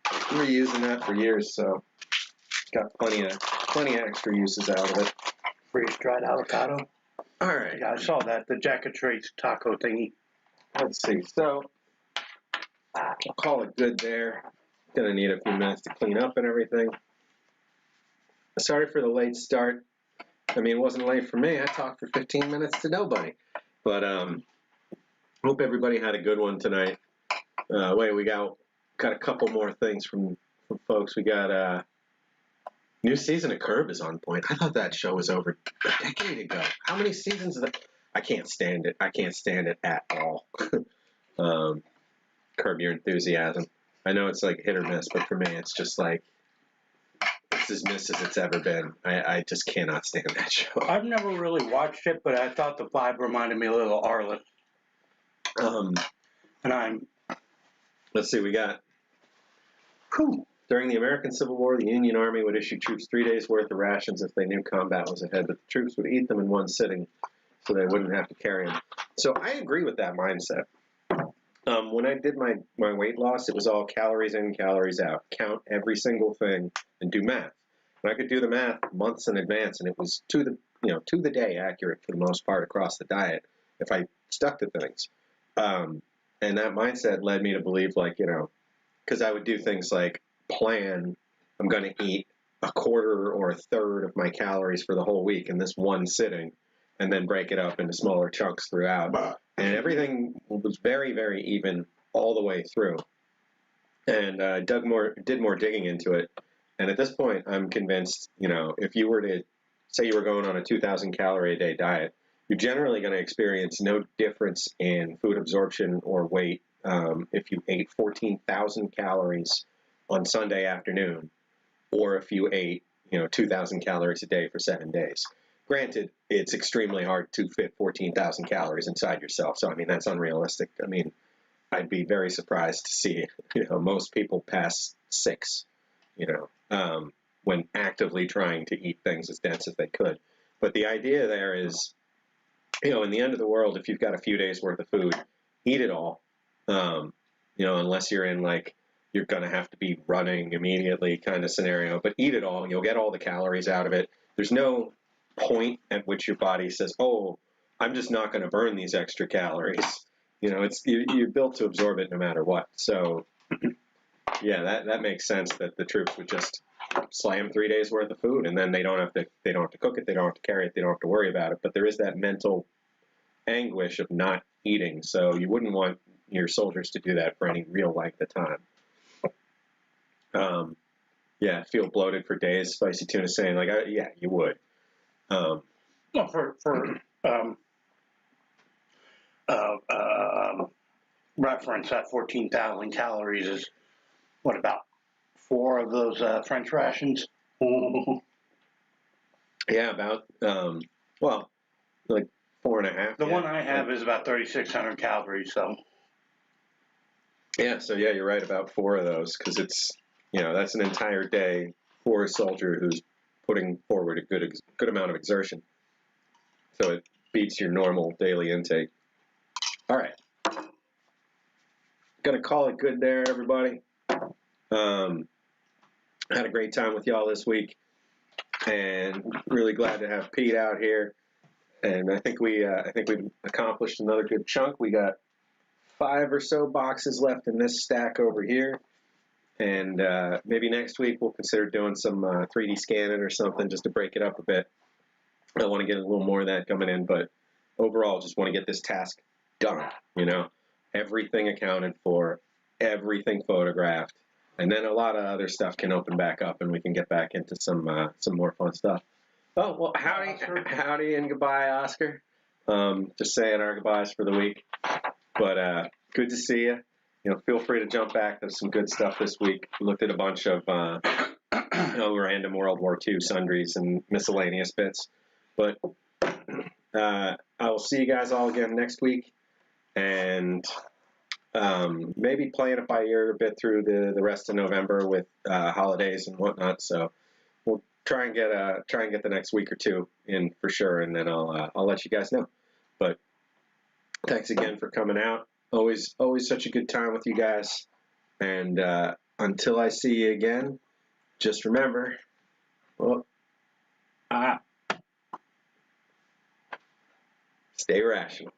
reusing that for years, so got plenty of extra uses out of it. Freeze-dried avocado. All right. Yeah, I saw that. The Jack of Trades taco thingy. Let's see. So I'll call it good there. Gonna need a few minutes to clean up and everything. Sorry for the late start. I mean, it wasn't late for me. I talked for 15 minutes to nobody. But hope everybody had a good one tonight. We got a couple more things from folks. We got new season of Curb is on point. I thought that show was over a decade ago. How many seasons is that? I can't stand it. I can't stand it at all. Curb Your Enthusiasm. I know it's like hit or miss, but for me, it's just like it's as miss as it's ever been. I just cannot stand that show. I've never really watched it, but I thought the vibe reminded me a little of Arlen. Let's see, we got during the American Civil War, the Union Army would issue troops 3 days' worth of rations if they knew combat was ahead, but the troops would eat them in one sitting so they wouldn't have to carry them. So I agree with that mindset. When I did my weight loss, it was all calories in, calories out. Count every single thing and do math. And I could do the math months in advance, and it was to the day accurate for the most part across the diet if I stuck to things. And that mindset led me to believe, because I would do things like plan, I'm going to eat a quarter or a third of my calories for the whole week in this one sitting, and then break it up into smaller chunks throughout. And everything was very, very even all the way through. And did more digging into it. And at this point, I'm convinced, if you were to say you were going on a 2,000 calorie a day diet, you're generally going to experience no difference in food absorption or weight if you ate 14,000 calories on Sunday afternoon, or if you ate 2,000 calories a day for 7 days. Granted, it's extremely hard to fit 14,000 calories inside yourself, so I mean that's unrealistic. I mean, I'd be very surprised to see most people pass 6, when actively trying to eat things as dense as they could. But the idea there is, in the end of the world, if you've got a few days worth of food, eat it all. Unless you're in you're going to have to be running immediately kind of scenario, but eat it all. You'll get all the calories out of it. There's no point at which your body says, oh, I'm just not going to burn these extra calories. You're built to absorb it no matter what. So yeah, that makes sense that the troops would just slam 3 days worth of food, and then they don't have to cook it, they don't have to carry it, they don't have to worry about it. But there is that mental anguish of not eating, so you wouldn't want your soldiers to do that for any real length of time. Feel bloated for days. Spicy Tuna saying you would. Well, for reference, that 14,000 calories is what, about 4 of those French rations? Yeah, about 4.5. The one I have is about 3,600 calories. So Yeah, so yeah, you're right about 4 of those, because it's, that's an entire day for a soldier who's putting forward a good amount of exertion. So it beats your normal daily intake. All right. Gonna call it good there, everybody. I had a great time with y'all this week, and really glad to have Pete out here. And I think we've accomplished another good chunk. We got 5 or so boxes left in this stack over here. And maybe next week we'll consider doing some 3D scanning or something, just to break it up a bit. I want to get a little more of that coming in, but overall, just want to get this task done. Everything accounted for, everything photographed, and then a lot of other stuff can open back up, and we can get back into some more fun stuff. Oh, well, howdy and goodbye, Oscar. Just saying our goodbyes for the week, but good to see you. Feel free to jump back. There's some good stuff this week. We looked at a bunch of random World War II sundries and miscellaneous bits. But I will see you guys all again next week, and maybe playing it by ear a bit through the rest of November with holidays and whatnot. So we'll try and get the next week or two in for sure, and then I'll let you guys know. But thanks again for coming out. Always such a good time with you guys. And until I see you again, just remember, stay rational.